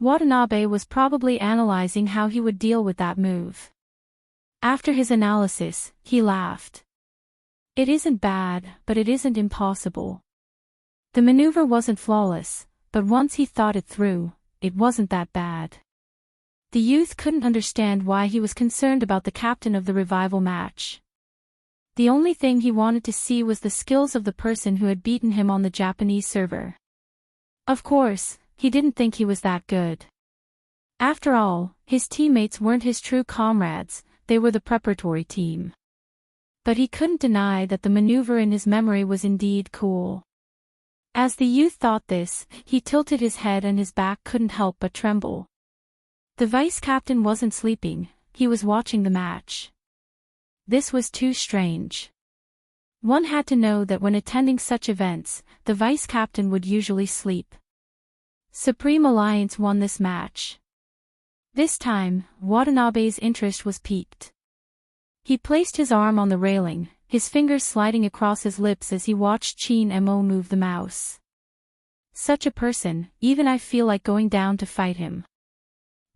Watanabe was probably analyzing how he would deal with that move. After his analysis, he laughed. It isn't bad, but it isn't impossible. The maneuver wasn't flawless, but once he thought it through, it wasn't that bad. The youth couldn't understand why he was concerned about the captain of the revival match. The only thing he wanted to see was the skills of the person who had beaten him on the Japanese server. Of course, he didn't think he was that good. After all, his teammates weren't his true comrades, they were the preparatory team. But he couldn't deny that the maneuver in his memory was indeed cool. As the youth thought this, he tilted his head and his back couldn't help but tremble. The vice-captain wasn't sleeping, he was watching the match. This was too strange. One had to know that when attending such events, the vice-captain would usually sleep. Supreme Alliance won this match. This time, Watanabe's interest was piqued. He placed his arm on the railing, his fingers sliding across his lips as he watched Chinmo move the mouse. Such a person, even I feel like going down to fight him.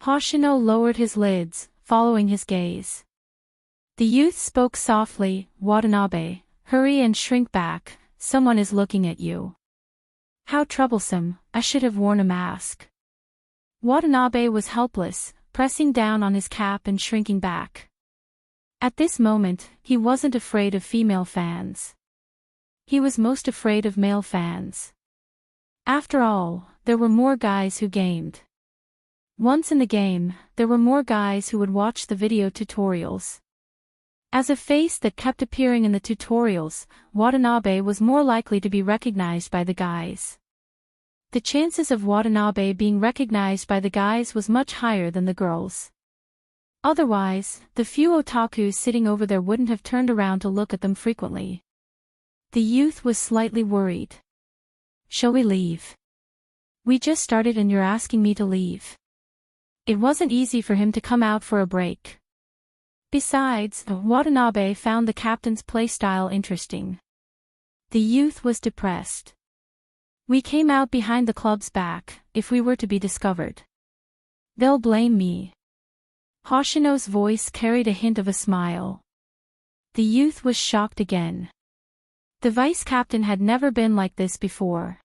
Hoshino lowered his lids, following his gaze. The youth spoke softly, Watanabe, hurry and shrink back, someone is looking at you. How troublesome, I should have worn a mask. Watanabe was helpless, pressing down on his cap and shrinking back. At this moment, he wasn't afraid of female fans. He was most afraid of male fans. After all, there were more guys who gamed. Once in the game, there were more guys who would watch the video tutorials. As a face that kept appearing in the tutorials, Watanabe was more likely to be recognized by the guys. The chances of Watanabe being recognized by the guys was much higher than the girls. Otherwise, the few otakus sitting over there wouldn't have turned around to look at them frequently. The youth was slightly worried. Shall we leave? We just started and you're asking me to leave. It wasn't easy for him to come out for a break. Besides, Watanabe found the captain's playstyle interesting. The youth was depressed. We came out behind the club's back, if we were to be discovered. They'll blame me. Hoshino's voice carried a hint of a smile. The youth was shocked again. The vice-captain had never been like this before.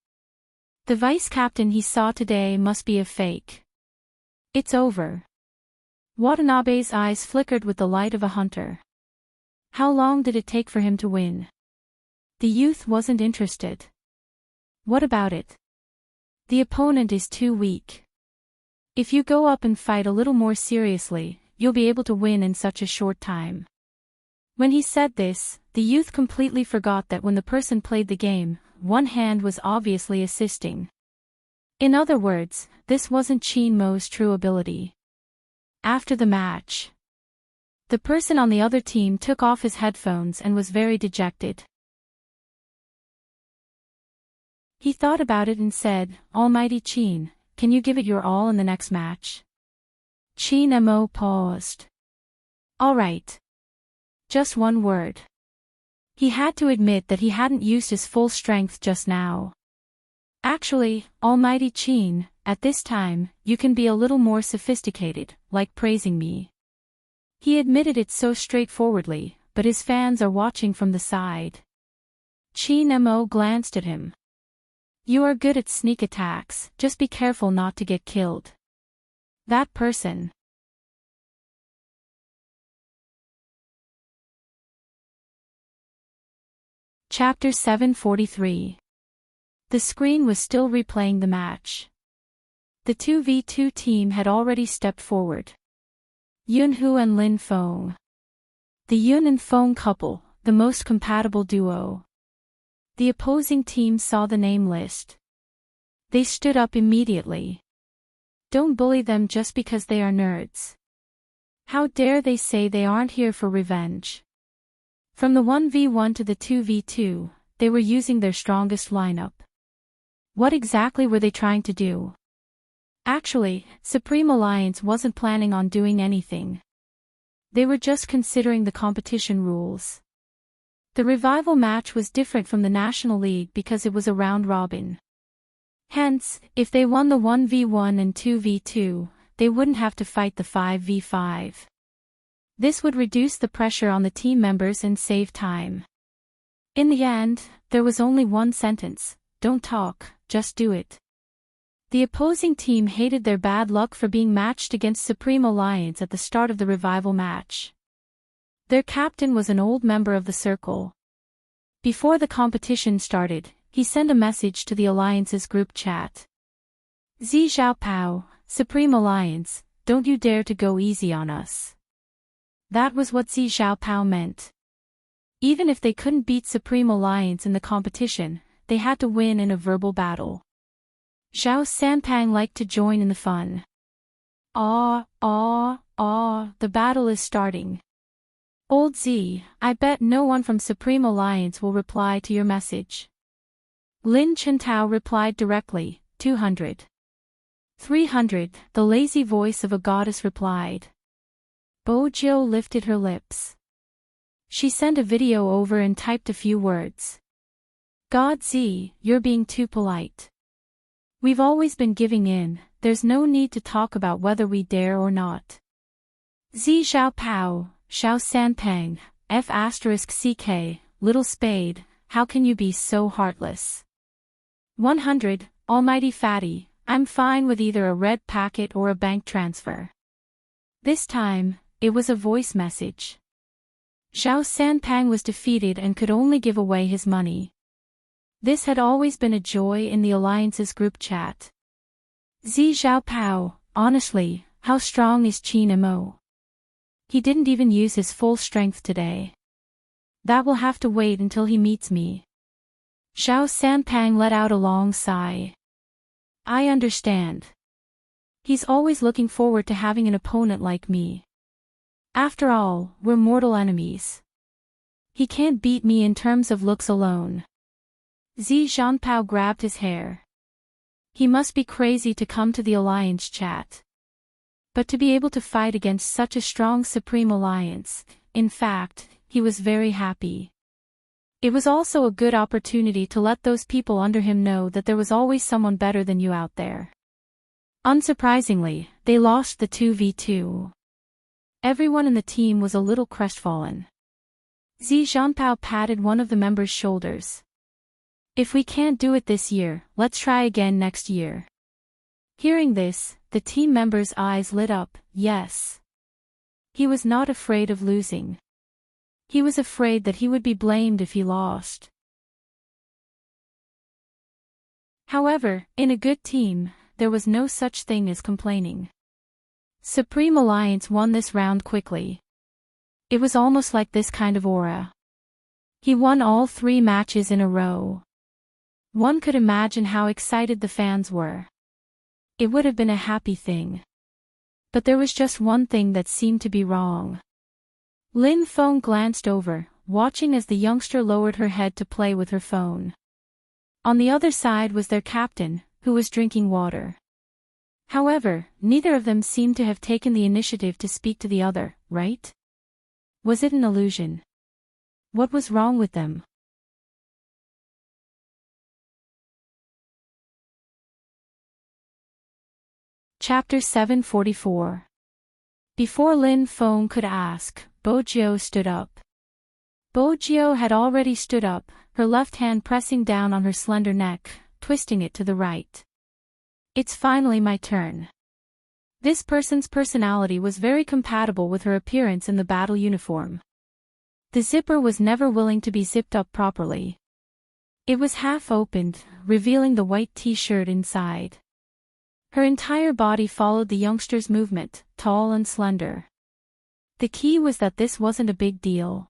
The vice-captain he saw today must be a fake. It's over. Watanabe's eyes flickered with the light of a hunter. How long did it take for him to win? The youth wasn't interested. What about it? The opponent is too weak. If you go up and fight a little more seriously, you'll be able to win in such a short time. When he said this, the youth completely forgot that when the person played the game, one hand was obviously assisting. In other words, this wasn't Shinmo's true ability. After the match, the person on the other team took off his headphones and was very dejected. He thought about it and said, "Almighty Chin, can you give it your all in the next match?" Shinmo paused. "All right. Just one word." He had to admit that he hadn't used his full strength just now. "Actually, Almighty Chin, at this time, you can be a little more sophisticated, like praising me." He admitted it so straightforwardly, but his fans are watching from the side. Shinmo glanced at him. "You are good at sneak attacks, just be careful not to get killed." That person. Chapter 743. The screen was still replaying the match. The 2v2 team had already stepped forward. Yunhu and Lin Feng. The Yun and Feng couple, the most compatible duo. The opposing team saw the name list. They stood up immediately. Don't bully them just because they are nerds. How dare they say they aren't here for revenge? From the 1v1 to the 2v2, they were using their strongest lineup. What exactly were they trying to do? Actually, Supreme Alliance wasn't planning on doing anything. They were just considering the competition rules. The revival match was different from the National League because it was a round robin. Hence, if they won the 1v1 and 2v2, they wouldn't have to fight the 5v5. This would reduce the pressure on the team members and save time. In the end, there was only one sentence: don't talk, just do it. The opposing team hated their bad luck for being matched against Supreme Alliance at the start of the revival match. Their captain was an old member of the circle. Before the competition started, he sent a message to the Alliance's group chat. "Zi Xiaopao, Supreme Alliance, don't you dare to go easy on us." That was what Zi Xiaopao meant. Even if they couldn't beat Supreme Alliance in the competition, they had to win in a verbal battle. Zhao Sanpang liked to join in the fun. The battle is starting. Old Z, I bet no one from Supreme Alliance will reply to your message. Lin Chintao replied directly, 200. 300, the lazy voice of a goddess replied. Bo Jiu lifted her lips. She sent a video over and typed a few words. God Z, you're being too polite. We've always been giving in, there's no need to talk about whether we dare or not. Z Xiaopao, Xiao Sanpang, F*CK, Little Spade, how can you be so heartless? 100, Almighty Fatty, I'm fine with either a red packet or a bank transfer. This time, it was a voice message. Xiao Sanpang was defeated and could only give away his money. This had always been a joy in the Alliance's group chat. Zi Xiaopao, honestly, how strong is Qin Mo? He didn't even use his full strength today. That will have to wait until he meets me. Xiao Sanpang let out a long sigh. I understand. He's always looking forward to having an opponent like me. After all, we're mortal enemies. He can't beat me in terms of looks alone. Zi Zhanpao grabbed his hair. He must be crazy to come to the Alliance chat. But to be able to fight against such a strong Supreme Alliance, in fact, he was very happy. It was also a good opportunity to let those people under him know that there was always someone better than you out there. Unsurprisingly, they lost the 2v2. Everyone in the team was a little crestfallen. Zi Zhanpao patted one of the members' shoulders. If we can't do it this year, let's try again next year. Hearing this, the team member's eyes lit up. Yes. He was not afraid of losing. He was afraid that he would be blamed if he lost. However, in a good team, there was no such thing as complaining. Supreme Alliance won this round quickly. It was almost like this kind of aura. He won all 3 matches in a row. One could imagine how excited the fans were. It would have been a happy thing. But there was just one thing that seemed to be wrong. Lin Feng glanced over, watching as the youngster lowered her head to play with her phone. On the other side was their captain, who was drinking water. However, neither of them seemed to have taken the initiative to speak to the other, right? Was it an illusion? What was wrong with them? Chapter 744. Before Lin Feng could ask, Bo Jiao stood up. Bo Jiao had already stood up, her left hand pressing down on her slender neck, twisting it to the right. It's finally my turn. This person's personality was very compatible with her appearance in the battle uniform. The zipper was never willing to be zipped up properly. It was half opened, revealing the white t-shirt inside. Her entire body followed the youngster's movement, tall and slender. The key was that this wasn't a big deal.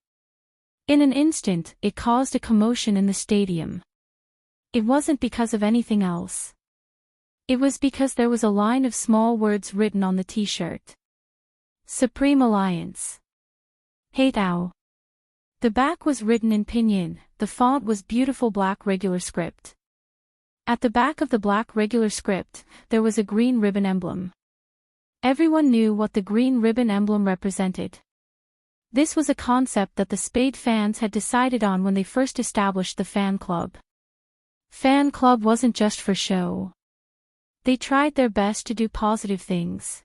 In an instant, it caused a commotion in the stadium. It wasn't because of anything else. It was because there was a line of small words written on the t-shirt. Supreme Alliance. Heitao. The back was written in pinyin, the font was beautiful black regular script. At the back of the black regular script, there was a green ribbon emblem. Everyone knew what the green ribbon emblem represented. This was a concept that the Spade fans had decided on when they first established the fan club. Fan club wasn't just for show. They tried their best to do positive things.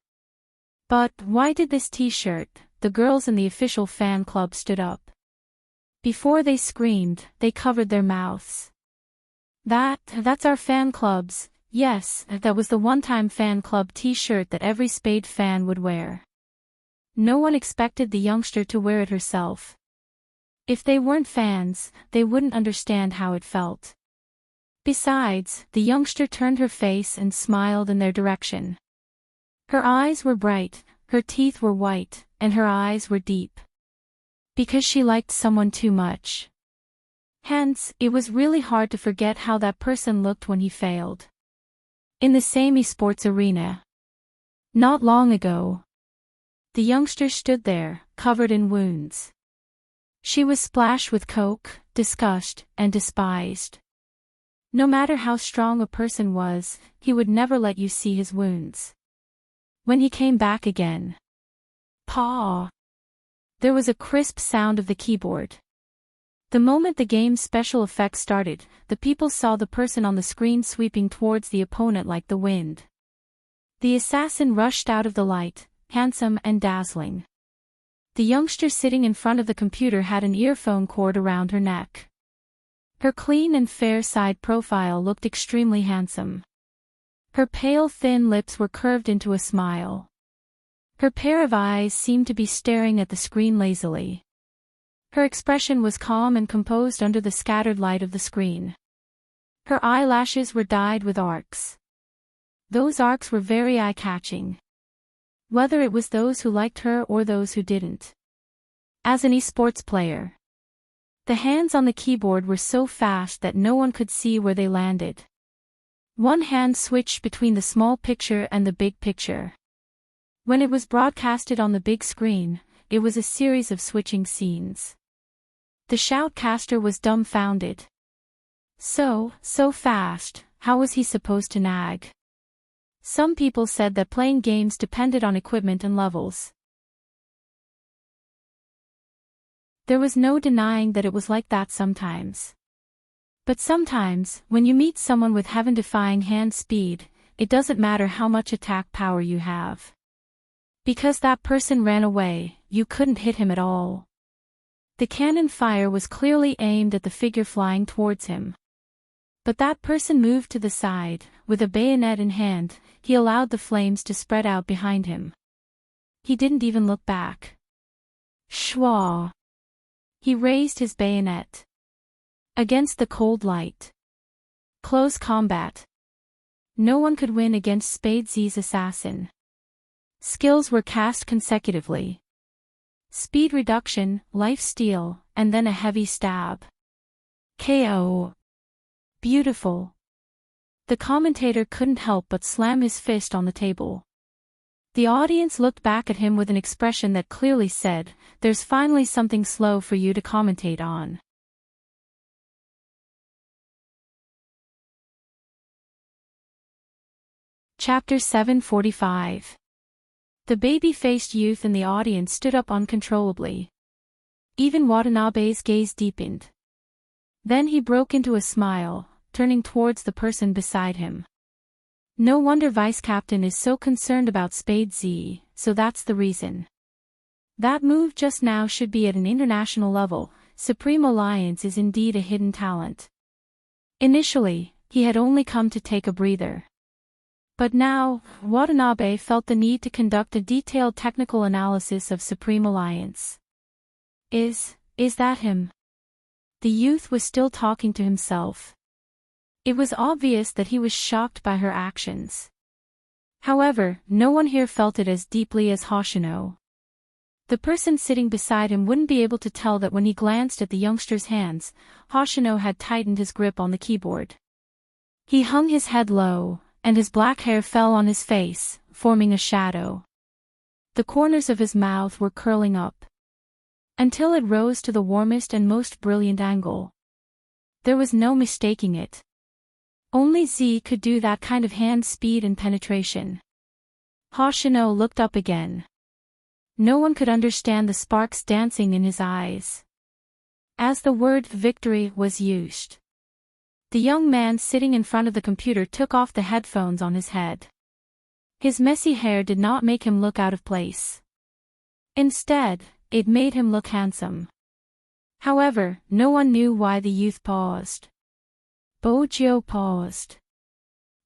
But why did this t-shirt? The girls in the official fan club stood up. Before they screamed, they covered their mouths. That's our fan club's. Yes, that was the one-time fan club t-shirt that every Spade fan would wear. No one expected the youngster to wear it herself. If they weren't fans, they wouldn't understand how it felt. Besides, the youngster turned her face and smiled in their direction. Her eyes were bright, her teeth were white, and her eyes were deep. Because she liked someone too much. Hence, it was really hard to forget how that person looked when he failed. In the same esports arena. Not long ago. The youngster stood there, covered in wounds. She was splashed with coke, disgust, and despised. No matter how strong a person was, he would never let you see his wounds. When he came back again. Paw! There was a crisp sound of the keyboard. The moment the game's special effects started, the people saw the person on the screen sweeping towards the opponent like the wind. The assassin rushed out of the light, handsome and dazzling. The youngster sitting in front of the computer had an earphone cord around her neck. Her clean and fair side profile looked extremely handsome. Her pale thin lips were curved into a smile. Her pair of eyes seemed to be staring at the screen lazily. Her expression was calm and composed under the scattered light of the screen. Her eyelashes were dyed with arcs. Those arcs were very eye-catching. Whether it was those who liked her or those who didn't. As an esports player, the hands on the keyboard were so fast that no one could see where they landed. One hand switched between the small picture and the big picture. When it was broadcasted on the big screen, it was a series of switching scenes. The shoutcaster was dumbfounded. So fast, how was he supposed to nag? Some people said that playing games depended on equipment and levels. There was no denying that it was like that sometimes. But sometimes, when you meet someone with heaven-defying hand speed, it doesn't matter how much attack power you have. Because that person ran away, you couldn't hit him at all. The cannon fire was clearly aimed at the figure flying towards him. But that person moved to the side, with a bayonet in hand. He allowed the flames to spread out behind him. He didn't even look back. Schwa! He raised his bayonet. Against the cold light. Close combat. No one could win against Spades's assassin. Skills were cast consecutively. Speed reduction, life steal, and then a heavy stab. KO. Beautiful. The commentator couldn't help but slam his fist on the table. The audience looked back at him with an expression that clearly said, "There's finally something slow for you to commentate on." Chapter 745. The baby-faced youth in the audience stood up uncontrollably. Even Watanabe's gaze deepened. Then he broke into a smile, turning towards the person beside him. No wonder Vice Captain is so concerned about Spadesy, so that's the reason. That move just now should be at an international level. Supreme Alliance is indeed a hidden talent. Initially, he had only come to take a breather. But now, Watanabe felt the need to conduct a detailed technical analysis of Supreme Alliance. Is that him? The youth was still talking to himself. It was obvious that he was shocked by her actions. However, no one here felt it as deeply as Hoshino. The person sitting beside him wouldn't be able to tell that when he glanced at the youngster's hands, Hoshino had tightened his grip on the keyboard. He hung his head low, and his black hair fell on his face, forming a shadow. The corners of his mouth were curling up, until it rose to the warmest and most brilliant angle. There was no mistaking it. Only Z could do that kind of hand speed and penetration. Hoshino looked up again. No one could understand the sparks dancing in his eyes. As the word victory was used, the young man sitting in front of the computer took off the headphones on his head. His messy hair did not make him look out of place. Instead, it made him look handsome. However, no one knew why the youth paused. Bojo paused.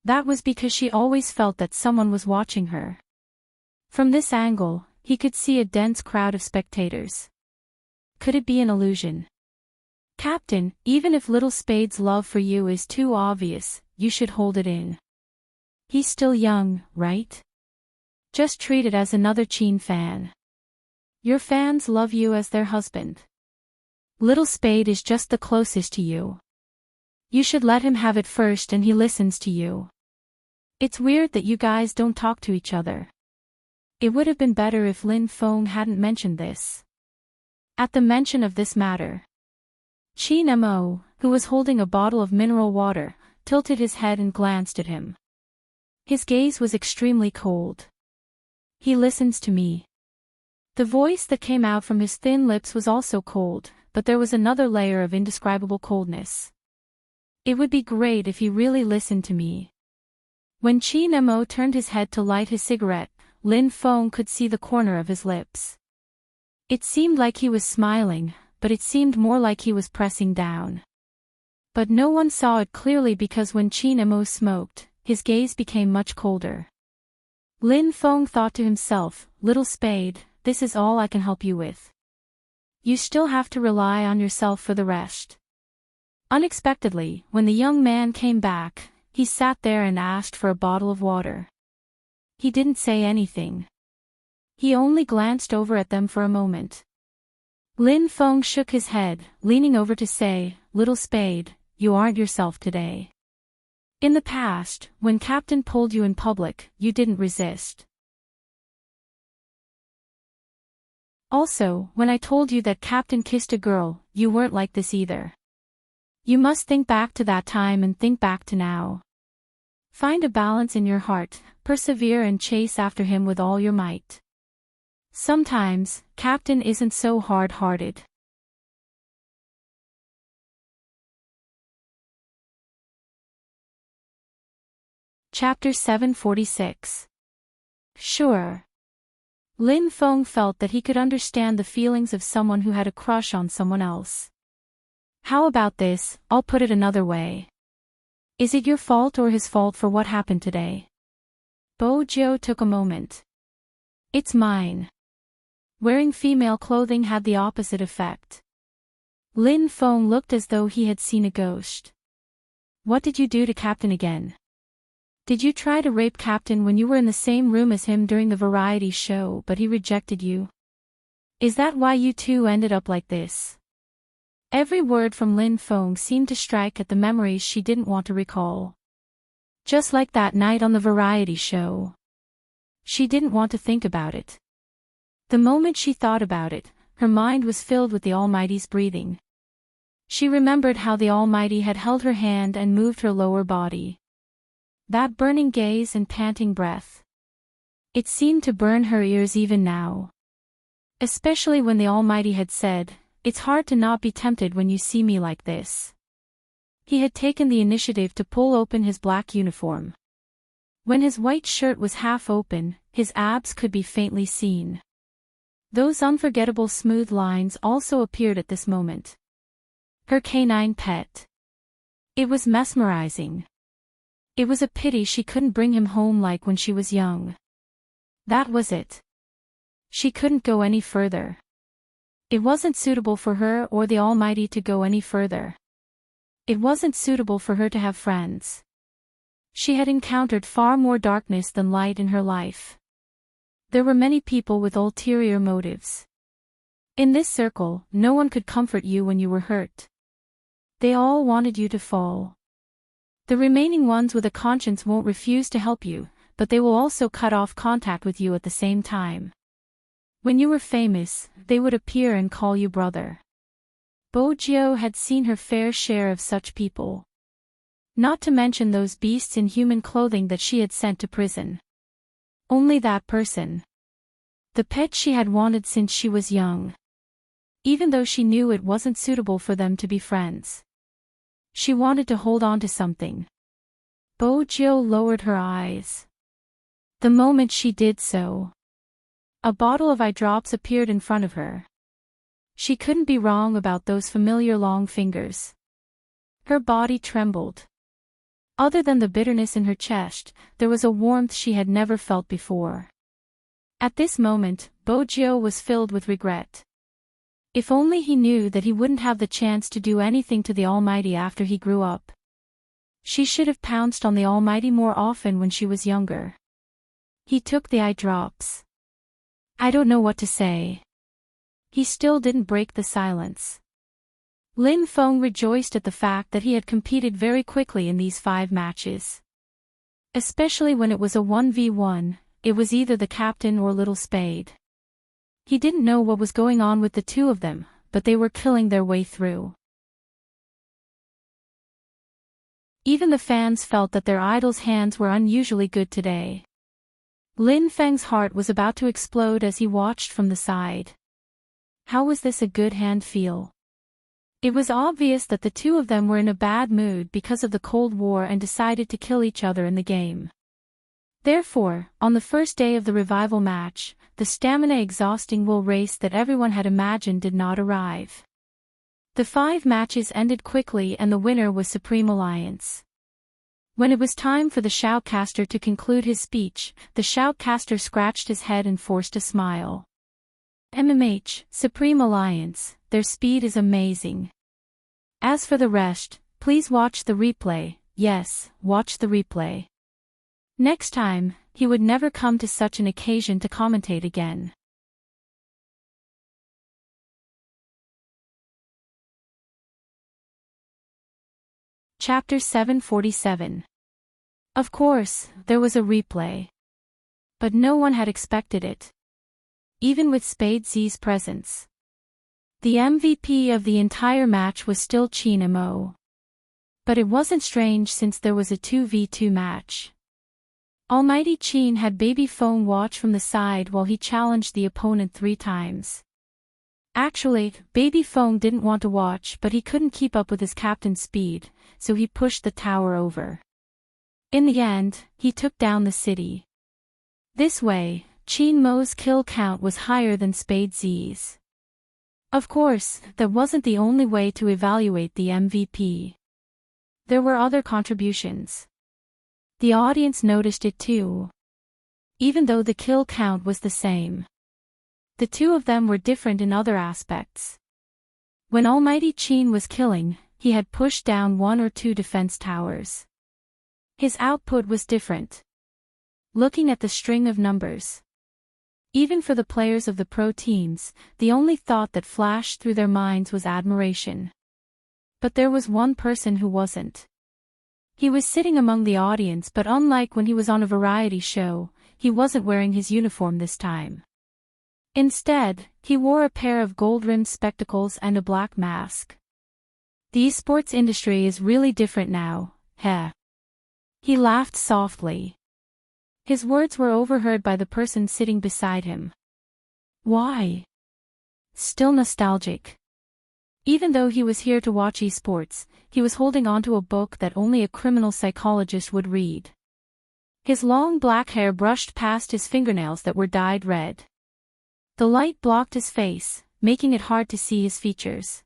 That was because she always felt that someone was watching her. From this angle, he could see a dense crowd of spectators. Could it be an illusion? Captain, even if little Spade's love for you is too obvious, you should hold it in. He's still young, right? Just treat it as another Chin fan. Your fans love you as their husband. Little Spade is just the closest to you. You should let him have it first and he listens to you. It's weird that you guys don't talk to each other. It would have been better if Lin Feng hadn't mentioned this. At the mention of this matter, Chin Mo, who was holding a bottle of mineral water, tilted his head and glanced at him. His gaze was extremely cold. He listens to me. The voice that came out from his thin lips was also cold, but there was another layer of indescribable coldness. It would be great if he really listened to me. When Chin Mo turned his head to light his cigarette, Lin Feng could see the corner of his lips. It seemed like he was smiling, but it seemed more like he was pressing down. But no one saw it clearly because when Chin Mo smoked, his gaze became much colder. Lin Feng thought to himself, "Little Spade, this is all I can help you with. You still have to rely on yourself for the rest." Unexpectedly, when the young man came back, he sat there and asked for a bottle of water. He didn't say anything. He only glanced over at them for a moment. Lin Feng shook his head, leaning over to say, "Little Spade, you aren't yourself today. In the past, when Captain pulled you in public, you didn't resist. Also, when I told you that Captain kissed a girl, you weren't like this either. You must think back to that time and think back to now. Find a balance in your heart, persevere and chase after him with all your might. Sometimes, Captain isn't so hard-hearted." Chapter 746. Sure. Lin Feng felt that he could understand the feelings of someone who had a crush on someone else. How about this, I'll put it another way. Is it your fault or his fault for what happened today? Bo Jiu took a moment. It's mine. Wearing female clothing had the opposite effect. Lin Feng looked as though he had seen a ghost. What did you do to Captain again? Did you try to rape Captain when you were in the same room as him during the variety show but he rejected you? Is that why you two ended up like this? Every word from Lin Feng seemed to strike at the memories she didn't want to recall. Just like that night on the variety show. She didn't want to think about it. The moment she thought about it, her mind was filled with the Almighty's breathing. She remembered how the Almighty had held her hand and moved her lower body. That burning gaze and panting breath. It seemed to burn her ears even now. Especially when the Almighty had said, "It's hard to not be tempted when you see me like this." He had taken the initiative to pull open his black uniform. When his white shirt was half open, his abs could be faintly seen. Those unforgettable smooth lines also appeared at this moment. Her canine pet. It was mesmerizing. It was a pity she couldn't bring him home like when she was young. That was it. She couldn't go any further. It wasn't suitable for her or the Almighty to go any further. It wasn't suitable for her to have friends. She had encountered far more darkness than light in her life. There were many people with ulterior motives. In this circle, no one could comfort you when you were hurt. They all wanted you to fall. The remaining ones with a conscience won't refuse to help you, but they will also cut off contact with you at the same time. When you were famous, they would appear and call you brother. Bo Jiu had seen her fair share of such people. Not to mention those beasts in human clothing that she had sent to prison. Only that person. The pet she had wanted since she was young. Even though she knew it wasn't suitable for them to be friends. She wanted to hold on to something. Bo Jiu lowered her eyes. The moment she did so, a bottle of eye drops appeared in front of her. She couldn't be wrong about those familiar long fingers. Her body trembled. Other than the bitterness in her chest, there was a warmth she had never felt before. At this moment, Bo Jiu was filled with regret. If only he knew that he wouldn't have the chance to do anything to the Almighty after he grew up. She should have pounced on the Almighty more often when she was younger. He took the eye drops. I don't know what to say. He still didn't break the silence. Lin Feng rejoiced at the fact that he had competed very quickly in these 5 matches. Especially when it was a 1v1, it was either the captain or Little Spade. He didn't know what was going on with the two of them, but they were killing their way through. Even the fans felt that their idol's hands were unusually good today. Lin Feng's heart was about to explode as he watched from the side. How was this a good hand feel? It was obvious that the two of them were in a bad mood because of the Cold War and decided to kill each other in the game. Therefore, on the first day of the revival match, the stamina-exhausting will race that everyone had imagined did not arrive. The 5 matches ended quickly and the winner was Supreme Alliance. When it was time for the shoutcaster to conclude his speech, the shoutcaster scratched his head and forced a smile. MMH, Supreme Alliance, their speed is amazing. As for the rest, please watch the replay. Yes, watch the replay. Next time, he would never come to such an occasion to commentate again. Chapter 747. Of course, there was a replay. But no one had expected it. Even with Spades's presence. The MVP of the entire match was still Chin Mo. But it wasn't strange since there was a 2v2 match. Almighty Chin had baby phone watch from the side while he challenged the opponent 3 times. Actually, baby phone didn't want to watch, but he couldn't keep up with his captain's speed, so he pushed the tower over. In the end, he took down the city. This way, Chin Mo's kill count was higher than Spades's. Of course, that wasn't the only way to evaluate the MVP. There were other contributions. The audience noticed it too. Even though the kill count was the same. The two of them were different in other aspects. When Almighty Chin was killing, he had pushed down 1 or 2 defense towers. His output was different. Looking at the string of numbers. Even for the players of the pro teams, the only thought that flashed through their minds was admiration. But there was one person who wasn't. He was sitting among the audience, but unlike when he was on a variety show, he wasn't wearing his uniform this time. Instead, he wore a pair of gold-rimmed spectacles and a black mask. The esports industry is really different now, heh. He laughed softly. His words were overheard by the person sitting beside him. Why? Still nostalgic. Even though he was here to watch esports, he was holding onto a book that only a criminal psychologist would read. His long black hair brushed past his fingernails that were dyed red. The light blocked his face, making it hard to see his features.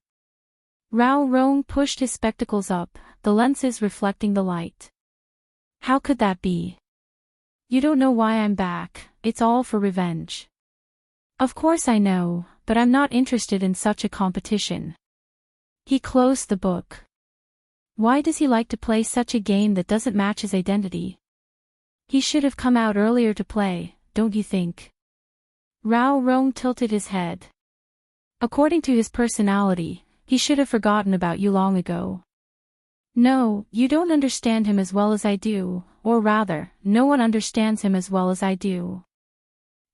Rao Rong pushed his spectacles up, the lenses reflecting the light. How could that be? You don't know why I'm back, it's all for revenge. Of course I know, but I'm not interested in such a competition. He closed the book. Why does he like to play such a game that doesn't match his identity? He should have come out earlier to play, don't you think? Rao Rong tilted his head. According to his personality, he should have forgotten about you long ago. No, you don't understand him as well as I do, or rather, no one understands him as well as I do.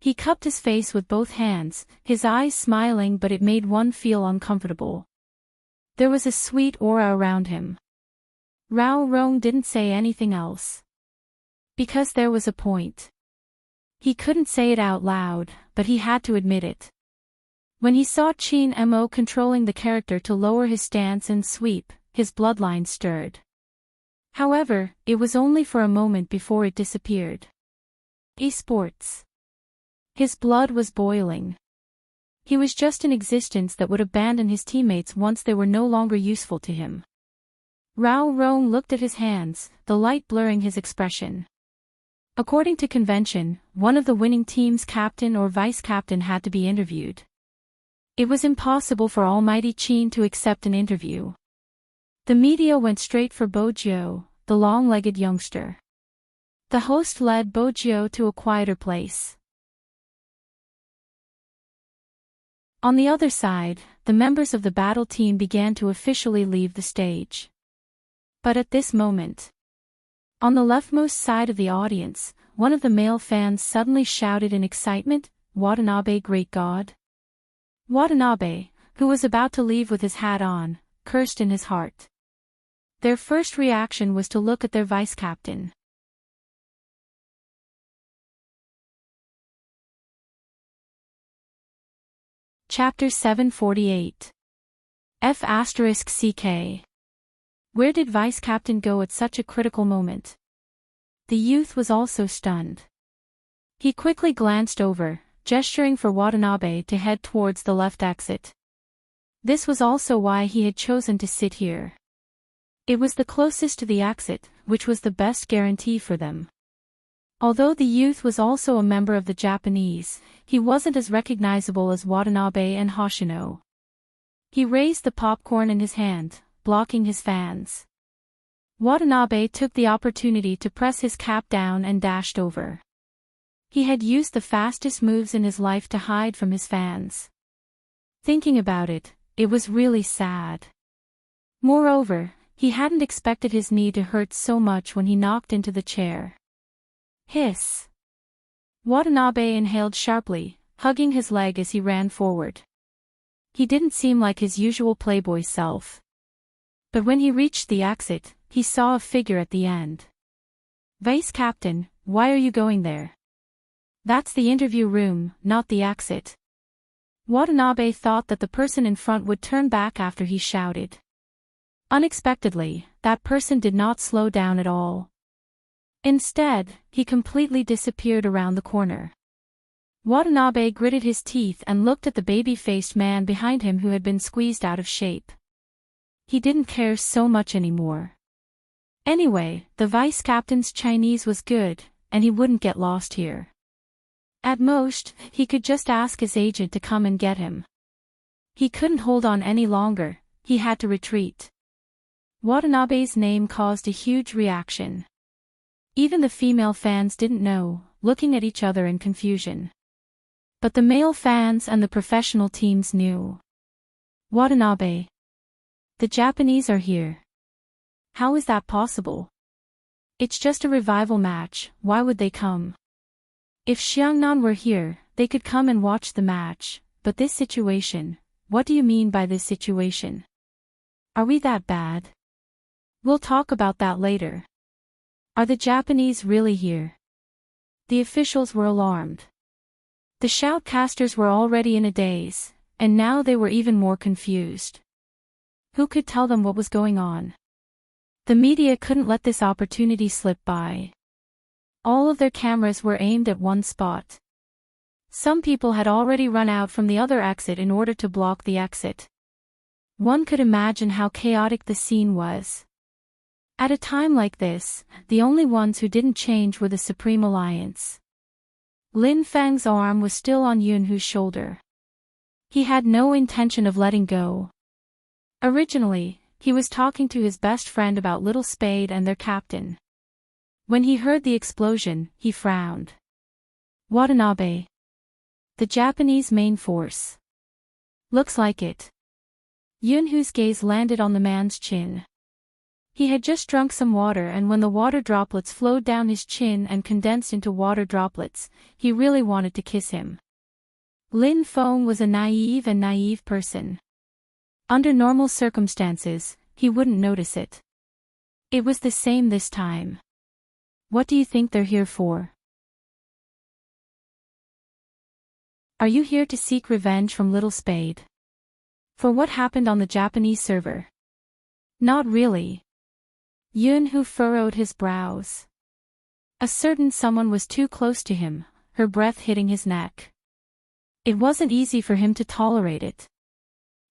He cupped his face with both hands, his eyes smiling, but it made one feel uncomfortable. There was a sweet aura around him. Rao Rong didn't say anything else. Because there was a point. He couldn't say it out loud, but he had to admit it. When he saw Chin Mo controlling the character to lower his stance and sweep, his bloodline stirred. However, it was only for a moment before it disappeared. Esports. His blood was boiling. He was just an existence that would abandon his teammates once they were no longer useful to him. Rao Rong looked at his hands, the light blurring his expression. According to convention, one of the winning team's captain or vice-captain had to be interviewed. It was impossible for Almighty Chin to accept an interview. The media went straight for Bojo, the long-legged youngster. The host led Bojo to a quieter place. On the other side, the members of the battle team began to officially leave the stage. But at this moment, on the leftmost side of the audience, one of the male fans suddenly shouted in excitement, "Watanabe, great God!" Watanabe, who was about to leave with his hat on, cursed in his heart. Their first reaction was to look at their vice-captain. Chapter 748. F***CK. Where did vice-captain go at such a critical moment? The youth was also stunned. He quickly glanced over, gesturing for Watanabe to head towards the left exit. This was also why he had chosen to sit here. It was the closest to the exit, which was the best guarantee for them. Although the youth was also a member of the Japanese, he wasn't as recognizable as Watanabe and Hoshino. He raised the popcorn in his hand, blocking his fans. Watanabe took the opportunity to press his cap down and dashed over. He had used the fastest moves in his life to hide from his fans. Thinking about it, it was really sad. Moreover, he hadn't expected his knee to hurt so much when he knocked into the chair. Hiss! Watanabe inhaled sharply, hugging his leg as he ran forward. He didn't seem like his usual playboy self. But when he reached the exit, he saw a figure at the end. "Vice Captain, why are you going there? That's the interview room, not the exit." Watanabe thought that the person in front would turn back after he shouted. Unexpectedly, that person did not slow down at all. Instead, he completely disappeared around the corner. Watanabe gritted his teeth and looked at the baby-faced man behind him who had been squeezed out of shape. He didn't care so much anymore. Anyway, the vice captain's Chinese was good, and he wouldn't get lost here. At most, he could just ask his agent to come and get him. He couldn't hold on any longer, he had to retreat. Watanabe's name caused a huge reaction. Even the female fans didn't know, looking at each other in confusion. But the male fans and the professional teams knew. "Watanabe. The Japanese are here. How is that possible? It's just a revival match, why would they come? If Xiangnan were here, they could come and watch the match, but this situation, what do you mean by this situation? Are we that bad? We'll talk about that later. Are the Japanese really here?" The officials were alarmed. The shoutcasters were already in a daze, and now they were even more confused. Who could tell them what was going on? The media couldn't let this opportunity slip by. All of their cameras were aimed at one spot. Some people had already run out from the other exit in order to block the exit. One could imagine how chaotic the scene was. At a time like this, the only ones who didn't change were the Supreme Alliance. Lin Feng's arm was still on Yunhu's shoulder. He had no intention of letting go. Originally, he was talking to his best friend about Little Spade and their captain. When he heard the explosion, he frowned. "Watanabe. The Japanese main force. Looks like it." Yunhu's gaze landed on the man's chin. He had just drunk some water, and when the water droplets flowed down his chin and condensed into water droplets, he really wanted to kiss him. Lin Feng was a naive person. Under normal circumstances, he wouldn't notice it. It was the same this time. "What do you think they're here for? Are you here to seek revenge from Little Spade? For what happened on the Japanese server?" "Not really." Yunhu furrowed his brows. A certain someone was too close to him, her breath hitting his neck. It wasn't easy for him to tolerate it.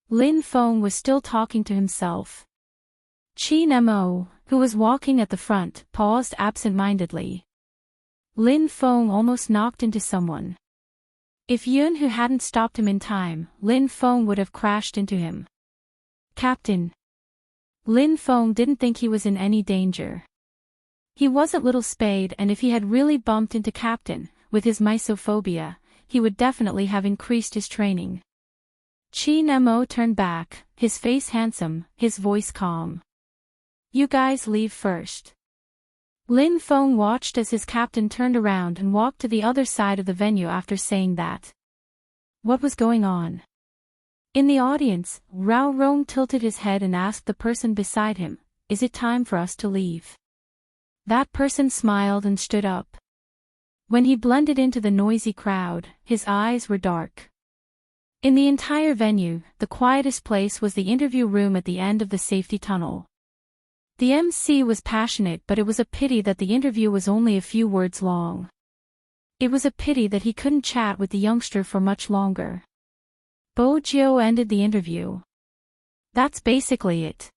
Lin Feng was still talking to himself. Qin Mo, who was walking at the front, paused absent-mindedly. Lin Feng almost knocked into someone. If Yunhu hadn't stopped him in time, Lin Feng would have crashed into him. "Captain." Lin Feng didn't think he was in any danger. He wasn't Little Spade, and if he had really bumped into Captain, with his mysophobia, he would definitely have increased his training. Qin Mo turned back, his face handsome, his voice calm. "You guys leave first." Lin Feng watched as his captain turned around and walked to the other side of the venue after saying that. What was going on? In the audience, Rao Rong tilted his head and asked the person beside him, "Is it time for us to leave?" That person smiled and stood up. When he blended into the noisy crowd, his eyes were dark. In the entire venue, the quietest place was the interview room at the end of the safety tunnel. The MC was passionate, but it was a pity that the interview was only a few words long. It was a pity that he couldn't chat with the youngster for much longer. Bo Jiu ended the interview. "That's basically it.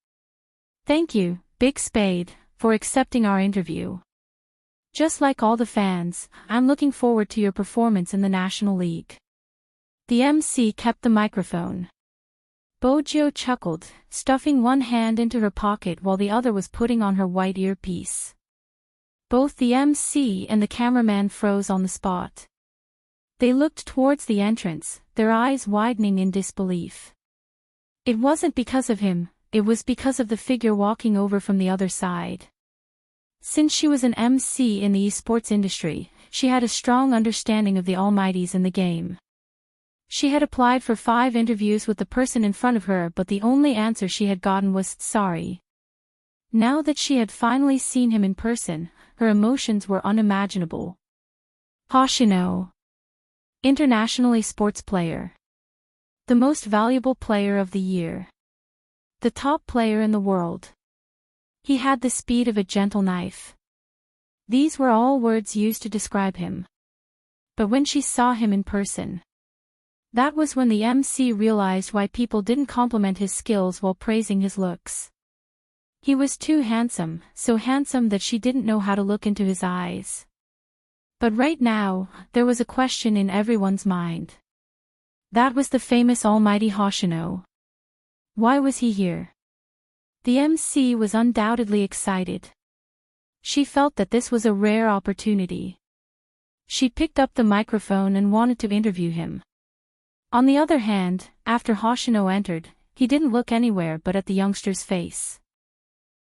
Thank you, Big Spade, for accepting our interview. Just like all the fans, I'm looking forward to your performance in the National League." The MC kept the microphone. Bojo chuckled, stuffing one hand into her pocket while the other was putting on her white earpiece. Both the MC and the cameraman froze on the spot. They looked towards the entrance, their eyes widening in disbelief. It wasn't because of him, it was because of the figure walking over from the other side. Since she was an MC in the esports industry, she had a strong understanding of the almighties in the game. She had applied for 5 interviews with the person in front of her, but the only answer she had gotten was sorry. Now that she had finally seen him in person, her emotions were unimaginable. Hoshino. International esports player. The most valuable player of the year. The top player in the world. He had the speed of a gentle knife. These were all words used to describe him. But when she saw him in person, that was when the MC realized why people didn't compliment his skills while praising his looks. He was too handsome, so handsome that she didn't know how to look into his eyes. But right now, there was a question in everyone's mind. That was the famous almighty Hoshino. Why was he here? The MC was undoubtedly excited. She felt that this was a rare opportunity. She picked up the microphone and wanted to interview him. On the other hand, after Hoshino entered, he didn't look anywhere but at the youngster's face.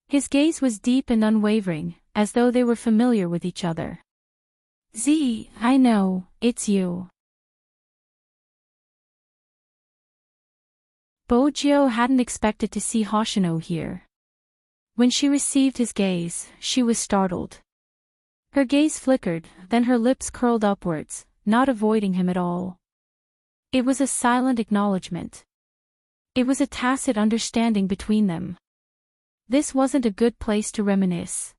His gaze was deep and unwavering, as though they were familiar with each other. I know, it's you. Bojo hadn't expected to see Hoshino here. When she received his gaze, she was startled. Her gaze flickered, then her lips curled upwards, not avoiding him at all. It was a silent acknowledgement. It was a tacit understanding between them. This wasn't a good place to reminisce.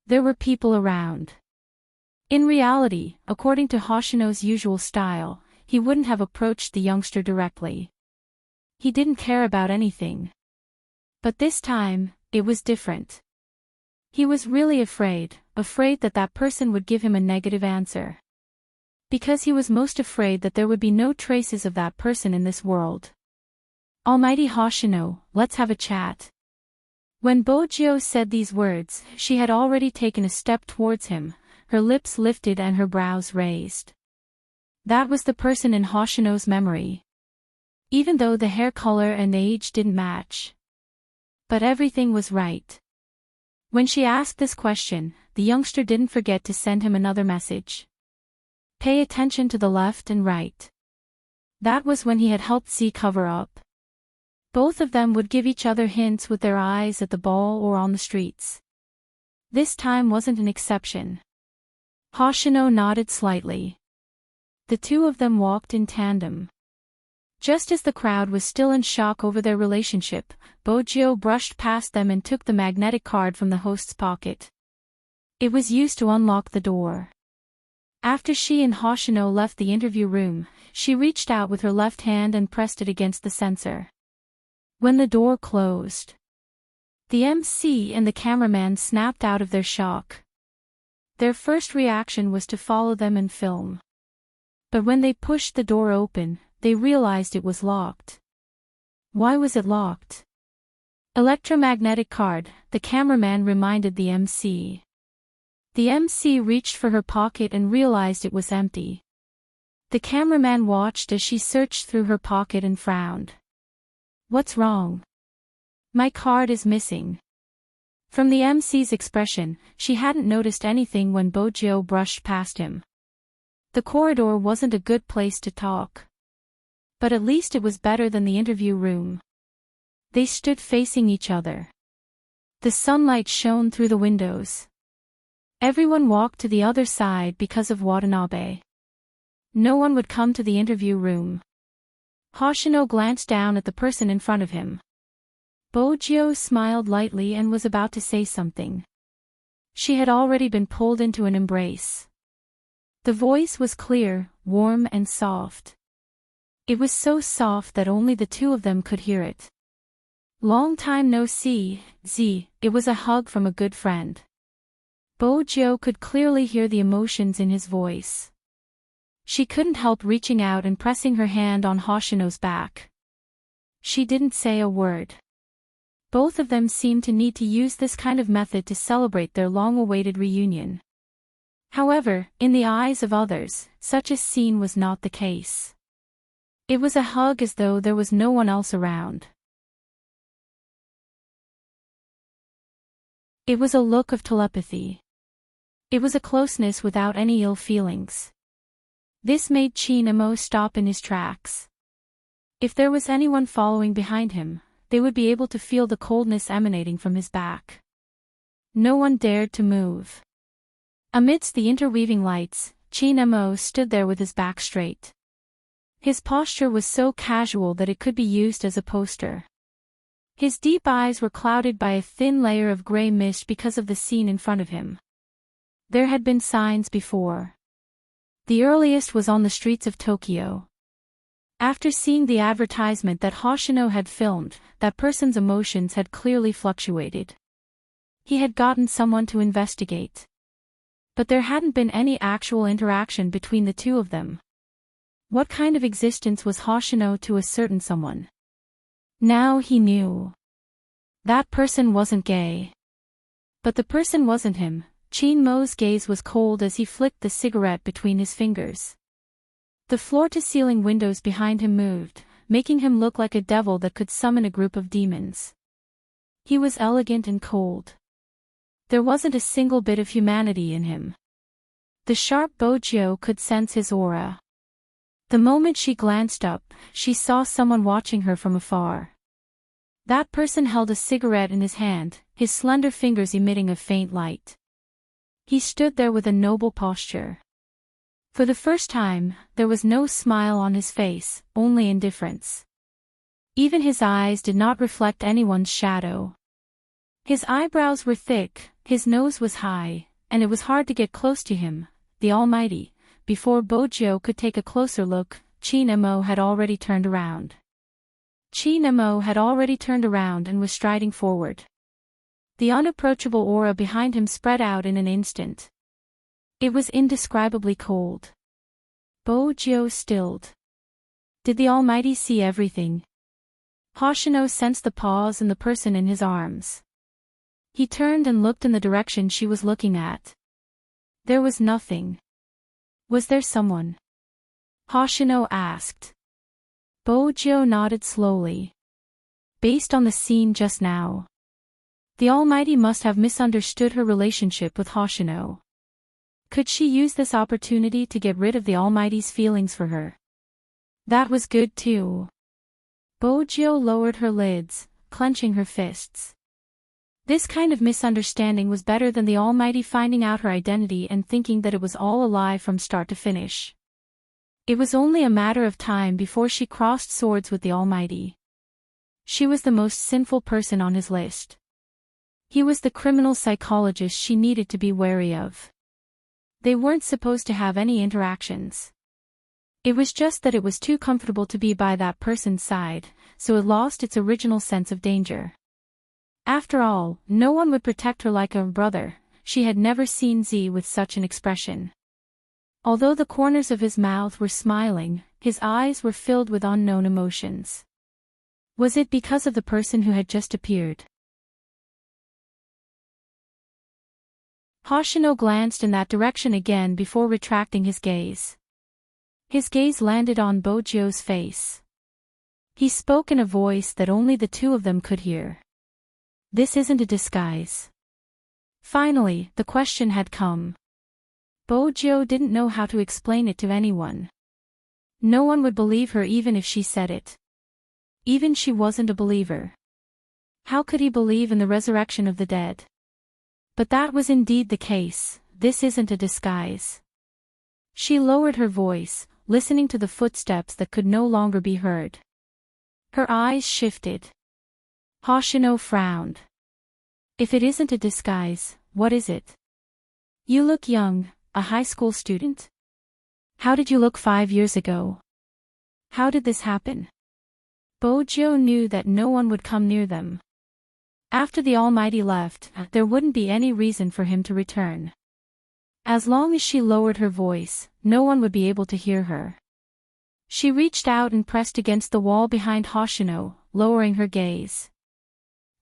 There were people around. In reality, according to Hoshino's usual style, he wouldn't have approached the youngster directly. He didn't care about anything. But this time, it was different. He was really afraid that that person would give him a negative answer. Because he was most afraid that there would be no traces of that person in this world. Almighty Hoshino, let's have a chat. When Bojo said these words, she had already taken a step towards him, her lips lifted and her brows raised. That was the person in Hoshino's memory. Even though the hair color and age didn't match. But everything was right. When she asked this question, the youngster didn't forget to send him another message. Pay attention to the left and right. That was when he had helped Z cover up. Both of them would give each other hints with their eyes at the ball or on the streets. This time wasn't an exception. Hoshino nodded slightly. The two of them walked in tandem. Just as the crowd was still in shock over their relationship, Bojo brushed past them and took the magnetic card from the host's pocket. It was used to unlock the door. After she and Hoshino left the interview room, she reached out with her left hand and pressed it against the sensor. When the door closed, the MC and the cameraman snapped out of their shock. Their first reaction was to follow them and film. But when they pushed the door open, they realized it was locked. Why was it locked? Electromagnetic card, the cameraman reminded the MC. The MC reached for her pocket and realized it was empty. The cameraman watched as she searched through her pocket and frowned. What's wrong? My card is missing. From the MC's expression, she hadn't noticed anything when Bojo brushed past him. The corridor wasn't a good place to talk. But at least it was better than the interview room. They stood facing each other. The sunlight shone through the windows. Everyone walked to the other side because of Watanabe. No one would come to the interview room. Hoshino glanced down at the person in front of him. Bojo smiled lightly and was about to say something. She had already been pulled into an embrace. The voice was clear, warm and soft. It was so soft that only the two of them could hear it. Long time no see, Z, it was a hug from a good friend. Bojo could clearly hear the emotions in his voice. She couldn't help reaching out and pressing her hand on Hoshino's back. She didn't say a word. Both of them seemed to need to use this kind of method to celebrate their long-awaited reunion. However, in the eyes of others, such a scene was not the case. It was a hug as though there was no one else around. It was a look of telepathy. It was a closeness without any ill feelings. This made Chin-mo stop in his tracks. If there was anyone following behind him, they would be able to feel the coldness emanating from his back. No one dared to move. Amidst the interweaving lights, Chin-mo stood there with his back straight. His posture was so casual that it could be used as a poster. His deep eyes were clouded by a thin layer of gray mist because of the scene in front of him. There had been signs before. The earliest was on the streets of Tokyo. After seeing the advertisement that Hoshino had filmed, that person's emotions had clearly fluctuated. He had gotten someone to investigate. But there hadn't been any actual interaction between the two of them. What kind of existence was Hoshino to a certain someone? Now he knew. That person wasn't gay. But the person wasn't him. Chin-mo's gaze was cold as he flicked the cigarette between his fingers. The floor-to-ceiling windows behind him moved, making him look like a devil that could summon a group of demons. He was elegant and cold. There wasn't a single bit of humanity in him. The sharp Bojio could sense his aura. The moment she glanced up, she saw someone watching her from afar. That person held a cigarette in his hand, his slender fingers emitting a faint light. He stood there with a noble posture. For the first time, there was no smile on his face, only indifference. Even his eyes did not reflect anyone's shadow. His eyebrows were thick, his nose was high, and it was hard to get close to him, the Almighty. Before Bojio could take a closer look, Chin-mo had already turned around. Chin-mo had already turned around and was striding forward. The unapproachable aura behind him spread out in an instant. It was indescribably cold. Bojio stilled. Did the Almighty see everything? Hoshino sensed the pause in the person in his arms. He turned and looked in the direction she was looking at. There was nothing. Was there someone? Hoshino asked. Bojio nodded slowly. Based on the scene just now, the Almighty must have misunderstood her relationship with Hoshino. Could she use this opportunity to get rid of the Almighty's feelings for her? That was good too. Bojio lowered her lids, clenching her fists. This kind of misunderstanding was better than the Almighty finding out her identity and thinking that it was all a lie from start to finish. It was only a matter of time before she crossed swords with the Almighty. She was the most sinful person on his list. He was the criminal psychologist she needed to be wary of. They weren't supposed to have any interactions. It was just that it was too comfortable to be by that person's side, so it lost its original sense of danger. After all, no one would protect her like a brother. She had never seen Z with such an expression. Although the corners of his mouth were smiling, his eyes were filled with unknown emotions. Was it because of the person who had just appeared? Hoshino glanced in that direction again before retracting his gaze. His gaze landed on Bojio's face. He spoke in a voice that only the two of them could hear. This isn't a disguise. Finally, the question had come. Bojio didn't know how to explain it to anyone. No one would believe her even if she said it. Even she wasn't a believer. How could he believe in the resurrection of the dead? But that was indeed the case. This isn't a disguise. She lowered her voice, listening to the footsteps that could no longer be heard. Her eyes shifted. Hoshino frowned. If it isn't a disguise, what is it? You look young, a high school student. How did you look 5 years ago? How did this happen? Bojio knew that no one would come near them. After the Almighty left, there wouldn't be any reason for him to return. As long as she lowered her voice, no one would be able to hear her. She reached out and pressed against the wall behind Hoshino, lowering her gaze.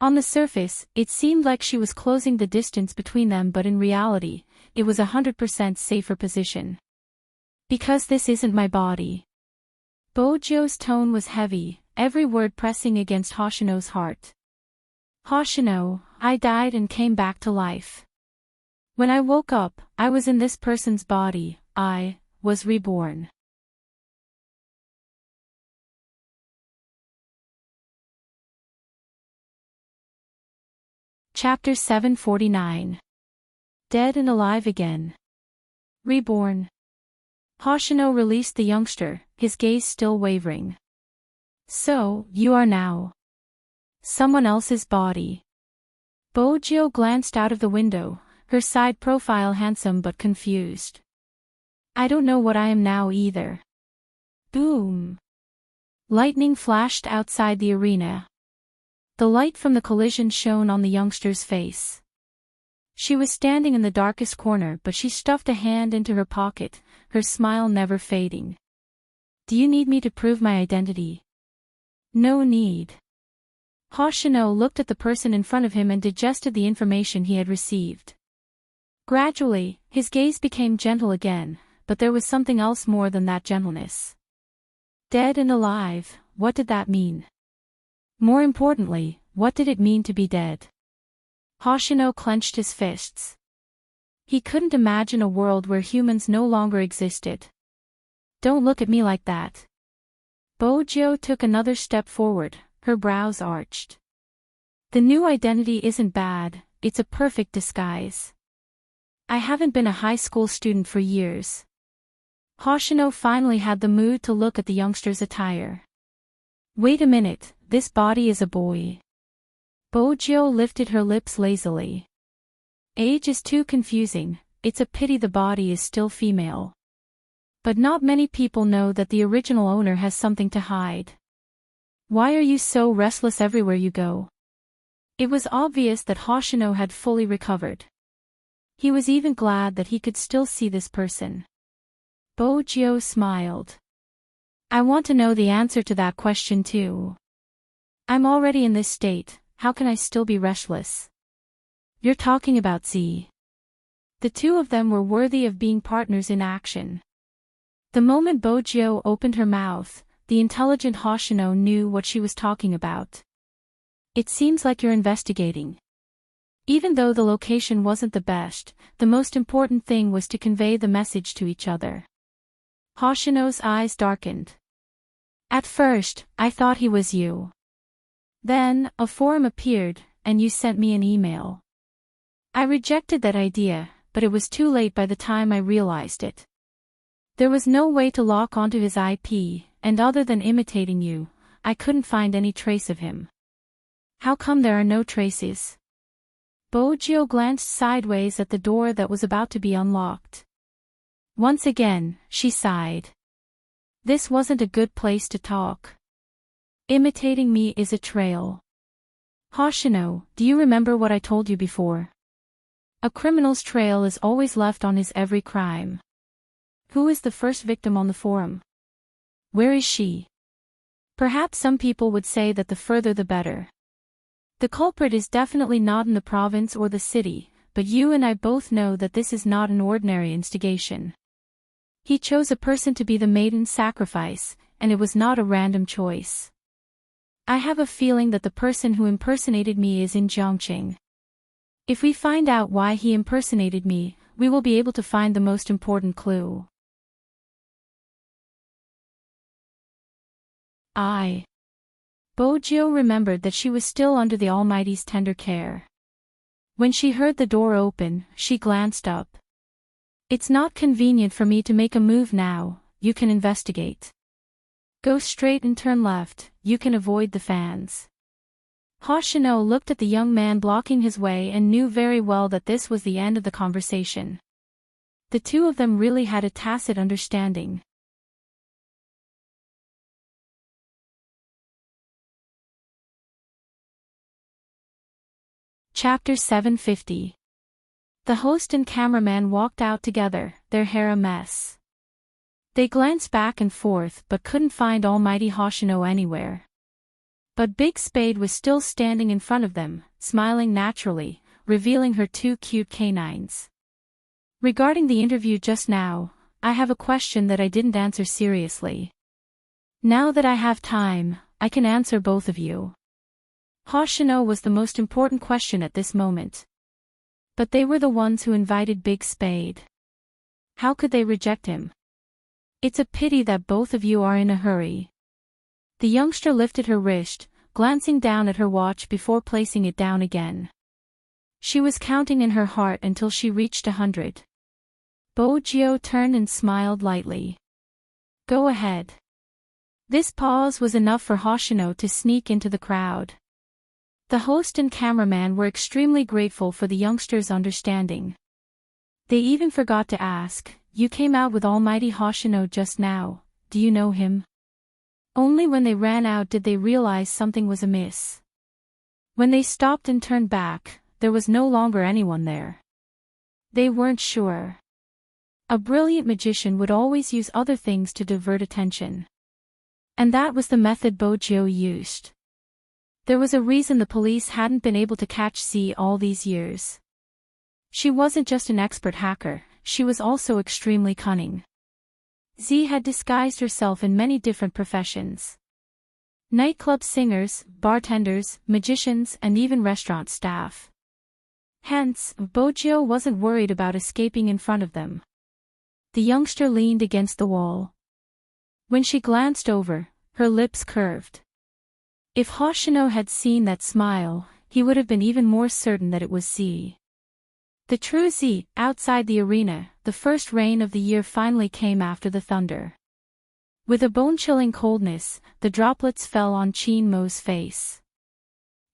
On the surface, it seemed like she was closing the distance between them, but in reality, it was 100% safer position. Because this isn't my body. Bojo's tone was heavy, every word pressing against Hoshino's heart. Hoshino, I died and came back to life. When I woke up, I was in this person's body, I was reborn. Chapter 749. Dead and alive again. Reborn. Hoshino released the youngster, his gaze still wavering. So, you are now someone else's body. Bojo glanced out of the window, her side profile handsome but confused. I don't know what I am now either. Boom. Lightning flashed outside the arena. The light from the collision shone on the youngster's face. She was standing in the darkest corner, but she stuffed a hand into her pocket, her smile never fading. Do you need me to prove my identity? No need. Hoshino looked at the person in front of him and digested the information he had received. Gradually, his gaze became gentle again, but there was something else more than that gentleness. Dead and alive, what did that mean? More importantly, what did it mean to be dead? Hoshino clenched his fists. He couldn't imagine a world where humans no longer existed. Don't look at me like that. Bojo took another step forward, her brows arched. The new identity isn't bad, it's a perfect disguise. I haven't been a high school student for years. Hoshino finally had the mood to look at the youngster's attire. Wait a minute, this body is a boy. Bojo lifted her lips lazily. Age is too confusing, it's a pity the body is still female. But not many people know that the original owner has something to hide. Why are you so restless everywhere you go? It was obvious that Hoshino had fully recovered. He was even glad that he could still see this person. Bojo smiled. I want to know the answer to that question too. I'm already in this state, how can I still be restless? You're talking about Z. The two of them were worthy of being partners in action. The moment Bojo opened her mouth, the intelligent Hoshino knew what she was talking about. It seems like you're investigating. Even though the location wasn't the best, the most important thing was to convey the message to each other. Hoshino's eyes darkened. At first, I thought he was you. Then, a forum appeared, and you sent me an email. I rejected that idea, but it was too late by the time I realized it. There was no way to lock onto his IP, and other than imitating you, I couldn't find any trace of him. How come there are no traces? Bojo glanced sideways at the door that was about to be unlocked. Once again, she sighed. This wasn't a good place to talk. Imitating me is a trail. Hoshino, do you remember what I told you before? A criminal's trail is always left on his every crime. Who is the first victim on the forum? Where is she? Perhaps some people would say that the further the better. The culprit is definitely not in the province or the city, but you and I both know that this is not an ordinary instigation. He chose a person to be the maiden's sacrifice, and it was not a random choice. I have a feeling that the person who impersonated me is Enchanting. If we find out why he impersonated me, we will be able to find the most important clue. Bojo remembered that she was still under the Almighty's tender care. When she heard the door open, she glanced up. It's not convenient for me to make a move now, you can investigate. Go straight and turn left, you can avoid the fans. Hoshino looked at the young man blocking his way and knew very well that this was the end of the conversation. The two of them really had a tacit understanding. Chapter 750. The host and cameraman walked out together, their hair a mess. They glanced back and forth but couldn't find Almighty Hoshino anywhere. But Big Spade was still standing in front of them, smiling naturally, revealing her two cute canines. Regarding the interview just now, I have a question that I didn't answer seriously. Now that I have time, I can answer both of you. Hoshino was the most important question at this moment. But they were the ones who invited Big Spade. How could they reject him? It's a pity that both of you are in a hurry. The youngster lifted her wrist, glancing down at her watch before placing it down again. She was counting in her heart until she reached 100. Bojio turned and smiled lightly. Go ahead. This pause was enough for Hoshino to sneak into the crowd. The host and cameraman were extremely grateful for the youngster's understanding. They even forgot to ask, "You came out with Almighty Hoshino just now, do you know him?" Only when they ran out did they realize something was amiss. When they stopped and turned back, there was no longer anyone there. They weren't sure. A brilliant magician would always use other things to divert attention. And that was the method Bojio used. There was a reason the police hadn't been able to catch Z all these years. She wasn't just an expert hacker, she was also extremely cunning. Z had disguised herself in many different professions. Nightclub singers, bartenders, magicians, and even restaurant staff. Hence, Bojio wasn't worried about escaping in front of them. The youngster leaned against the wall. When she glanced over, her lips curved. If Hoshino had seen that smile, he would have been even more certain that it was Z. The true Z. Outside the arena, the first rain of the year finally came after the thunder. With a bone-chilling coldness, the droplets fell on Chin Mo's face.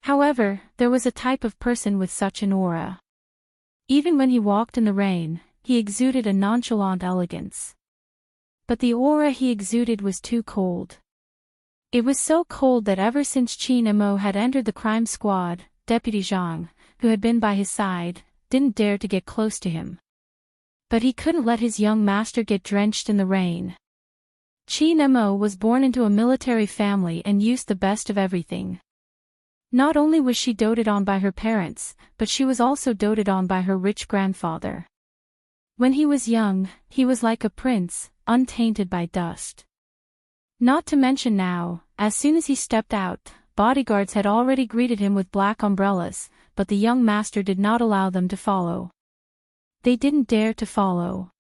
However, there was a type of person with such an aura. Even when he walked in the rain, he exuded a nonchalant elegance. But the aura he exuded was too cold. It was so cold that ever since Chin Mo had entered the crime squad, Deputy Zhang, who had been by his side, didn't dare to get close to him. But he couldn't let his young master get drenched in the rain. Chin Mo was born into a military family and used the best of everything. Not only was she doted on by her parents, but she was also doted on by her rich grandfather. When he was young, he was like a prince, untainted by dust. Not to mention now, as soon as he stepped out, bodyguards had already greeted him with black umbrellas, but the young master did not allow them to follow. They didn't dare to follow.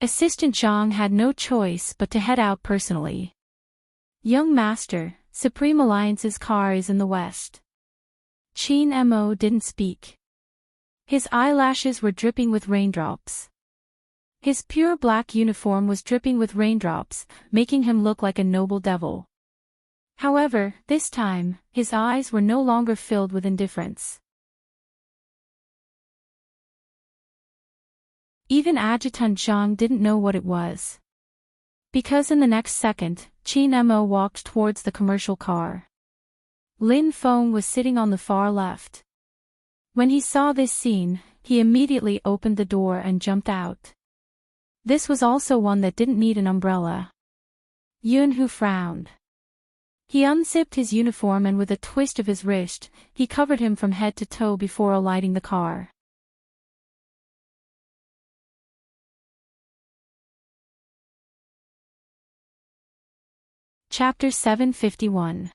Assistant Zhang had no choice but to head out personally. Young master, Supreme Alliance's car is in the west. Chin Mo didn't speak. His eyelashes were dripping with raindrops. His pure black uniform was dripping with raindrops, making him look like a noble devil. However, this time, his eyes were no longer filled with indifference. Even Adjutant Zhang didn't know what it was. Because in the next second, Chin Mo walked towards the commercial car. Lin Feng was sitting on the far left. When he saw this scene, he immediately opened the door and jumped out. This was also one that didn't need an umbrella. Yunhu frowned. He unzipped his uniform and with a twist of his wrist, he covered him from head to toe before alighting the car. Chapter 751.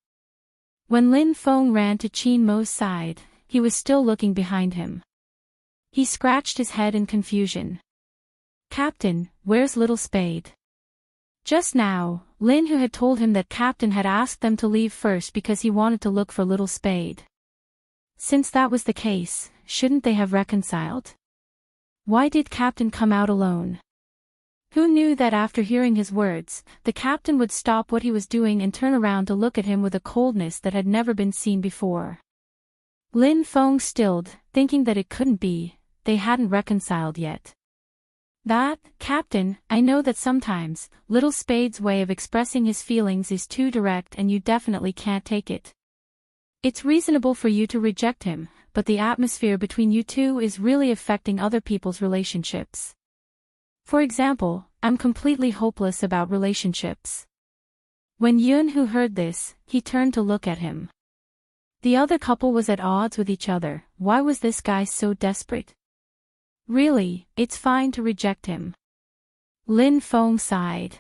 When Lin Feng ran to Chin Mo's side, he was still looking behind him. He scratched his head in confusion. "Captain, where's Little Spade?" Just now, Lin Hu had told him that Captain had asked them to leave first because he wanted to look for Little Spade. Since that was the case, shouldn't they have reconciled? Why did Captain come out alone? Who knew that after hearing his words, the captain would stop what he was doing and turn around to look at him with a coldness that had never been seen before? Lin Feng stilled, thinking that it couldn't be, they hadn't reconciled yet. "That, Captain, I know that sometimes, Little Spade's way of expressing his feelings is too direct and you definitely can't take it. It's reasonable for you to reject him, but the atmosphere between you two is really affecting other people's relationships. For example, I'm completely hopeless about relationships. When Yun-Hu heard this, he turned to look at him. The other couple was at odds with each other. Why was this guy so desperate? Really, it's fine to reject him. Lin Feng sighed.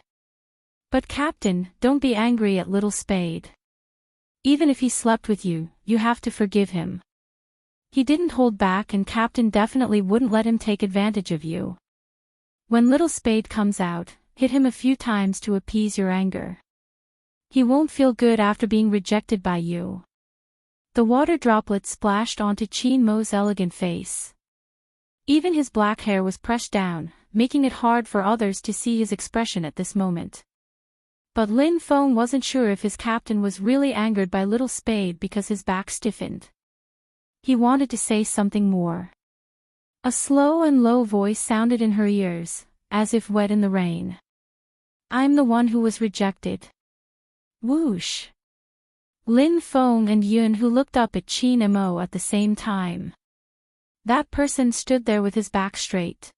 But Captain, don't be angry at Little Spade. Even if he slept with you, you have to forgive him. He didn't hold back and Captain definitely wouldn't let him take advantage of you. When Little Spade comes out, hit him a few times to appease your anger. He won't feel good after being rejected by you. The water droplets splashed onto Qin Mo's elegant face. Even his black hair was pressed down, making it hard for others to see his expression at this moment. But Lin Feng wasn't sure if his captain was really angered by Little Spade because his back stiffened. He wanted to say something more. A slow and low voice sounded in her ears, as if wet in the rain. I'm the one who was rejected. Whoosh. Lin Feng and Yun-Hu looked up at Qin Mo at the same time. That person stood there with his back straight.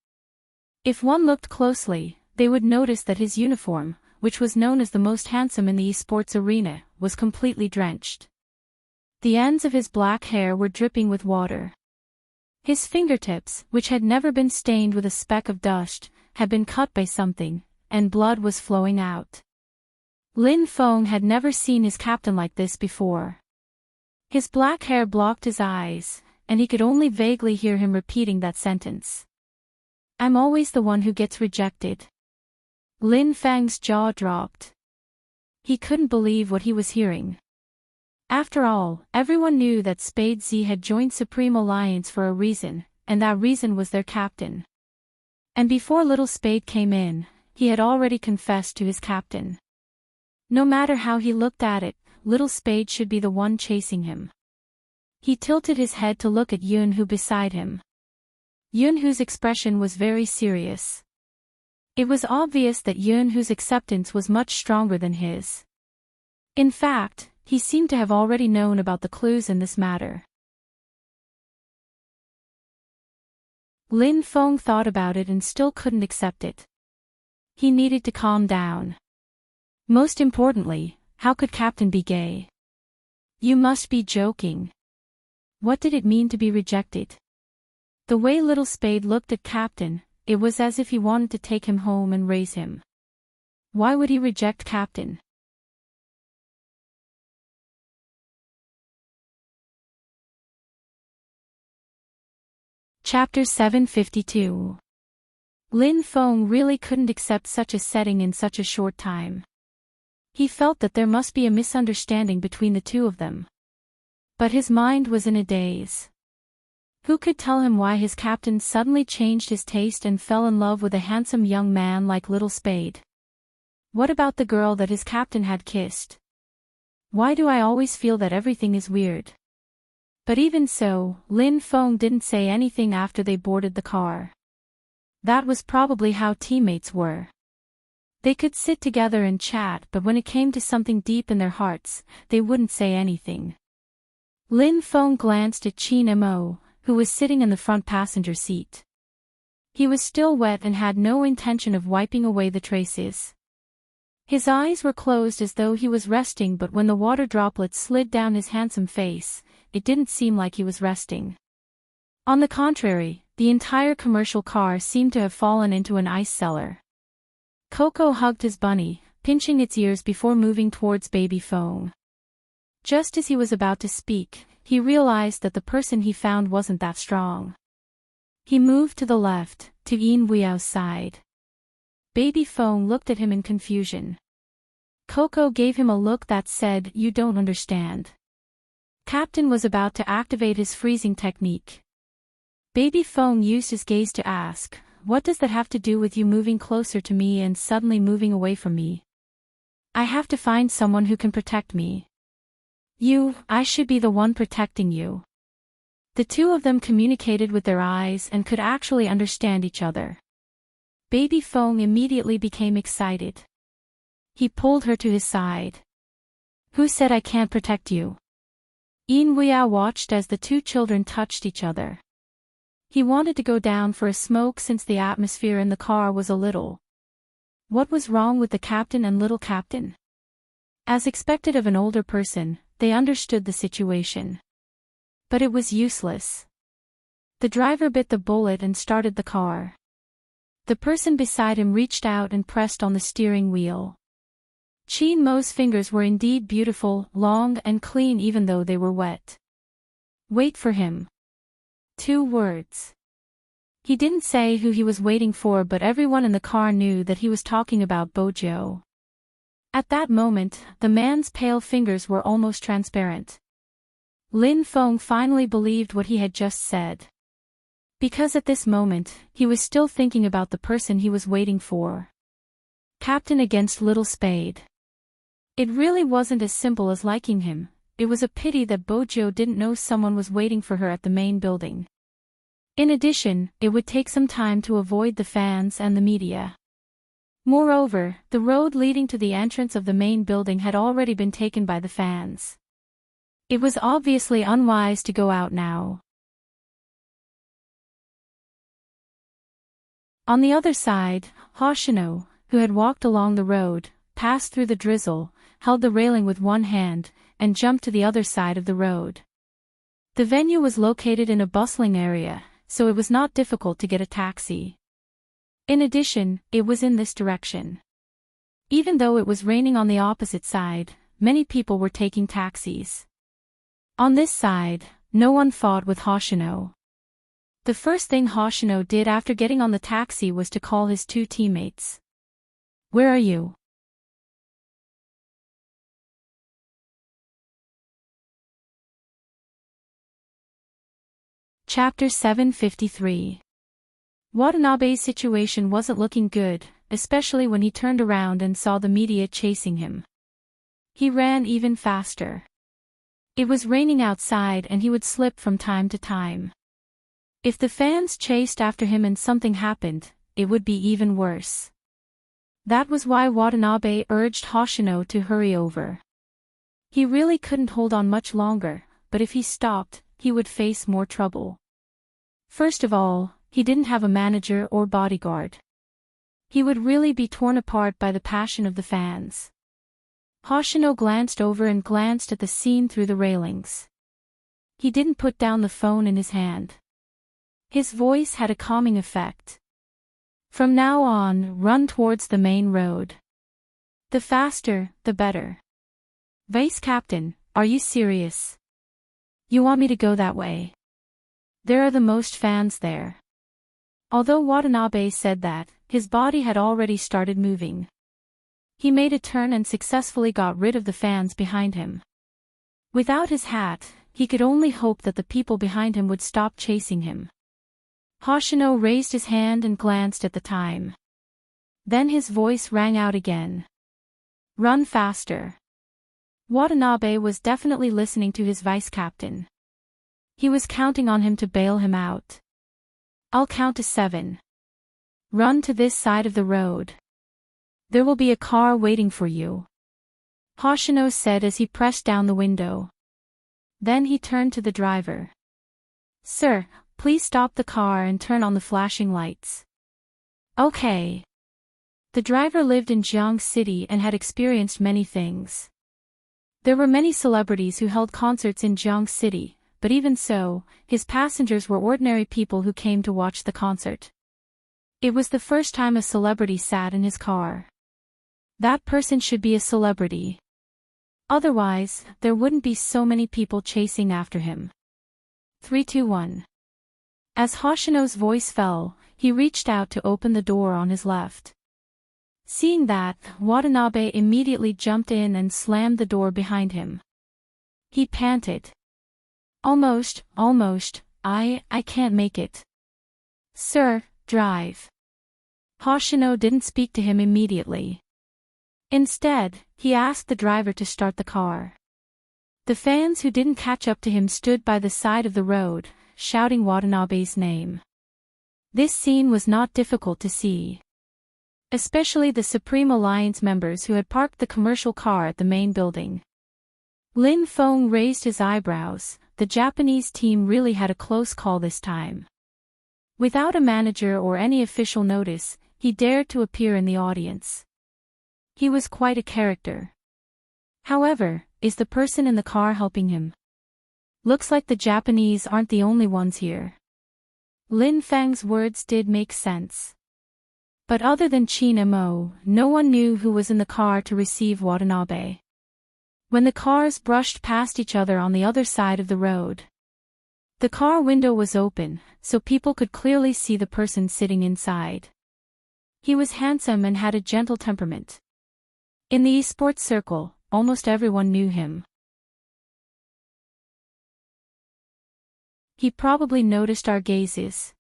If one looked closely, they would notice that his uniform, which was known as the most handsome in the esports arena, was completely drenched. The ends of his black hair were dripping with water. His fingertips, which had never been stained with a speck of dust, had been cut by something, and blood was flowing out. Lin Feng had never seen his captain like this before. His black hair blocked his eyes, and he could only vaguely hear him repeating that sentence. I'm always the one who gets rejected. Lin Feng's jaw dropped. He couldn't believe what he was hearing. After all, everyone knew that Spade Z had joined Supreme Alliance for a reason, and that reason was their captain. And before Little Spade came in, he had already confessed to his captain. No matter how he looked at it, Little Spade should be the one chasing him. He tilted his head to look at Yun-Hu beside him. Yun-Hu's expression was very serious. It was obvious that Yun-Hu's acceptance was much stronger than his. In fact, he seemed to have already known about the clues in this matter. Lin Feng thought about it and still couldn't accept it. He needed to calm down. Most importantly, how could Captain be gay? You must be joking. What did it mean to be rejected? The way Little Spade looked at Captain, it was as if he wanted to take him home and raise him. Why would he reject Captain? Chapter 752. Lin Feng really couldn't accept such a setting in such a short time. He felt that there must be a misunderstanding between the two of them. But his mind was in a daze. Who could tell him why his captain suddenly changed his taste and fell in love with a handsome young man like Little Spade? What about the girl that his captain had kissed? Why do I always feel that everything is weird? But even so, Lin Feng didn't say anything after they boarded the car. That was probably how teammates were. They could sit together and chat, but when it came to something deep in their hearts, they wouldn't say anything. Lin Feng glanced at Qin Mo, who was sitting in the front passenger seat. He was still wet and had no intention of wiping away the traces. His eyes were closed as though he was resting, but when the water droplets slid down his handsome face, it didn't seem like he was resting. On the contrary, the entire commercial car seemed to have fallen into an ice cellar. Coco hugged his bunny, pinching its ears before moving towards baby Feng. Just as he was about to speak, he realized that the person he found wasn't that strong. He moved to the left, to Yin Weo's side. Baby Feng looked at him in confusion. Coco gave him a look that said, "You don't understand." Captain was about to activate his freezing technique. Baby Feng used his gaze to ask, "What does that have to do with you moving closer to me and suddenly moving away from me? I have to find someone who can protect me. I should be the one protecting you." The two of them communicated with their eyes and could actually understand each other. Baby Feng immediately became excited. He pulled her to his side. "Who said I can't protect you?" Yin Wei watched as the two children touched each other. He wanted to go down for a smoke since the atmosphere in the car was a little. What was wrong with the captain and little captain? As expected of an older person, they understood the situation. But it was useless. The driver bit the bullet and started the car. The person beside him reached out and pressed on the steering wheel. Chin Mo's fingers were indeed beautiful, long and clean even though they were wet. Wait for him. 2 words. He didn't say who he was waiting for, but everyone in the car knew that he was talking about Bojo. At that moment, the man's pale fingers were almost transparent. Lin Feng finally believed what he had just said. Because at this moment, he was still thinking about the person he was waiting for. Captain against Little Spade. It really wasn't as simple as liking him. It was a pity that Bojo didn't know someone was waiting for her at the main building. In addition, it would take some time to avoid the fans and the media. Moreover, the road leading to the entrance of the main building had already been taken by the fans. It was obviously unwise to go out now. On the other side, Hoshino, who had walked along the road, passed through the drizzle, held the railing with one hand, and jumped to the other side of the road. The venue was located in a bustling area, so it was not difficult to get a taxi. In addition, it was in this direction. Even though it was raining on the opposite side, many people were taking taxis. On this side, no one fought with Hoshino. The first thing Hoshino did after getting on the taxi was to call his 2 teammates. Where are you? Chapter 753. Watanabe's situation wasn't looking good, especially when he turned around and saw the media chasing him. He ran even faster. It was raining outside and he would slip from time to time. If the fans chased after him and something happened, it would be even worse. That was why Watanabe urged Hoshino to hurry over. He really couldn't hold on much longer, but if he stopped, he would face more trouble. First of all, he didn't have a manager or bodyguard. He would really be torn apart by the passion of the fans. Hoshino glanced over and glanced at the scene through the railings. He didn't put down the phone in his hand. His voice had a calming effect. From now on, run towards the main road. The faster, the better. Vice Captain, are you serious? You want me to go that way? There are the most fans there. Although Watanabe said that, his body had already started moving. He made a turn and successfully got rid of the fans behind him. Without his hat, he could only hope that the people behind him would stop chasing him. Hoshino raised his hand and glanced at the time. Then his voice rang out again. Run faster. Watanabe was definitely listening to his vice captain. He was counting on him to bail him out. I'll count to 7. Run to this side of the road. There will be a car waiting for you. Hoshino said as he pressed down the window. Then he turned to the driver. Sir, please stop the car and turn on the flashing lights. Okay. The driver lived in Jiang City and had experienced many things. There were many celebrities who held concerts in Jiang City, but even so, his passengers were ordinary people who came to watch the concert. It was the first time a celebrity sat in his car. That person should be a celebrity. Otherwise, there wouldn't be so many people chasing after him. 3, 2, 1. As Hoshino's voice fell, he reached out to open the door on his left. Seeing that, Watanabe immediately jumped in and slammed the door behind him. He panted. Almost, I can't make it. Sir, drive. Hoshino didn't speak to him immediately. Instead, he asked the driver to start the car. The fans who didn't catch up to him stood by the side of the road, shouting Watanabe's name. This scene was not difficult to see. Especially the Supreme Alliance members who had parked the commercial car at the main building. Lin Feng raised his eyebrows. The Japanese team really had a close call this time. Without a manager or any official notice, he dared to appear in the audience. He was quite a character. However, is the person in the car helping him? Looks like the Japanese aren't the only ones here. Lin Feng's words did make sense. But other than Qin Mo, no one knew who was in the car to receive Watanabe. When the cars brushed past each other on the other side of the road, the car window was open, so people could clearly see the person sitting inside. He was handsome and had a gentle temperament. In the esports circle, almost everyone knew him. He probably noticed our gazes.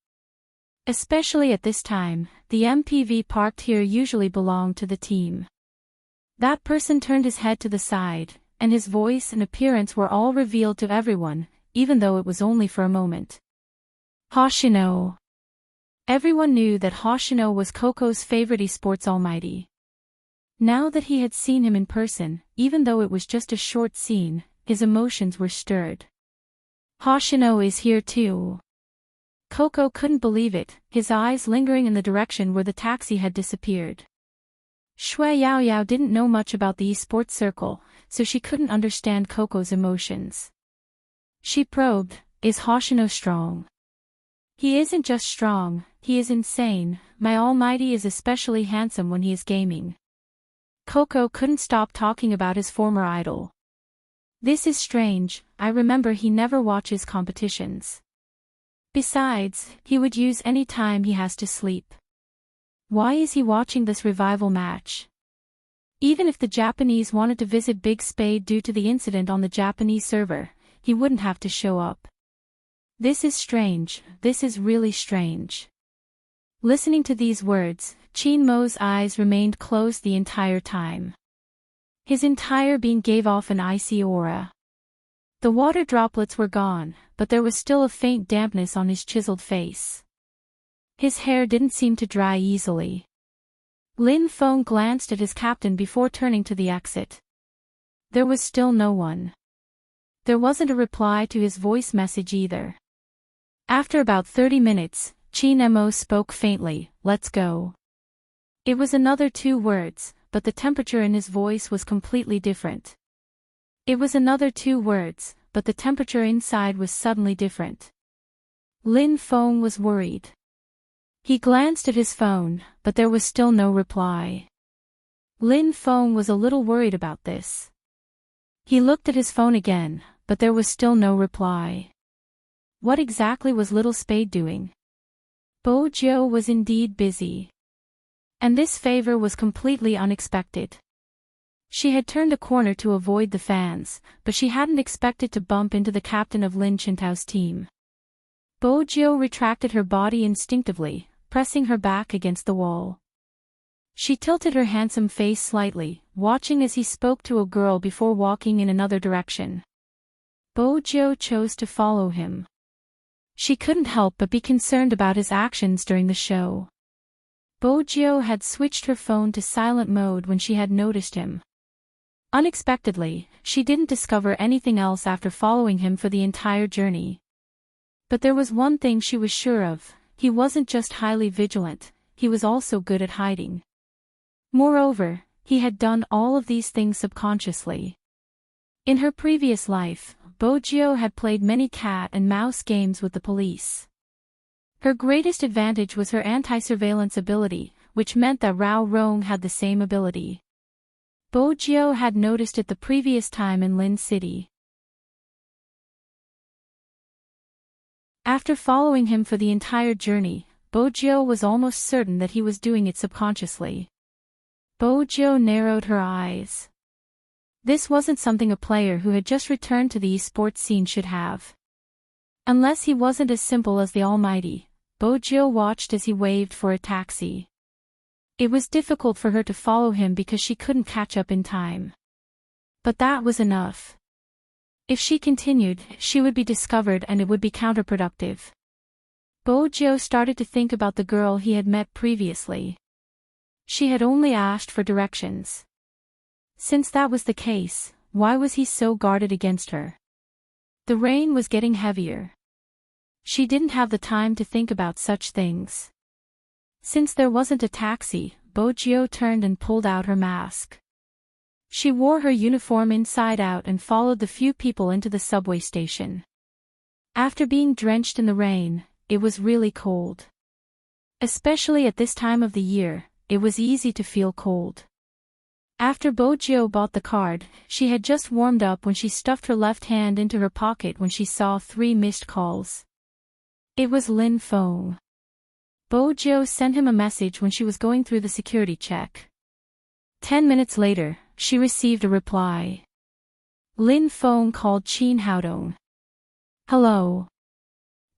Especially at this time, the MPV parked here usually belonged to the team. That person turned his head to the side, and his voice and appearance were all revealed to everyone, even though it was only for a moment. Hoshino. Everyone knew that Hoshino was Coco's favorite esports almighty. Now that he had seen him in person, even though it was just a short scene, his emotions were stirred. Hoshino is here too. Coco couldn't believe it, his eyes lingering in the direction where the taxi had disappeared. Shui Yaoyao didn't know much about the esports circle, so she couldn't understand Coco's emotions. She probed, is Hoshino strong? He isn't just strong, he is insane. My almighty is especially handsome when he is gaming. Coco couldn't stop talking about his former idol. This is strange, I remember he never watches competitions. Besides, he would use any time he has to sleep. Why is he watching this revival match? Even if the Japanese wanted to visit Big Spade due to the incident on the Japanese server, he wouldn't have to show up. This is strange, this is really strange. Listening to these words, Qin Mo's eyes remained closed the entire time. His entire being gave off an icy aura. The water droplets were gone, but there was still a faint dampness on his chiseled face. His hair didn't seem to dry easily. Lin Feng glanced at his captain before turning to the exit. There was still no one. There wasn't a reply to his voice message either. After about 30 minutes, Qin Mo spoke faintly, let's go. It was another 2 words, but the temperature in his voice was completely different. It was another 2 words, but the temperature inside was suddenly different. Lin Feng was worried. He glanced at his phone, but there was still no reply. Lin Feng was a little worried about this. He looked at his phone again, but there was still no reply. What exactly was Little Spade doing? Bo Jiu was indeed busy. And this favor was completely unexpected. She had turned a corner to avoid the fans, but she hadn't expected to bump into the captain of Lin Chintao's team. Bo Jiu retracted her body instinctively, pressing her back against the wall. She tilted her handsome face slightly, watching as he spoke to a girl before walking in another direction. Bo Jiu chose to follow him. She couldn't help but be concerned about his actions during the show. Bo Jiu had switched her phone to silent mode when she had noticed him. Unexpectedly, she didn't discover anything else after following him for the entire journey. But there was one thing she was sure of, he wasn't just highly vigilant, he was also good at hiding. Moreover, he had done all of these things subconsciously. In her previous life, Bo Jiu had played many cat and mouse games with the police. Her greatest advantage was her anti-surveillance ability, which meant that Rao Rong had the same ability. Bo Jiu had noticed it the previous time in Lin City. After following him for the entire journey, Bo Jiu was almost certain that he was doing it subconsciously. Bo Jiu narrowed her eyes. This wasn't something a player who had just returned to the esports scene should have. Unless he wasn't as simple as the Almighty, Bo Jiu watched as he waved for a taxi. It was difficult for her to follow him because she couldn't catch up in time. But that was enough. If she continued, she would be discovered and it would be counterproductive. Bo Jiu started to think about the girl he had met previously. She had only asked for directions. Since that was the case, why was he so guarded against her? The rain was getting heavier. She didn't have the time to think about such things. Since there wasn't a taxi, Bo Jiu turned and pulled out her mask. She wore her uniform inside out and followed the few people into the subway station. After being drenched in the rain, it was really cold. Especially at this time of the year, it was easy to feel cold. After Bojo bought the card, she had just warmed up when she stuffed her left hand into her pocket when she saw 3 missed calls. It was Lin Feng. Bojo sent him a message when she was going through the security check. 10 minutes later, she received a reply. Lin Feng called Qin Haodong. Hello.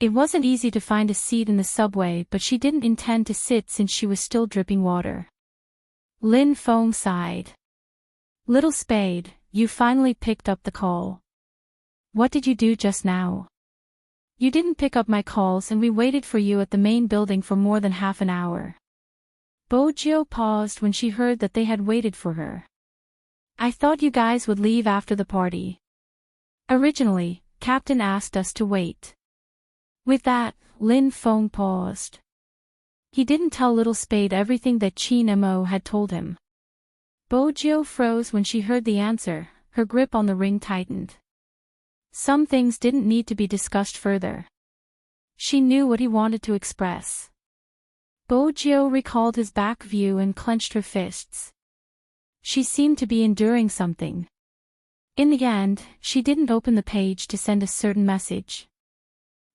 It wasn't easy to find a seat in the subway, but she didn't intend to sit since she was still dripping water. Lin Feng sighed. Little Spade, you finally picked up the call. What did you do just now? You didn't pick up my calls and we waited for you at the main building for more than half an hour. Bojo paused when she heard that they had waited for her. I thought you guys would leave after the party. Originally, Captain asked us to wait. With that, Lin Feng paused. He didn't tell Little Spade everything that Qin Mo had told him. Bojo froze when she heard the answer, her grip on the ring tightened. Some things didn't need to be discussed further. She knew what he wanted to express. Bojo recalled his back view and clenched her fists. She seemed to be enduring something. In the end, she didn't open the page to send a certain message.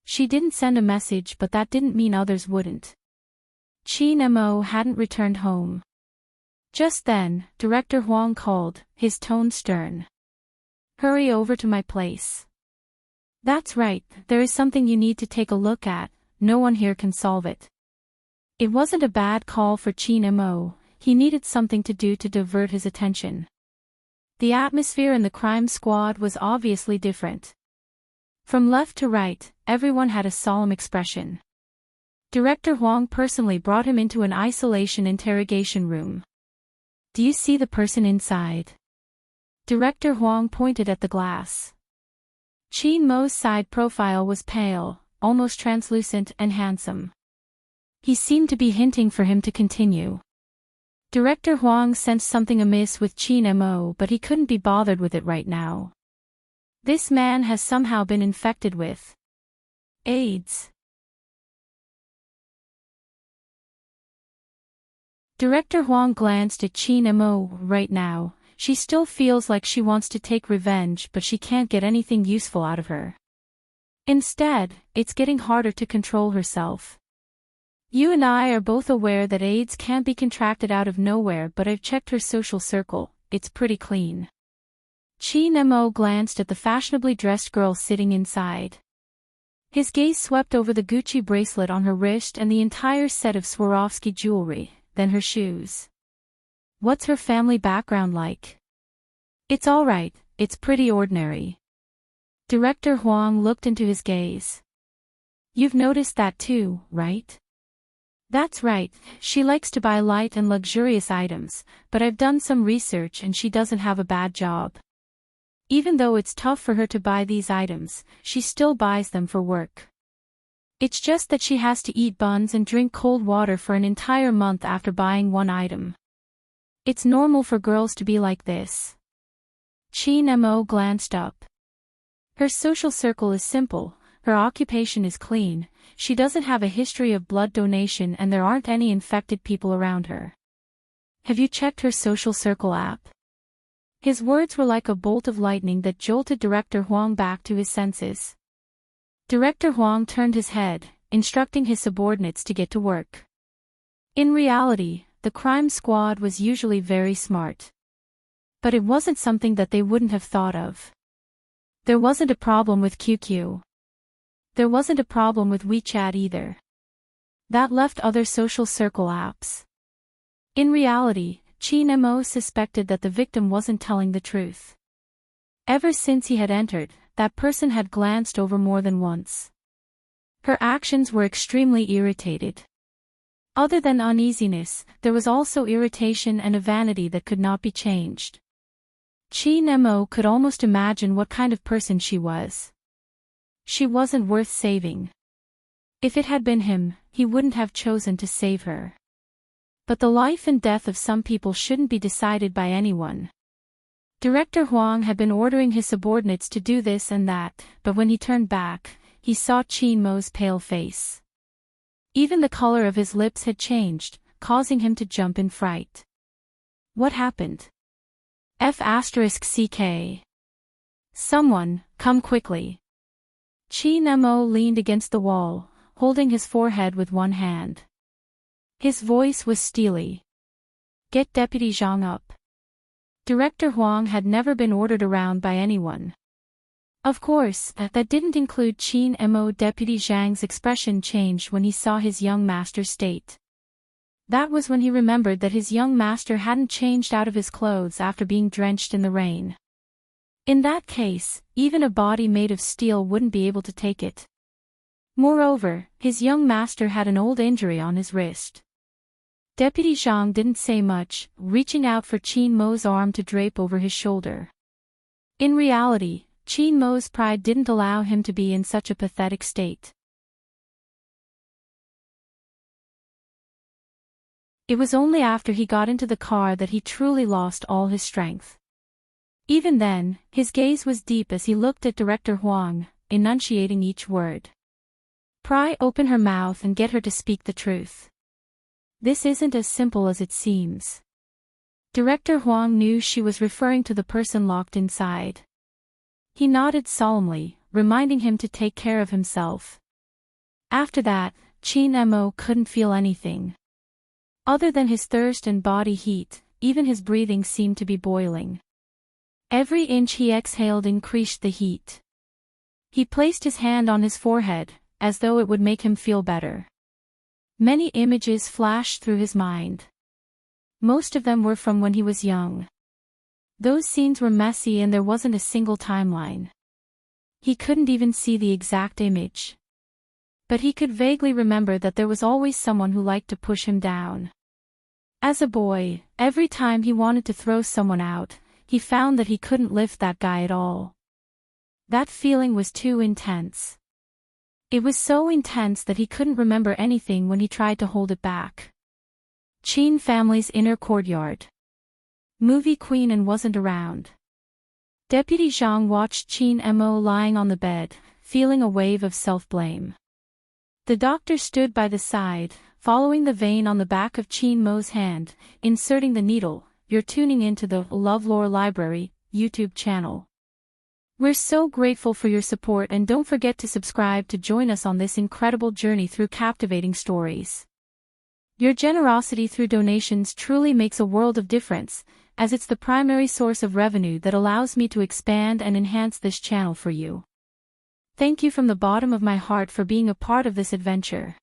She didn't send a message, but that didn't mean others wouldn't. Qin Mo hadn't returned home. Just then, Director Huang called, his tone stern. Hurry over to my place. That's right, there is something you need to take a look at, no one here can solve it. It wasn't a bad call for Qin Mo, he needed something to do to divert his attention. The atmosphere in the crime squad was obviously different. From left to right, everyone had a solemn expression. Director Huang personally brought him into an isolation interrogation room. Do you see the person inside? Director Huang pointed at the glass. Qin Mo's side profile was pale, almost translucent and handsome. He seemed to be hinting for him to continue. Director Huang sensed something amiss with Qin Mo, but he couldn't be bothered with it right now. This man has somehow been infected with AIDS. Director Huang glanced at Qin Mo. Right now, she still feels like she wants to take revenge, but she can't get anything useful out of her. Instead, it's getting harder to control herself. You and I are both aware that AIDS can't be contracted out of nowhere, but I've checked her social circle, it's pretty clean. Qin Mo glanced at the fashionably dressed girl sitting inside. His gaze swept over the Gucci bracelet on her wrist and the entire set of Swarovski jewelry, then her shoes. What's her family background like? It's alright, it's pretty ordinary. Director Huang looked into his gaze. You've noticed that too, right? That's right, she likes to buy light and luxurious items, but I've done some research and she doesn't have a bad job. Even though it's tough for her to buy these items, she still buys them for work. It's just that she has to eat buns and drink cold water for an entire month after buying one item. It's normal for girls to be like this. Qin Mo glanced up. Her social circle is simple, her occupation is clean, she doesn't have a history of blood donation and there aren't any infected people around her. Have you checked her social circle app? His words were like a bolt of lightning that jolted Director Huang back to his senses. Director Huang turned his head, instructing his subordinates to get to work. In reality, the crime squad was usually very smart. But it wasn't something that they wouldn't have thought of. There wasn't a problem with QQ. There wasn't a problem with WeChat either. That left other social circle apps. In reality, Qin Mo suspected that the victim wasn't telling the truth. Ever since he had entered, that person had glanced over more than once. Her actions were extremely irritated. Other than uneasiness, there was also irritation and a vanity that could not be changed. Qin Mo could almost imagine what kind of person she was. She wasn't worth saving. If it had been him, he wouldn't have chosen to save her. But the life and death of some people shouldn't be decided by anyone. Director Huang had been ordering his subordinates to do this and that, but when he turned back, he saw Qin Mo's pale face. Even the color of his lips had changed, causing him to jump in fright. What happened? F***CK. Someone, come quickly. Qin Mo leaned against the wall, holding his forehead with one hand. His voice was steely. Get Deputy Zhang up. Director Huang had never been ordered around by anyone. Of course, that didn't include Qin Mo. Deputy Zhang's expression changed when he saw his young master's state. That was when he remembered that his young master hadn't changed out of his clothes after being drenched in the rain. In that case, even a body made of steel wouldn't be able to take it. Moreover, his young master had an old injury on his wrist. Deputy Zhang didn't say much, reaching out for Qin Mo's arm to drape over his shoulder. In reality, Qin Mo's pride didn't allow him to be in such a pathetic state. It was only after he got into the car that he truly lost all his strength. Even then, his gaze was deep as he looked at Director Huang, enunciating each word. Pry open her mouth and get her to speak the truth. This isn't as simple as it seems. Director Huang knew she was referring to the person locked inside. He nodded solemnly, reminding him to take care of himself. After that, Qin Mo couldn't feel anything. Other than his thirst and body heat, even his breathing seemed to be boiling. Every inch he exhaled increased the heat. He placed his hand on his forehead, as though it would make him feel better. Many images flashed through his mind. Most of them were from when he was young. Those scenes were messy and there wasn't a single timeline. He couldn't even see the exact image. But he could vaguely remember that there was always someone who liked to push him down. As a boy, every time he wanted to throw someone out, he found that he couldn't lift that guy at all. That feeling was too intense. It was so intense that he couldn't remember anything when he tried to hold it back. Qin family's inner courtyard. Movie queen and wasn't around. Deputy Zhang watched Qin Mo lying on the bed, feeling a wave of self-blame. The doctor stood by the side, following the vein on the back of Qin Mo's hand, inserting the needle. You're tuning into the LoveLore Library YouTube channel. We're so grateful for your support and don't forget to subscribe to join us on this incredible journey through captivating stories. Your generosity through donations truly makes a world of difference, as it's the primary source of revenue that allows me to expand and enhance this channel for you. Thank you from the bottom of my heart for being a part of this adventure.